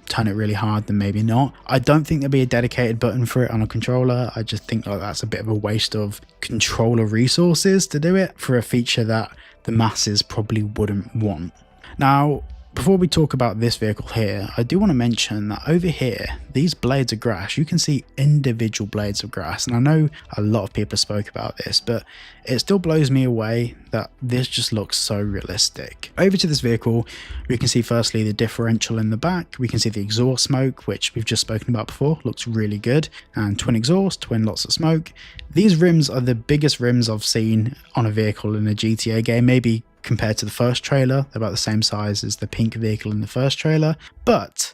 turn it really hard, then maybe not. I don't think there'll be a dedicated button for it on a controller. I just think like that's a bit of a waste of controller resources to do it for a feature that the masses probably wouldn't want. Now, before we talk about this vehicle here, I do want to mention that over here, these blades of grass, you can see individual blades of grass. And I know a lot of people spoke about this, but it still blows me away that this just looks so realistic. Over to this vehicle, we can see firstly the differential in the back. We can see the exhaust smoke, which we've just spoken about before, looks really good. And twin exhaust, twin lots of smoke. These rims are the biggest rims I've seen on a vehicle in a GTA game, maybe compared to the first trailer. They're about the same size as the pink vehicle in the first trailer, but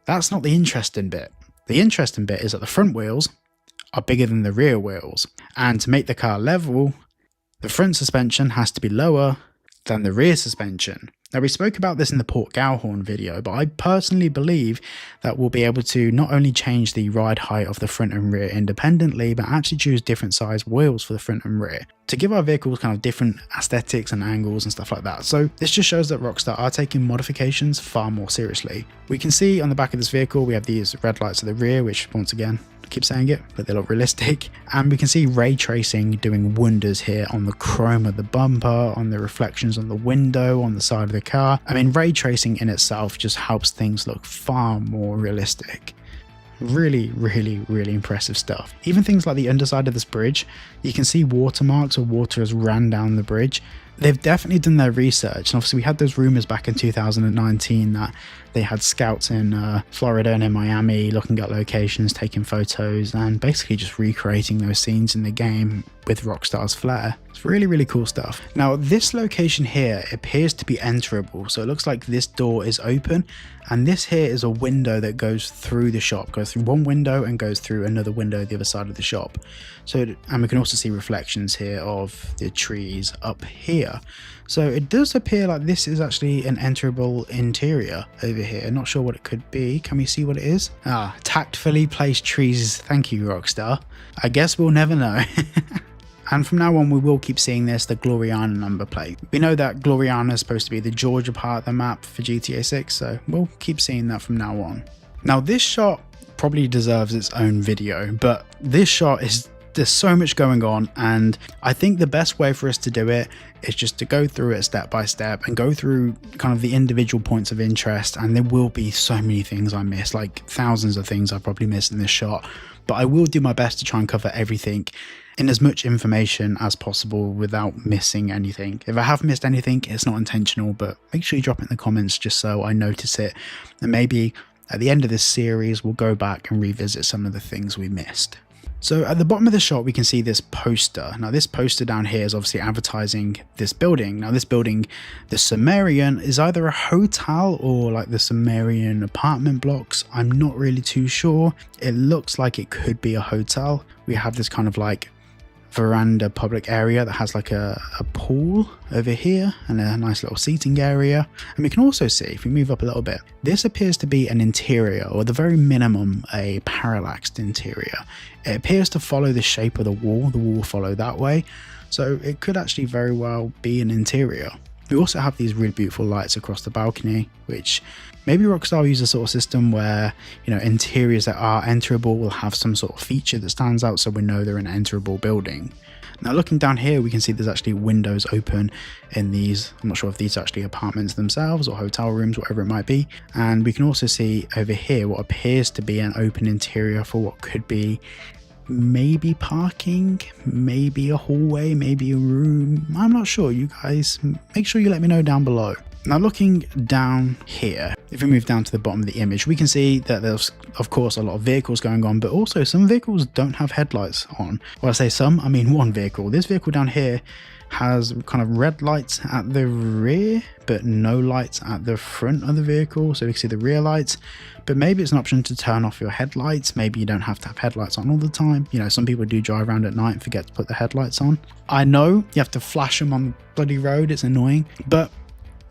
that's not the interesting bit. The interesting bit is that the front wheels are bigger than the rear wheels, and to make the car level, the front suspension has to be lower than the rear suspension. Now, we spoke about this in the Port Galhorn video, but I personally believe that we'll be able to not only change the ride height of the front and rear independently, but actually choose different size wheels for the front and rear to give our vehicles kind of different aesthetics and angles and stuff like that. So this just shows that Rockstar are taking modifications far more seriously. We can see on the back of this vehicle, we have these red lights at the rear, which once again, keep saying it, but they look realistic. And we can see ray tracing doing wonders here on the chrome of the bumper, on the reflections on the window, on the side of the car. I mean, ray tracing in itself just helps things look far more realistic. Really, really, really impressive stuff. Even things like the underside of this bridge, you can see watermarks or water has ran down the bridge. They've definitely done their research, and obviously we had those rumors back in 2019 that they had scouts in Florida and in Miami looking at locations, taking photos, and basically just recreating those scenes in the game with Rockstar's flair. It's really, really cool stuff. Now, this location here appears to be enterable, so it looks like this door is open, and this here is a window that goes through the shop, goes through one window and goes through another window the other side of the shop. So, and we can also see reflections here of the trees up here. So it does appear like this is actually an enterable interior over here. Not sure what it could be. Can we see what it is? Ah, tactfully placed trees. Thank you, Rockstar. I guess we'll never know. And from now on, we will keep seeing this, the Gloriana number plate. We know that Gloriana is supposed to be the Georgia part of the map for GTA 6, so we'll keep seeing that from now on. Now, this shot probably deserves its own video, but this shot is, there's so much going on, and I think the best way for us to do it is just to go through it step by step and go through kind of the individual points of interest. And there will be so many things I miss, like thousands of things I probably missed in this shot, but I will do my best to try and cover everything in as much information as possible without missing anything. If I have missed anything, it's not intentional, but make sure you drop it in the comments just so I notice it, and maybe at the end of this series we'll go back and revisit some of the things we missed. So at the bottom of the shot, we can see this poster. Now this poster down here is obviously advertising this building. Now this building, the Sumerian, is either a hotel or like the Sumerian apartment blocks. I'm not really too sure. It looks like it could be a hotel. We have this kind of like veranda public area that has like a pool over here and a nice little seating area. And we can also see, if we move up a little bit, this appears to be an interior, or at the very minimum a parallaxed interior. It appears to follow the shape of the wall will follow that way, so it could actually very well be an interior. We also have these really beautiful lights across the balcony, which maybe Rockstar use a sort of system where, you know, interiors that are enterable will have some sort of feature that stands out so we know they're an enterable building. Now looking down here, we can see there's actually windows open in these. I'm not sure if these are actually apartments themselves or hotel rooms, whatever it might be. And we can also see over here what appears to be an open interior for what could be maybe parking, maybe a hallway, maybe a room. I'm not sure. You guys, make sure you let me know down below. Now looking down here, if we move down to the bottom of the image, we can see that there's of course a lot of vehicles going on, but also some vehicles don't have headlights on. When I say some, I mean one vehicle. This vehicle down here has kind of red lights at the rear, but no lights at the front of the vehicle. So we can see the rear lights, but maybe it's an option to turn off your headlights. Maybe you don't have to have headlights on all the time. You know, some people do drive around at night and forget to put the headlights on. I know you have to flash them on the bloody road. It's annoying, but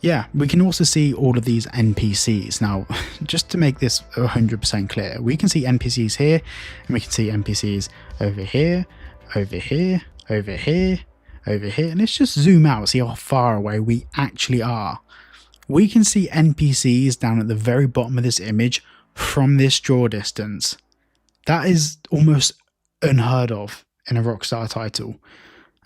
yeah, we can also see all of these NPCs. Now, just to make this 100% clear, we can see NPCs here, and we can see NPCs over here, over here, over here, over here. And let's just zoom out, see how far away we actually are. We can see NPCs down at the very bottom of this image from this draw distance. That is almost unheard of in a Rockstar title.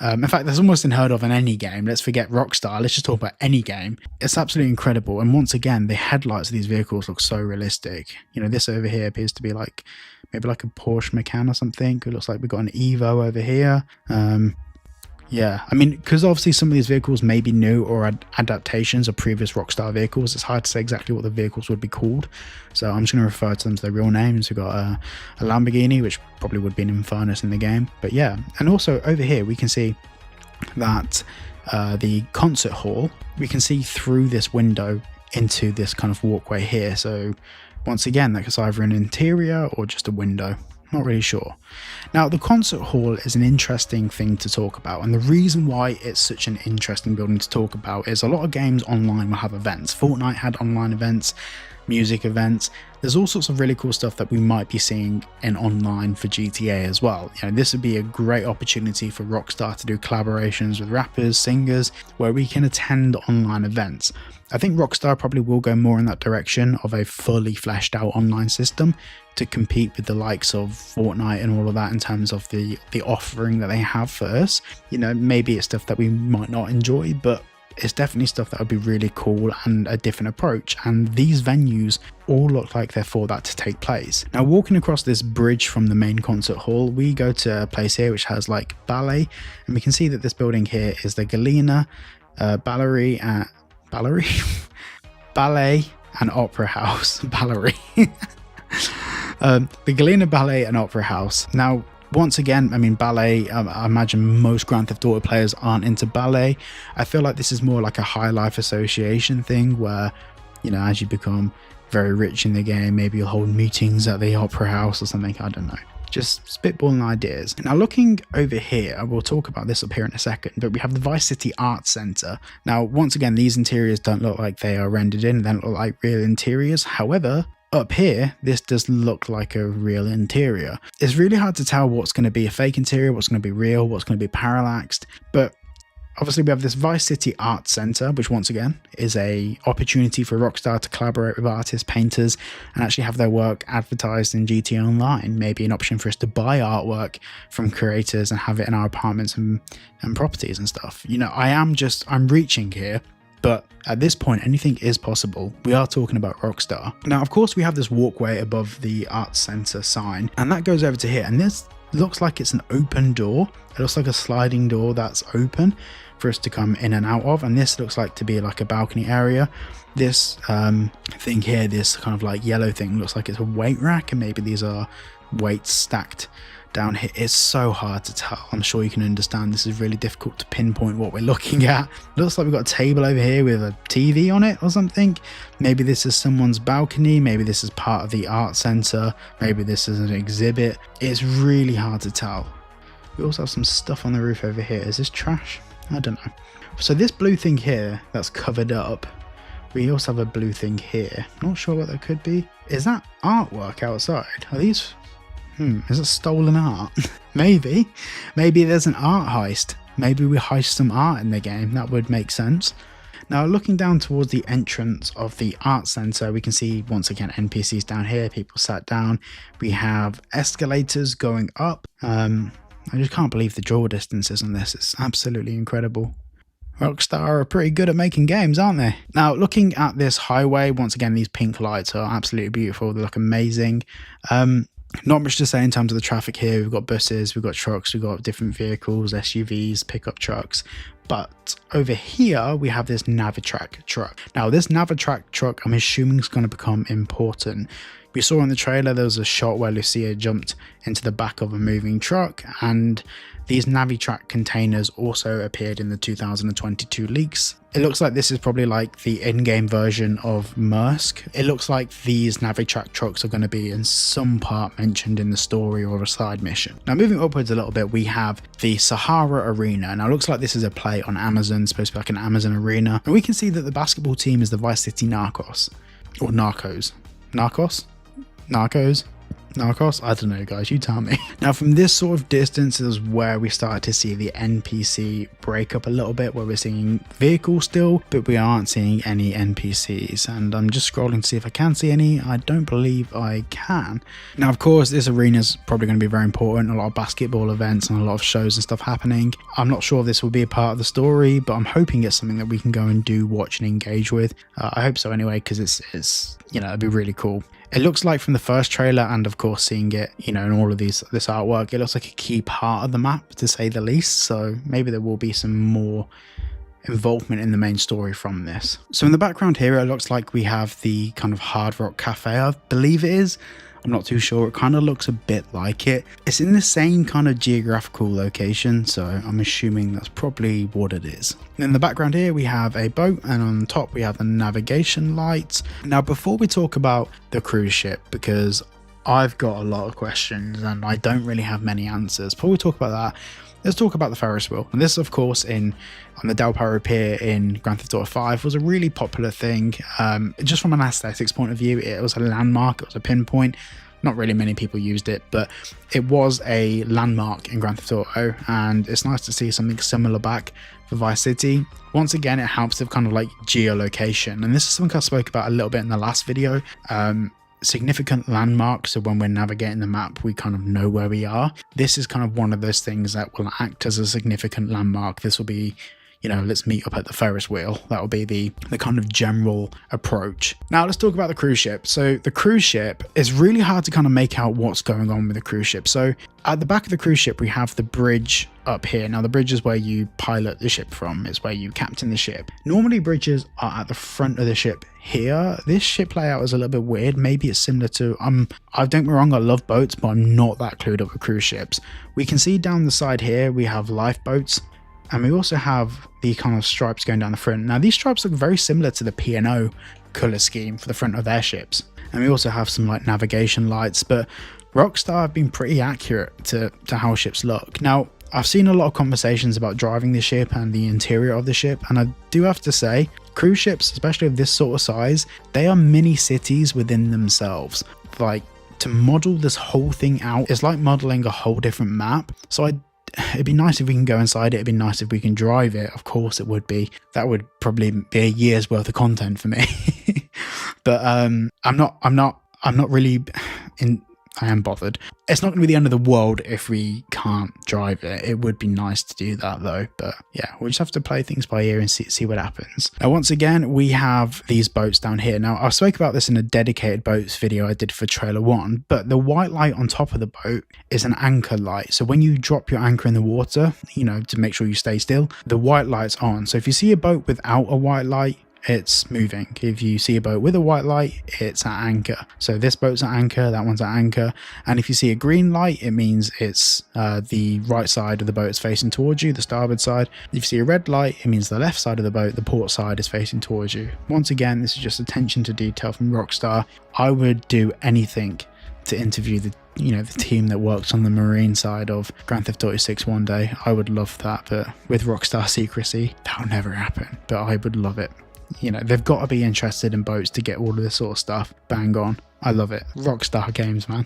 In fact, that's almost unheard of in any game. Let's forget Rockstar. Let's just talk about any game. It's absolutely incredible. And once again, the headlights of these vehicles look so realistic. You know, this over here appears to be like maybe like a Porsche Macan or something. It looks like we've got an Evo over here. Yeah, I mean, because obviously some of these vehicles may be new or adaptations of previous Rockstar vehicles, it's hard to say exactly what the vehicles would be called. So I'm just going to refer to them to their real names. We've got a Lamborghini, which probably would be an Infernus in the game. But yeah, and also over here we can see that the concert hall, we can see through this window into this kind of walkway here. So once again, that's either an interior or just a window. Not really sure. Now, the concert hall is an interesting thing to talk about, and the reason why it's such an interesting building to talk about is a lot of games online will have events. Fortnite had online events, music events. There's all sorts of really cool stuff that we might be seeing in online for GTA as well. You know, this would be a great opportunity for Rockstar to do collaborations with rappers, singers, where we can attend online events. I think Rockstar probably will go more in that direction of a fully fleshed out online system to compete with the likes of Fortnite and all of that in terms of the offering that they have for us. You know, maybe it's stuff that we might not enjoy, but it's definitely stuff that would be really cool and a different approach. And these venues all look like they're for that to take place. Now, walking across this bridge from the main concert hall, we go to a place here which has like ballet, and we can see that this building here is the Galena Ballet and Opera House. Ballery. The Galena Ballet and Opera House. Now, once again, I mean, ballet, I imagine most Grand Theft Auto players aren't into ballet. I feel like this is more like a high life association thing where, you know, as you become very rich in the game, maybe you'll hold meetings at the Opera House or something. I don't know. Just spitballing ideas. Now, looking over here, I will talk about this up here in a second, but we have the Vice City Arts Center. Now, once again, these interiors don't look like they are rendered in. They don't look like real interiors. However, up here, this does look like a real interior. It's really hard to tell what's going to be a fake interior, what's going to be real, what's going to be parallaxed, but obviously we have this Vice City Arts Center, which once again is a opportunity for Rockstar to collaborate with artists, painters, and actually have their work advertised in GTA Online. Maybe an option for us to buy artwork from creators and have it in our apartments and properties and stuff. You know, I'm reaching here, but at this point, anything is possible. We are talking about Rockstar. Now, of course, we have this walkway above the Arts Center sign, and that goes over to here. And this looks like it's an open door. It looks like a sliding door that's open for us to come in and out of. And this looks like to be like a balcony area. This thing here, this kind of like yellow thing, looks like it's a weight rack, and maybe these are weights stacked down here. It's so hard to tell. I'm sure you can understand this is really difficult to pinpoint what we're looking at. Looks like we've got a table over here with a TV on it or something. Maybe this is someone's balcony. Maybe this is part of the art center. Maybe this is an exhibit. It's really hard to tell. We also have some stuff on the roof over here. Is this trash? I don't know. So this blue thing here that's covered up, we also have a blue thing here. Not sure what that could be. Is that artwork outside? Are these... is it stolen art? Maybe there's an art heist. Maybe we heist some art in the game. That would make sense. Now, looking down towards the entrance of the art center, we can see once again NPCs down here. People sat down. We have escalators going up. I just can't believe the draw distances on this. It's absolutely incredible. Rockstar are pretty good at making games, aren't they? Now, looking at this highway, once again, these pink lights are absolutely beautiful. They look amazing. Not much to say in terms of the traffic here. We've got buses, we've got trucks, we've got different vehicles, SUVs, pickup trucks. But over here, we have this Navitrack truck. Now, this Navitrack truck, I'm assuming, is going to become important. We saw in the trailer, there was a shot where Lucia jumped into the back of a moving truck, and these Navitrack containers also appeared in the 2022 leaks. It looks like this is probably like the in-game version of Maersk. It looks like these Navitrack trucks are going to be in some part mentioned in the story or a side mission. Now, moving upwards a little bit, we have the Sahara Arena. Now, it looks like this is a play on Amazon, supposed to be like an Amazon arena. And we can see that the basketball team is the Vice City Narcos. Or Narcos. Narcos? Narcos? Narcos? I don't know, guys, you tell me. Now, from this sort of distance is where we started to see the NPC break up a little bit, where we're seeing vehicles still, but we aren't seeing any NPCs. And I'm just scrolling to see if I can see any. I don't believe I can. Now, of course, this arena is probably going to be very important. A lot of basketball events and a lot of shows and stuff happening. I'm not sure if this will be a part of the story, but I'm hoping it's something that we can go and do, watch and engage with. I hope so anyway, because it's you know, it'd be really cool. It looks like from the first trailer, and of course seeing it, you know, in all of this artwork, it looks like a key part of the map, to say the least. So maybe there will be some more involvement in the main story from this. So in the background here, it looks like we have the kind of Hard Rock Cafe, I believe it is. I'm not too sure. It kind of looks a bit like it. It's in the same kind of geographical location, so I'm assuming that's probably what it is. In the background here, we have a boat, and on top we have the navigation lights. Now, before we talk about the cruise ship, because I've got a lot of questions and I don't really have many answers, before we talk about that, let's talk about the Ferris wheel. And this, of course, on the Del Perro Pier in Grand Theft Auto 5 was a really popular thing. Just from an aesthetics point of view, it was a landmark, it was a pinpoint. Not really many people used it, but it was a landmark in Grand Theft Auto, and it's nice to see something similar back for Vice City. Once again, it helps with kind of like geolocation, and this is something I spoke about a little bit in the last video. Significant landmarks, so when we're navigating the map, we kind of know where we are. This is kind of one of those things that will act as a significant landmark. This will be, you know, let's meet up at the Ferris wheel. That will be the kind of general approach. Now let's talk about the cruise ship. So the cruise ship is really hard to kind of make out what's going on with the cruise ship. So at the back of the cruise ship, we have the bridge up here. Now the bridge is where you pilot the ship from. It's where you captain the ship. Normally bridges are at the front of the ship here. This ship layout is a little bit weird. Maybe it's similar to, I don't get me wrong, I love boats, but I'm not that clued up with cruise ships. We can see down the side here, we have lifeboats. And we also have the kind of stripes going down the front. Now these stripes look very similar to the P&O colour scheme for the front of their ships. And we also have some like navigation lights, but Rockstar have been pretty accurate to how ships look. Now, I've seen a lot of conversations about driving the ship and the interior of the ship, and I do have to say, cruise ships, especially of this sort of size, they are mini cities within themselves. Like, to model this whole thing out is like modeling a whole different map. So it'd be nice if we can go inside it. It'd be nice if we can drive it. Of course it would be. That would probably be a year's worth of content for me. But I'm not really I am bothered. It's not going to be the end of the world if we can't drive it. It would be nice to do that though. But yeah, we'll just have to play things by ear and see what happens. Now, once again, we have these boats down here. Now, I spoke about this in a dedicated boats video I did for trailer 1, but the white light on top of the boat is an anchor light. So when you drop your anchor in the water, you know, to make sure you stay still, the white light's on. So if you see a boat without a white light, it's moving. If you see a boat with a white light, it's at anchor. So this boat's at anchor, that one's at anchor. And if you see a green light, it means it's the right side of the boat is facing towards you, the starboard side. If you see a red light, it means the left side of the boat, the port side, is facing towards you. Once again, this is just attention to detail from Rockstar. I would do anything to interview the team that works on the marine side of Grand Theft Auto 6 one day. I would love that, but with Rockstar secrecy, that'll never happen. But I would love it. You know, they've got to be interested in boats to get all of this sort of stuff bang on. I love it. Rockstar games, man.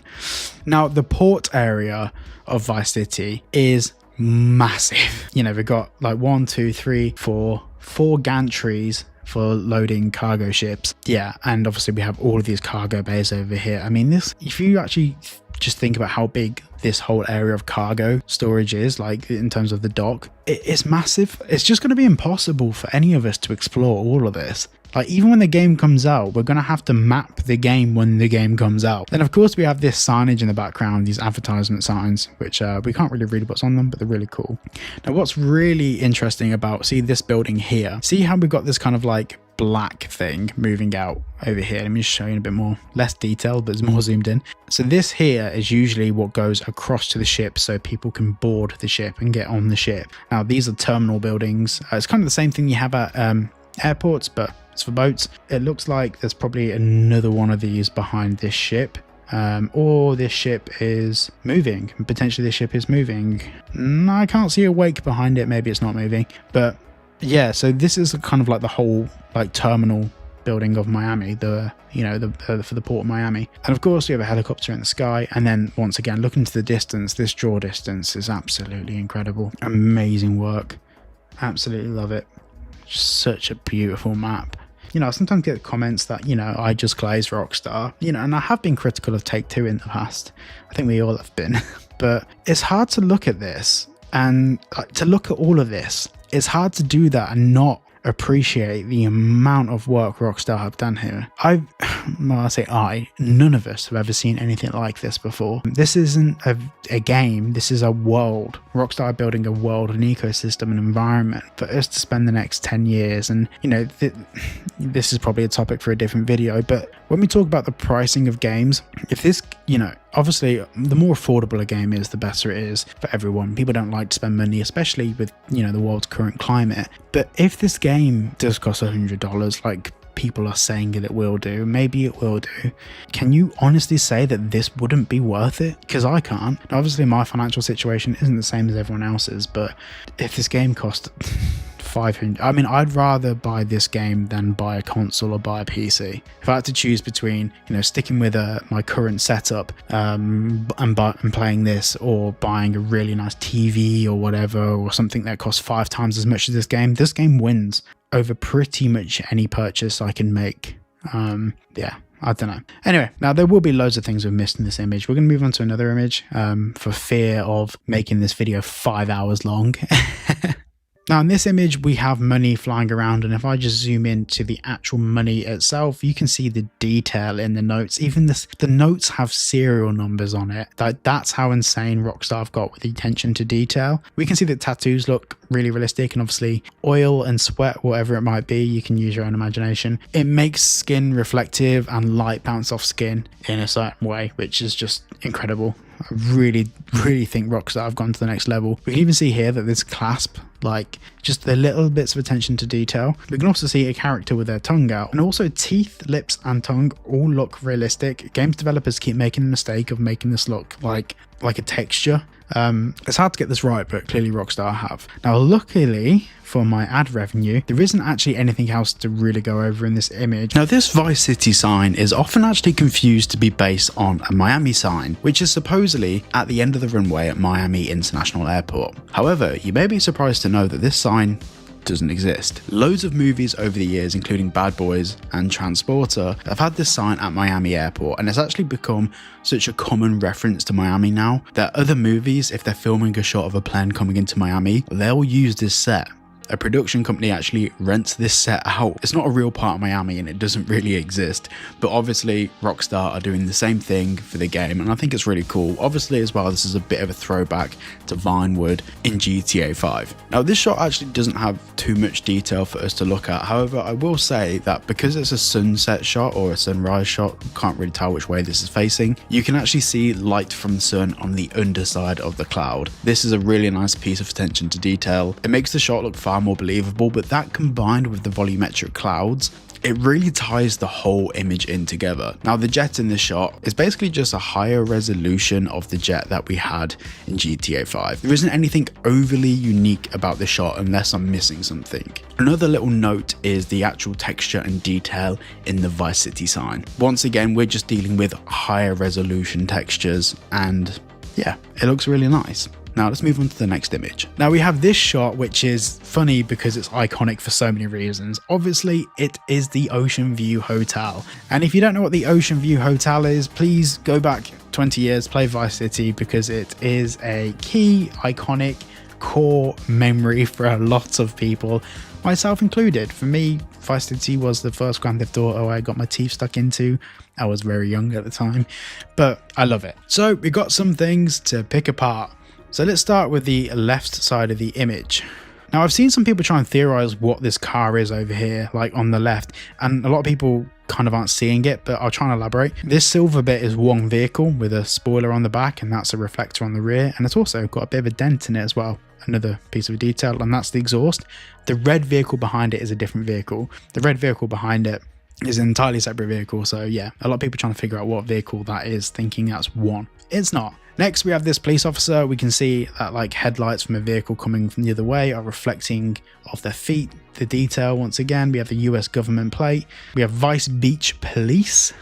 Now, the port area of Vice City is massive. You know, we've got like 1, 2, 3, 4 gantries for loading cargo ships. Yeah, and obviously we have all of these cargo bays over here. I mean, this, if you actually just think about how big this whole area of cargo storage is, like in terms of the dock. It's massive. It's just going to be impossible for any of us to explore all of this. Like, even when the game comes out, we're going to have to map the game when the game comes out. Then of course we have this signage in the background, these advertisement signs, which we can't really read what's on them, but they're really cool. Now what's really interesting about, see this building here, see how we've got this kind of like black thing moving out over here. Let me just show you in a bit more, less detail, but it's more zoomed in. So this here is usually what goes across to the ship so people can board the ship and get on the ship. Now these are terminal buildings. It's kind of the same thing you have at airports, but it's for boats. It looks like there's probably another one of these behind this ship. Or this ship is moving. Potentially this ship is moving. No, I can't see a wake behind it. Maybe it's not moving, but yeah, so this is kind of like the whole like terminal building of Miami, the for the port of Miami. And of course we have a helicopter in the sky, and then once again looking to the distance, this draw distance is absolutely incredible. Amazing work, absolutely love it. Such a beautiful map. You know, I sometimes get comments that, you know, I just glaze Rockstar, you know, and I have been critical of Take-Two in the past. I think we all have been. But it's hard to look at this and to look at all of this. It's hard to do that and not appreciate the amount of work Rockstar have done here. None of us have ever seen anything like this before. This isn't a game, this is a world. Rockstar building a world, an ecosystem, an environment for us to spend the next 10 years. And, you know, this is probably a topic for a different video, but when we talk about the pricing of games, if this, you know, obviously the more affordable a game is, the better it is for everyone. People don't like to spend money, especially with, you know, the world's current climate. But if this game does cost $100, like people are saying that it will do, maybe it will do, can you honestly say that this wouldn't be worth it? Because I can't. Obviously my financial situation isn't the same as everyone else's, but if this game cost $500, I mean, I'd rather buy this game than buy a console or buy a PC. If I had to choose between, you know, sticking with my current setup and playing this, or buying a really nice TV or whatever, or something that costs 5 times as much as this game wins over pretty much any purchase I can make. Yeah, I don't know. Anyway, now there will be loads of things we've missed in this image. We're going to move on to another image for fear of making this video 5 hours long. Now in this image we have money flying around, and if I just zoom into the actual money itself, you can see the detail in the notes. Even the notes have serial numbers on it. That's how insane Rockstar have got with the attention to detail. We can see that tattoos look really realistic, and obviously oil and sweat, whatever it might be, you can use your own imagination. It makes skin reflective and light bounce off skin in a certain way, which is just incredible. I really think Rockstar have gone to the next level. We can even see here that this clasp, like just the little bits of attention to detail. We can also see a character with their tongue out, and also teeth, lips and tongue all look realistic. Games developers keep making the mistake of making this look like a texture. It's hard to get this right, but clearly Rockstar have. Now luckily for my ad revenue, there isn't actually anything else to really go over in this image. Now this Vice City sign is often actually confused to be based on a Miami sign, which is supposedly at the end of the runway at Miami International Airport. However, you may be surprised to know that this sign doesn't exist. Loads of movies over the years, including Bad Boys and Transporter, have had this sign at Miami Airport, and it's actually become such a common reference to Miami now that other movies, if they're filming a shot of a plane coming into Miami, they'll use this set. A production company actually rents this set out. It's not a real part of Miami and it doesn't really exist, but obviously Rockstar are doing the same thing for the game, and I think it's really cool. Obviously as well, this is a bit of a throwback to Vinewood in GTA 5. Now this shot actually doesn't have too much detail for us to look at. However, I will say that because it's a sunset shot or a sunrise shot, can't really tell which way this is facing, you can actually see light from the sun on the underside of the cloud. This is a really nice piece of attention to detail. It makes the shot look far more believable, but that combined with the volumetric clouds, it really ties the whole image in together. Now the jet in this shot is basically just a higher resolution of the jet that we had in GTA 5. There isn't anything overly unique about this shot unless I'm missing something. Another little note is the actual texture and detail in the Vice City sign. Once again, we're just dealing with higher resolution textures, and yeah, it looks really nice. Now let's move on to the next image. Now we have this shot, which is funny because it's iconic for so many reasons. Obviously it is the Ocean View Hotel, and if you don't know what the Ocean View Hotel is, please go back 20 years, play Vice City because it is a key, iconic, core memory for a lot of people, myself included. For me, Vice City was the first Grand Theft Auto I got my teeth stuck into. I was very young at the time, but I love it. So we got some things to pick apart. So let's start with the left side of the image. Now, I've seen some people try and theorize what this car is over here, like on the left, and a lot of people kind of aren't seeing it, but I'll try and elaborate. This silver bit is one vehicle with a spoiler on the back, and that's a reflector on the rear, and it's also got a bit of a dent in it as well. Another piece of detail, and that's the exhaust. The red vehicle behind it is a different vehicle. The red vehicle behind it is an entirely separate vehicle, so yeah, a lot of people trying to figure out what vehicle that is, thinking that's one. It's not. Next, we have this police officer. We can see that like headlights from a vehicle coming from the other way are reflecting off their feet. The detail, once again, we have the US government plate. We have Vice Beach Police.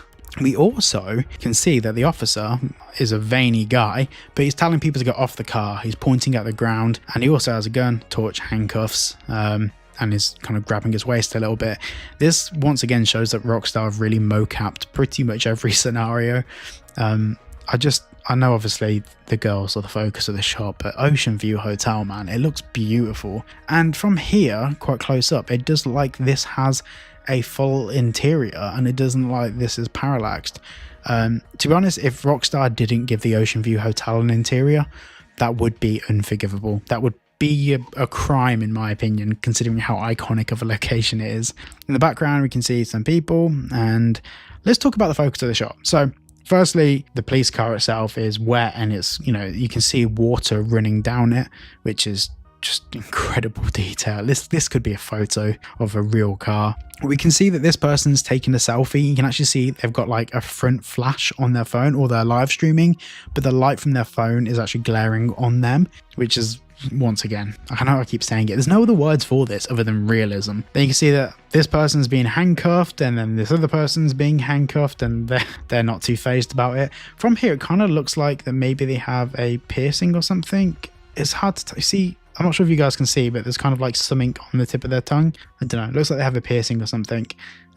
We also can see that the officer is a veiny guy, but he's telling people to get off the car. He's pointing at the ground, and he also has a gun, torch, handcuffs, and is kind of grabbing his waist a little bit. This once again shows that Rockstar have really mocapped pretty much every scenario. I know obviously the girls are the focus of the shot, but Ocean View Hotel, man, it looks beautiful. And from here, quite close up, it does look like this has a full interior, and it doesn't look like this is parallaxed. To be honest, if Rockstar didn't give the Ocean View Hotel an interior, that would be unforgivable. That would be a crime, in my opinion, considering how iconic of a location it is. In the background, we can see some people, and let's talk about the focus of the shot. So firstly, the police car itself is wet, and it's, you know, you can see water running down it, which is just incredible detail. This could be a photo of a real car. We can see that this person's taking a selfie. You can actually see they've got like a front flash on their phone, or they're live streaming, but the light from their phone is actually glaring on them, which is, once again, I know I keep saying it, there's no other words for this other than realism. Then you can see that this person's being handcuffed, and then this other person's being handcuffed, and they're not too phased about it. From here, it kind of looks like that maybe they have a piercing or something. It's hard to see. I'm not sure if you guys can see, but there's kind of like something on the tip of their tongue. I don't know. It looks like they have a piercing or something.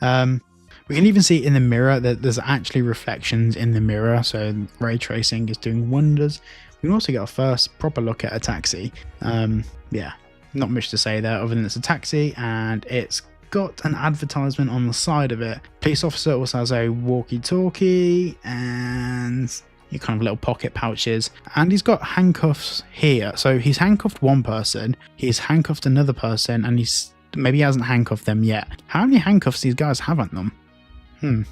We can even see in the mirror that there's actually reflections in the mirror. So ray tracing is doing wonders. We can also get our first proper look at a taxi. Yeah, not much to say there other than it's a taxi, and it's got an advertisement on the side of it. Police officer also has a walkie-talkie and your kind of little pocket pouches, and he's got handcuffs here. So he's handcuffed one person, he's handcuffed another person, and maybe he hasn't handcuffed them yet. How many handcuffs these guys have on them?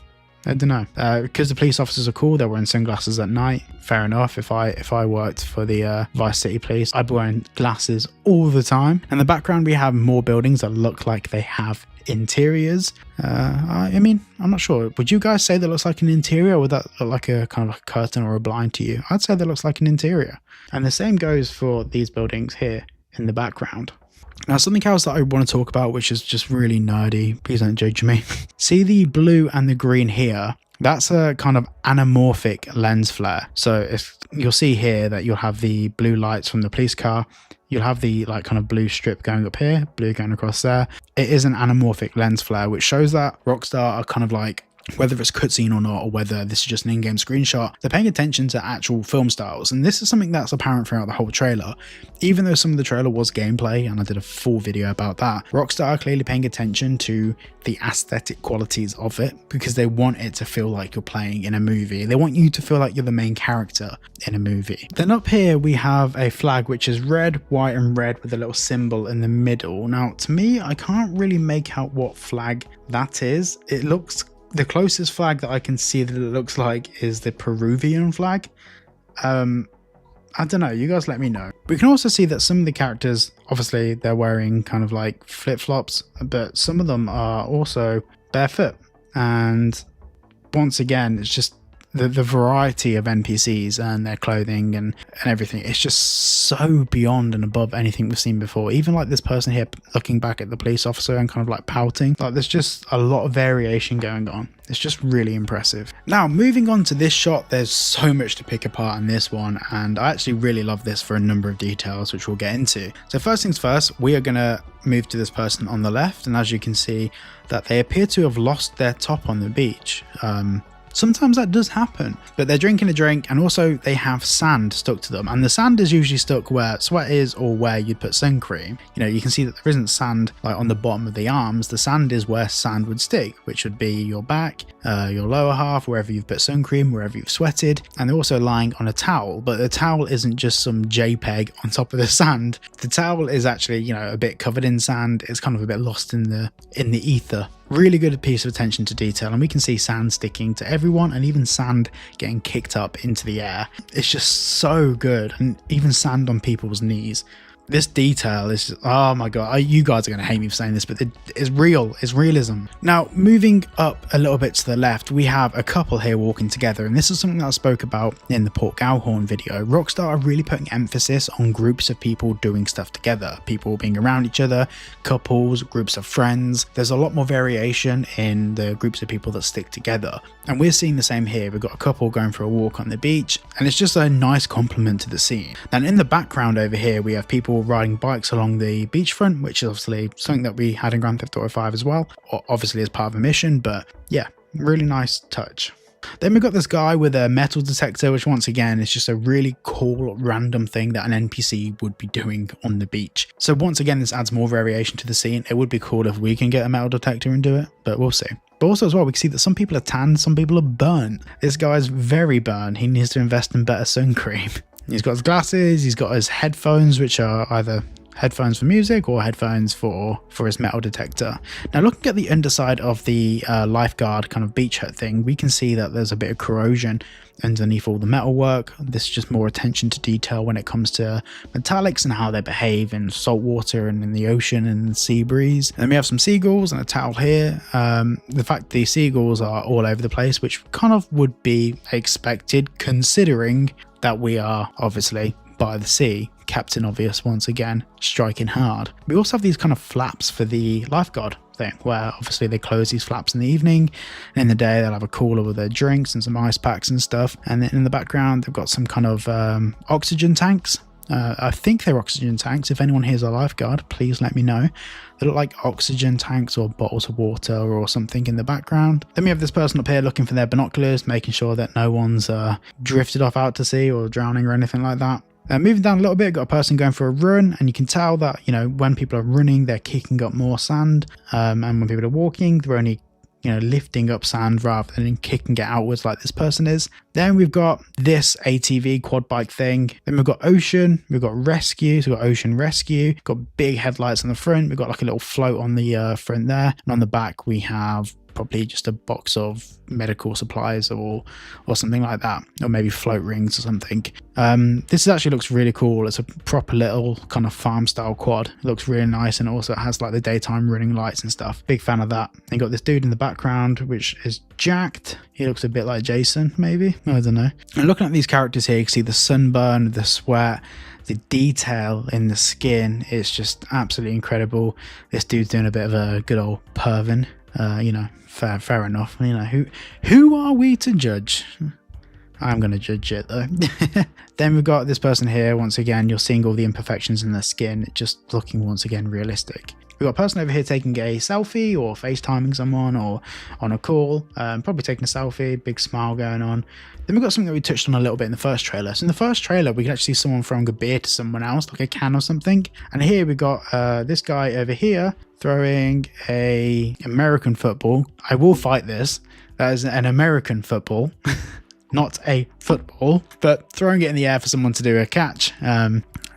I don't know. Because the police officers are cool, they're wearing sunglasses at night. Fair enough. If I worked for the Vice City Police, I'd be wearing glasses all the time. In the background, we have more buildings that look like they have interiors. I mean, I'm not sure. Would you guys say that looks like an interior, or would that look like a kind of a curtain or a blind to you? I'd say that looks like an interior. And the same goes for these buildings here in the background. Now, something else that I want to talk about, which is just really nerdy, please don't judge me. See the blue and the green here? That's a kind of anamorphic lens flare. So if you'll see here that you'll have the blue lights from the police car, you'll have the like kind of blue strip going up here, blue going across there. It is an anamorphic lens flare, which shows that Rockstar are kind of like, whether it's cutscene or not, or whether this is just an in-game screenshot, they're paying attention to actual film styles. And this is something that's apparent throughout the whole trailer. Even though some of the trailer was gameplay, and I did a full video about that, Rockstar are clearly paying attention to the aesthetic qualities of it, because they want it to feel like you're playing in a movie. They want you to feel like you're the main character in a movie. Then up here we have a flag which is red, white and red with a little symbol in the middle. Now to me, I can't really make out what flag that is. It looks, the closest flag that I can see that it looks like is the Peruvian flag. I don't know, you guys let me know. We can also see that some of the characters, obviously they're wearing kind of like flip-flops, but some of them are also barefoot. And once again, it's just the variety of NPCs and their clothing and everything. It's just so beyond and above anything we've seen before. Even like this person here looking back at the police officer and kind of like pouting. Like there's just a lot of variation going on. It's just really impressive. Now moving on to this shot, there's so much to pick apart in this one, and I actually really love this for a number of details which we'll get into. So first things first, we are going to move to this person on the left, and as you can see that they appear to have lost their top on the beach. sometimes that does happen. But they're drinking a drink, and also they have sand stuck to them, and the sand is usually stuck where sweat is or where you'd put sun cream. You know, you can see that there isn't sand like on the bottom of the arms. The sand is where sand would stick, which would be your back, your lower half, wherever you've put sun cream, wherever you've sweated. And they're also lying on a towel, but the towel isn't just some JPEG on top of the sand. The towel is actually, you know, a bit covered in sand. It's kind of a bit lost in the ether. Really good piece of attention to detail, and we can see sand sticking to everyone, and even sand getting kicked up into the air. It's just so good, and even sand on people's knees. This detail is just, oh my god, you guys are going to hate me for saying this, but it's real, it's realism. Now, moving up a little bit to the left, we have a couple here walking together, and this is something that I spoke about in the Port Galhorn video. Rockstar are really putting emphasis on groups of people doing stuff together, people being around each other, couples, groups of friends. There's a lot more variation in the groups of people that stick together, and we're seeing the same here. We've got a couple going for a walk on the beach, and it's just a nice compliment to the scene. And in the background over here, we have people riding bikes along the beachfront, which is obviously something that we had in Grand Theft Auto 5 as well, obviously as part of a mission, but yeah, really nice touch. Then we've got this guy with a metal detector, which once again is just a really cool random thing that an NPC would be doing on the beach. So once again, this adds more variation to the scene. It would be cool if we can get a metal detector and do it, but we'll see. But also as well, we can see that some people are tanned, some people are burnt. This guy's very burnt. He needs to invest in better sun cream. He's got his glasses, he's got his headphones, which are either headphones for music or headphones for his metal detector. Now, looking at the underside of the lifeguard kind of beach hut thing, we can see that there's a bit of corrosion underneath all the metalwork. This is just more attention to detail when it comes to metallics and how they behave in salt water and in the ocean and the sea breeze. And we have some seagulls and a towel here. The fact the seagulls are all over the place, which kind of would be expected considering that we are obviously by the sea. Captain Obvious once again striking hard. We also have these kind of flaps for the lifeguard thing, where obviously they close these flaps in the evening, and in the day they'll have a cooler with their drinks and some ice packs and stuff. And then in the background they've got some kind of oxygen tanks. I think they're oxygen tanks. If anyone here's a lifeguard, please let me know. They look like oxygen tanks or bottles of water or something in the background. Then we have this person up here looking for their binoculars, making sure that no one's drifted off out to sea or drowning or anything like that. Moving down a little bit, got a person going for a run, and you can tell that, you know, when people are running, they're kicking up more sand, and when people are walking, they're only, you know, lifting up sand rather than kicking it outwards like this person is. Then we've got this ATV quad bike thing. Then we've got ocean, we've got rescue, so we've got ocean rescue, got big headlights on the front, we've got like a little float on the front there, and on the back we have probably just a box of medical supplies or something like that, or maybe float rings or something. This actually looks really cool. It's a proper little kind of farm style quad. It looks really nice, and also it has like the daytime running lights and stuff. Big fan of that. And got this dude in the background which is jacked. He looks a bit like Jason, maybe, I don't know. And looking at these characters here, you can see the sunburn, the sweat, the detail in the skin. It's just absolutely incredible. This dude's doing a bit of a good old pervin. You know, fair enough. You know, who are we to judge? I'm going to judge it though. Then we've got this person here. Once again, you're seeing all the imperfections in their skin, just looking once again realistic. We've got a person over here taking a selfie or FaceTiming someone or on a call, probably taking a selfie, big smile going on. Then we've got something that we touched on a little bit in the first trailer. So in the first trailer, we can actually see someone throwing a beer to someone else, like a can or something. And here we've got this guy over here throwing a American football. I will fight this. That is an American football. Not a football, but throwing it in the air for someone to do a catch.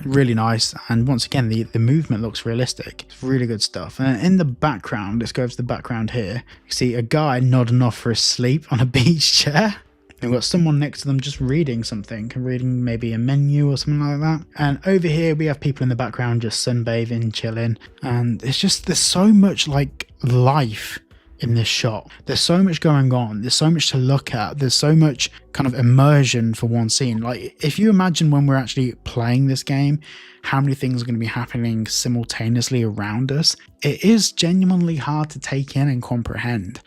Really nice, and once again the movement looks realistic. It's really good stuff. And in the background, let's go over to the background here, you see a guy nodding off for his sleep on a beach chair. We've got someone next to them just reading something, reading maybe a menu or something like that. And over here we have people in the background just sunbathing, chilling, and it's just, there's so much like life in this shot. There's so much going on, there's so much to look at, there's so much kind of immersion for one scene. Like, if you imagine when we're actually playing this game, how many things are going to be happening simultaneously around us, it is genuinely hard to take in and comprehend.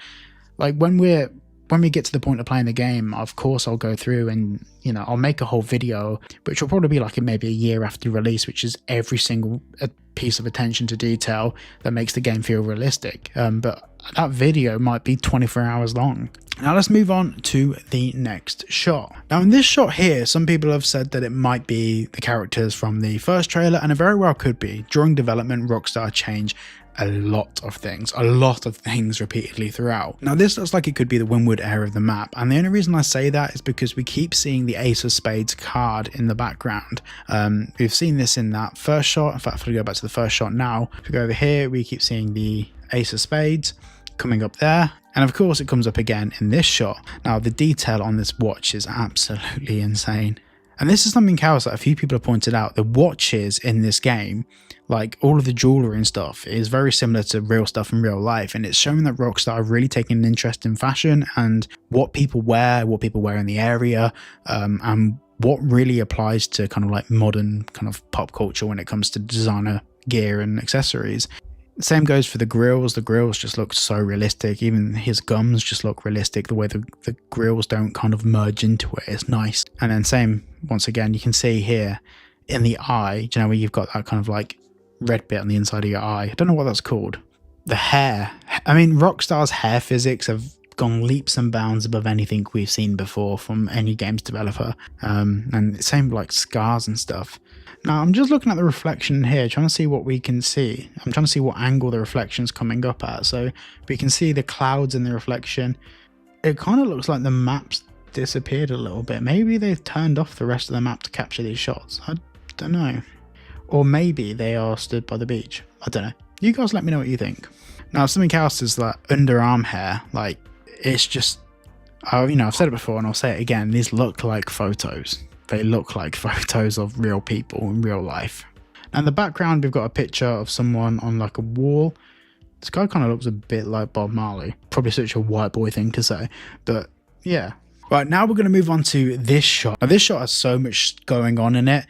Like when we're when we get to the point of playing the game, of course I'll go through and, you know, I'll make a whole video, which will probably be like maybe a year after release, which is every single piece of attention to detail that makes the game feel realistic. But that video might be 24 hours long. Now let's move on to the next shot. Now in this shot here, some people have said that it might be the characters from the first trailer, and it very well could be. During development, Rockstar changed a lot of things repeatedly throughout. Now this looks like it could be the Vinewood area of the map, and the only reason I say that is because we keep seeing the Ace of Spades card in the background. We've seen this in that first shot. In fact, if we go back to the first shot now, if we go over here, we keep seeing the Ace of Spades coming up there, and of course it comes up again in this shot. Now the detail on this watch is absolutely insane. And this is something else that a few people have pointed out. The watches in this game, like all of the jewelry and stuff, is very similar to real stuff in real life. And it's showing that Rockstar are really taking an interest in fashion and what people wear in the area, and what really applies to kind of like modern kind of pop culture when it comes to designer gear and accessories. Same goes for the grills. The grills just look so realistic. Even his gums just look realistic. The way the grills don't kind of merge into it is nice. And then same, once again, you can see here in the eye, you know, where you've got that kind of like red bit on the inside of your eye. I don't know what that's called. The hair. I mean, Rockstar's hair physics have gone leaps and bounds above anything we've seen before from any games developer. And same like scars and stuff. Now I'm just looking at the reflection here, trying to see what we can see. I'm trying to see what angle the reflection's coming up at. So we can see the clouds in the reflection. It kind of looks like the map's disappeared a little bit. Maybe they've turned off the rest of the map to capture these shots. I don't know. Or maybe they are stood by the beach. I don't know. You guys let me know what you think. Now something else is that underarm hair. Like, it's just, you know, I've said it before and I'll say it again. These look like photos. They look like photos of real people in real life. And in the background, we've got a picture of someone on like a wall. This guy kind of looks a bit like Bob Marley. Probably such a white boy thing to say, but yeah. Right, now we're going to move on to this shot. Now, this shot has so much going on in it,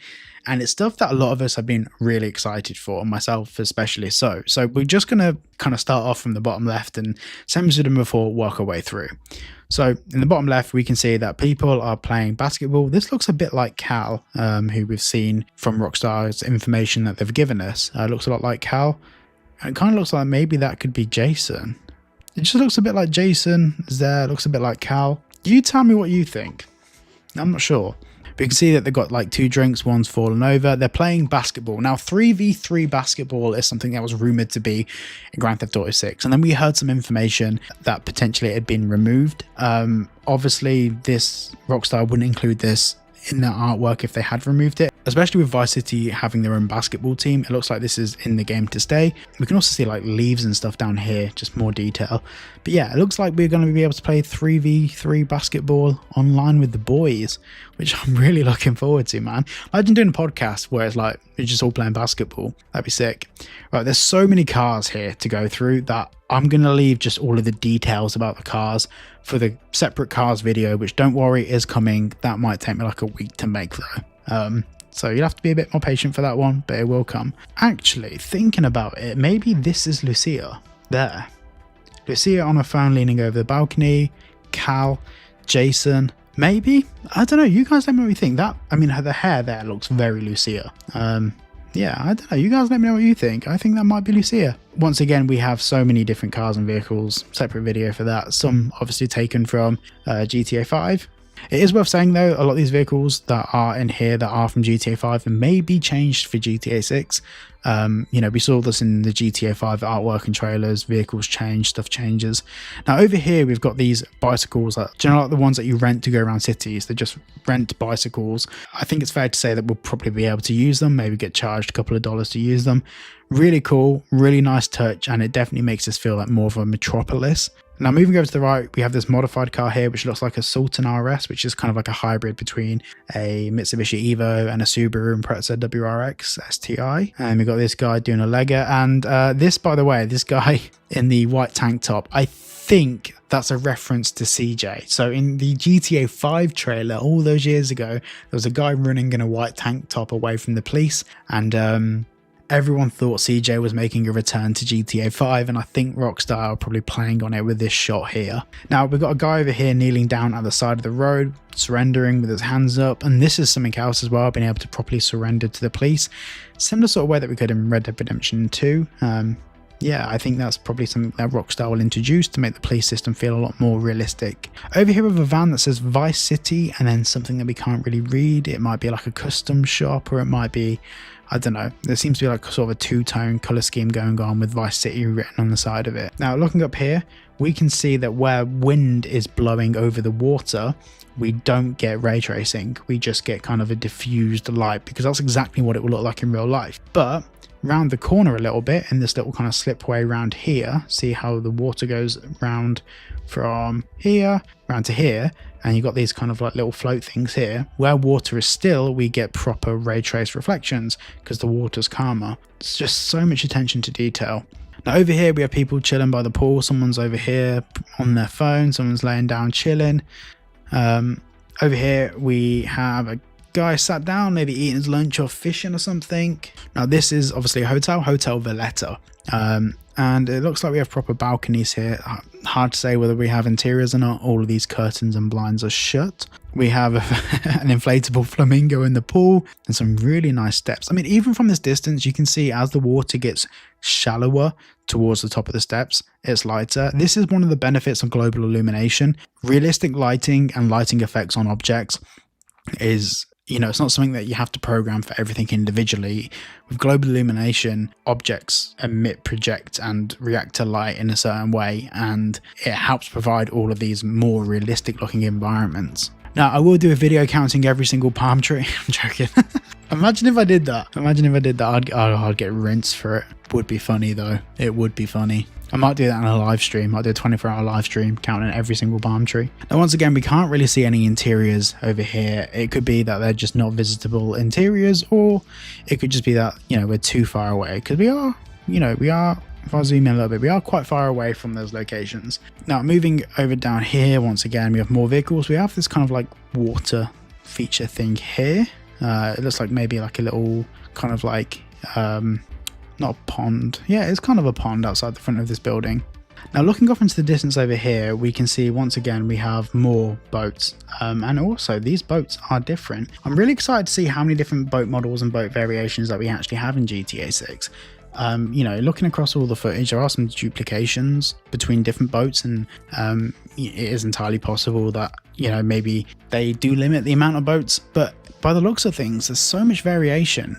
and it's stuff that a lot of us have been really excited for, myself especially so. So we're just going to kind of start off from the bottom left and, same as we did before, work our way through. So in the bottom left, we can see that people are playing basketball. This looks a bit like Cal, who we've seen from Rockstar's information that they've given us. It looks a lot like Cal. And it kind of looks like maybe that could be Jason. It just looks a bit like Jason. There, looks a bit like Cal. You tell me what you think. I'm not sure. But you can see that they've got like 2 drinks, one's fallen over. They're playing basketball. Now, 3v3 basketball is something that was rumored to be in Grand Theft Auto 6. And then we heard some information that potentially it had been removed. Obviously, this Rockstar wouldn't include this in their artwork if they had removed it, especially with Vice City having their own basketball team. It looks like this is in the game to stay. We can also see like leaves and stuff down here, just more detail. But yeah, it looks like we're going to be able to play 3v3 basketball online with the boys, which I'm really looking forward to, man. Imagine doing a podcast where it's like we're just all playing basketball. That'd be sick. Right, there's so many cars here to go through that I'm going to leave just all of the details about the cars for the separate cars video, which, don't worry, is coming. That might take me like a week to make though. So you'll have to be a bit more patient for that one, but it will come. Actually, thinking about it, maybe this is Lucia. There. Lucia on her phone leaning over the balcony. Cal, Jason, maybe? I don't know. You guys let me know what you think. That, I mean, the hair there looks very Lucia. Yeah, I don't know. You guys let me know what you think. I think that might be Lucia. Once again, we have so many different cars and vehicles. Separate video for that. Some obviously taken from GTA 5. It is worth saying though, a lot of these vehicles that are in here that are from GTA 5 and may be changed for GTA 6. You know, we saw this in the GTA 5 artwork and trailers. Vehicles change, stuff changes. Now over here we've got these bicycles that, do you know, like the ones that you rent to go around cities? They just rent bicycles. I think it's fair to say that we'll probably be able to use them, maybe get charged a couple of dollars to use them. Really cool, really nice touch, and it definitely makes us feel like more of a metropolis. Now moving over to the right, we have this modified car here which looks like a Sultan RS, which is kind of like a hybrid between a Mitsubishi Evo and a Subaru Impreza WRX STI. And we've got this guy doing a legger, and this, by the way, this guy in the white tank top, I think that's a reference to CJ. So in the GTA 5 trailer all those years ago, there was a guy running in a white tank top away from the police, and Everyone thought CJ was making a return to GTA 5, and I think Rockstar are probably playing on it with this shot here. Now we've got a guy over here kneeling down at the side of the road, surrendering with his hands up, and this is something else as well, being able to properly surrender to the police. Similar sort of way that we could in Red Dead Redemption 2. Yeah, I think that's probably something that Rockstar will introduce to make the police system feel a lot more realistic. Over here we have a van that says Vice City, and then something that we can't really read. It might be like a custom shop, or it might be, I don't know. There seems to be like sort of a two-tone colour scheme going on with Vice City written on the side of it. Now looking up here, we can see that where wind is blowing over the water, we don't get ray tracing. We just get kind of a diffused light, because that's exactly what it will look like in real life. But round the corner a little bit in this little kind of slipway around here, see how the water goes round from here round to here, and you've got these kind of like little float things here. Where water is still, we get proper ray trace reflections because the water's calmer. It's just so much attention to detail. Now over here we have people chilling by the pool. Someone's over here on their phone, someone's laying down chilling. Over here we have a guy sat down, maybe eating his lunch or fishing or something. Now this is obviously a hotel, Hotel Valletta, and it looks like we have proper balconies here. Hard to say whether we have interiors or not. All of these curtains and blinds are shut. We have an inflatable flamingo in the pool and some really nice steps. I mean, even from this distance, you can see as the water gets shallower towards the top of the steps, it's lighter. This is one of the benefits of global illumination. Realistic lighting and lighting effects on objects is, you know, it's not something that you have to program for everything individually. With global illumination, objects emit, project, and react to light in a certain way, and it helps provide all of these more realistic looking environments. Now, I will do a video counting every single palm tree. I'm joking. Imagine if I did that. I'd get rinsed for it. Would be funny though. It would be funny. I might do that on a live stream. I'll do a 24-hour live stream counting every single palm tree. Now, once again, we can't really see any interiors over here. It could be that they're just not visitable interiors, or it could just be that, you know, we're too far away, because we are, if I zoom in a little bit, we are quite far away from those locations. Now, moving over down here, once again, we have more vehicles. We have this kind of like water feature thing here. It looks like maybe like a little kind of like, not a pond. Yeah, it's kind of a pond outside the front of this building. Now, looking off into the distance over here, we can see once again we have more boats, and also these boats are different. I'm really excited to see how many different boat models and boat variations that we actually have in GTA 6. You know, looking across all the footage, there are some duplications between different boats, and it is entirely possible that, you know, maybe they do limit the amount of boats, but by the looks of things, there's so much variation.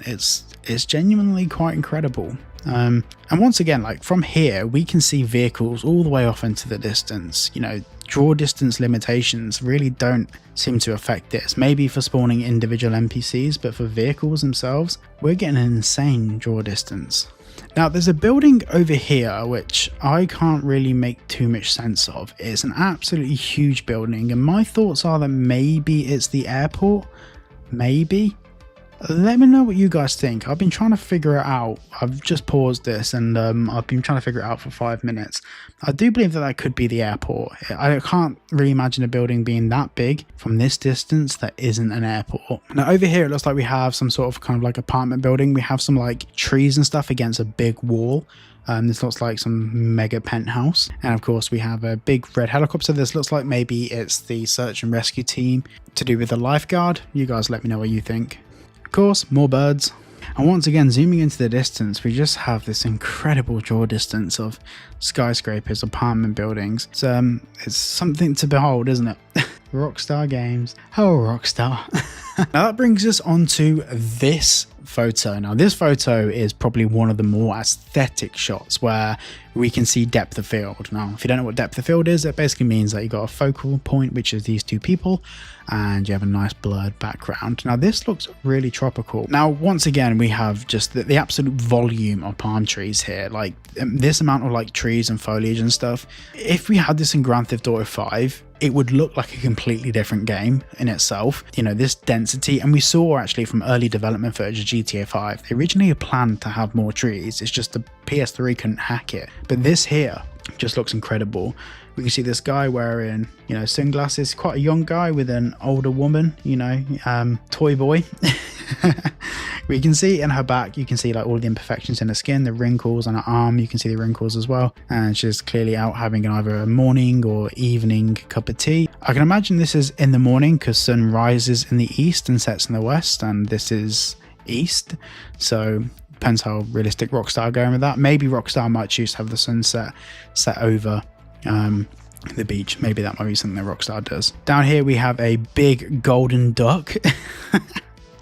It's genuinely quite incredible. And once again, like from here, we can see vehicles all the way off into the distance. You know, draw distance limitations really don't seem to affect this. Maybe for spawning individual NPCs, but for vehicles themselves, we're getting an insane draw distance. Now, there's a building over here which I can't really make too much sense of. It's an absolutely huge building, and my thoughts are that maybe it's the airport. Maybe. Let me know what you guys think. I've been trying to figure it out. I've just paused this, and I've been trying to figure it out for 5 minutes. I do believe that that could be the airport. I can't really imagine a building being that big from this distance that isn't an airport. Now over here, it looks like we have some sort of kind of like apartment building. We have some like trees and stuff against a big wall. This looks like some mega penthouse, and of course we have a big red helicopter. This looks like maybe it's the search and rescue team to do with the lifeguard. You guys let me know what you think. Of course, more birds. And once again, zooming into the distance, we just have this incredible draw distance of skyscrapers, apartment buildings. It's something to behold, isn't it? Rockstar Games. Oh, Rockstar. Now that brings us on to this photo. Now this photo is probably one of the more aesthetic shots where we can see depth of field. Now, if you don't know what depth of field is, it basically means that you got a focal point, which is these two people, and you have a nice blurred background. Now this looks really tropical. Now, once again, we have just the absolute volume of palm trees here, like this amount of like trees and foliage and stuff. If we had this in Grand Theft Auto 5, it would look like a completely different game in itself. You know, this density, and we saw actually from early development footage of GTA 5, they originally had planned to have more trees. It's just the PS3 couldn't hack it. But this here just looks incredible. We can see this guy wearing, you know, sunglasses, quite a young guy with an older woman, you know, toy boy. We can see in her back, you can see like all the imperfections in her skin, the wrinkles on her arm, you can see the wrinkles as well. And she's clearly out having either a morning or evening cup of tea. I can imagine this is in the morning because sun rises in the east and sets in the west, and this is east. So depends how realistic Rockstar are going with that. Maybe Rockstar might choose to have the sunset set over the beach. Maybe that might be something that Rockstar does. Down here we have a big golden duck.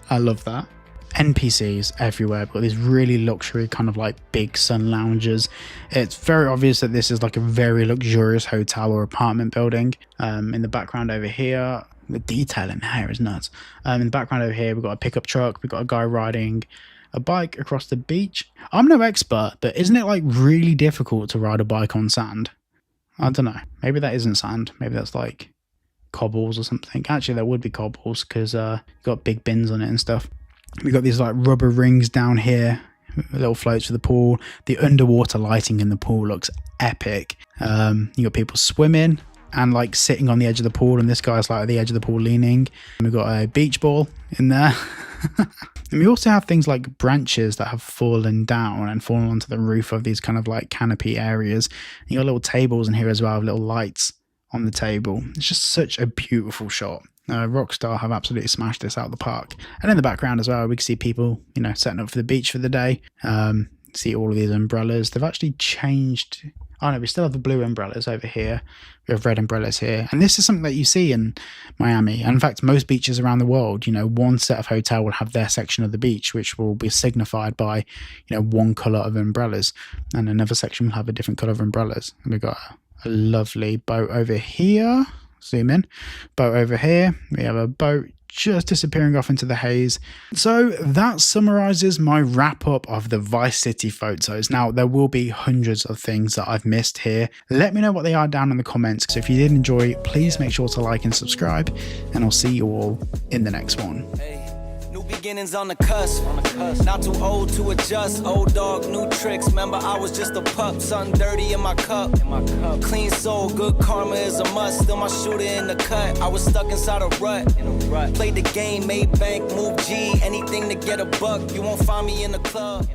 I love that. NPCs everywhere. We've got these really luxury kind of like big sun loungers. It's very obvious that this is like a very luxurious hotel or apartment building. In the background over here, the detail in here is nuts. In the background over here, we've got a pickup truck. We've got a guy riding a bike across the beach. I'm no expert, but isn't it like really difficult to ride a bike on sand? I don't know. Maybe that isn't sand. Maybe that's like cobbles or something. Actually, there would be cobbles because you've got big bins on it and stuff. We've got these like rubber rings down here, little floats for the pool. The underwater lighting in the pool looks epic. You got people swimming and like sitting on the edge of the pool, and this guy's like at the edge of the pool leaning. And we've got a beach ball in there. And we also have things like branches that have fallen down and fallen onto the roof of these kind of like canopy areas. And you got little tables in here as well, with little lights on the table. It's just such a beautiful shot. Rockstar have absolutely smashed this out of the park. And in the background as well, we can see people, you know, setting up for the beach for the day. See all of these umbrellas. They've actually changed. Oh no, we still have the blue umbrellas over here. We have red umbrellas here. And this is something that you see in Miami. And in fact, most beaches around the world, you know, one set of hotel will have their section of the beach, which will be signified by, you know, one color of umbrellas. And another section will have a different color of umbrellas. And we've got a lovely boat over here. Zoom in. Boat over here. We have a boat just disappearing off into the haze. So that summarizes my wrap up of the Vice City photos. Now, there will be hundreds of things that I've missed here. Let me know what they are down in the comments. So if you did enjoy, please make sure to like and subscribe, and I'll see you all in the next one. Beginnings on the cusp. Not too old to adjust. Old dog, new tricks. Remember, I was just a pup. Something dirty in my cup. Clean soul, good karma is a must. Still my shooter in the cut. I was stuck inside a rut. Played the game, made bank, moved G. Anything to get a buck. You won't find me in the club.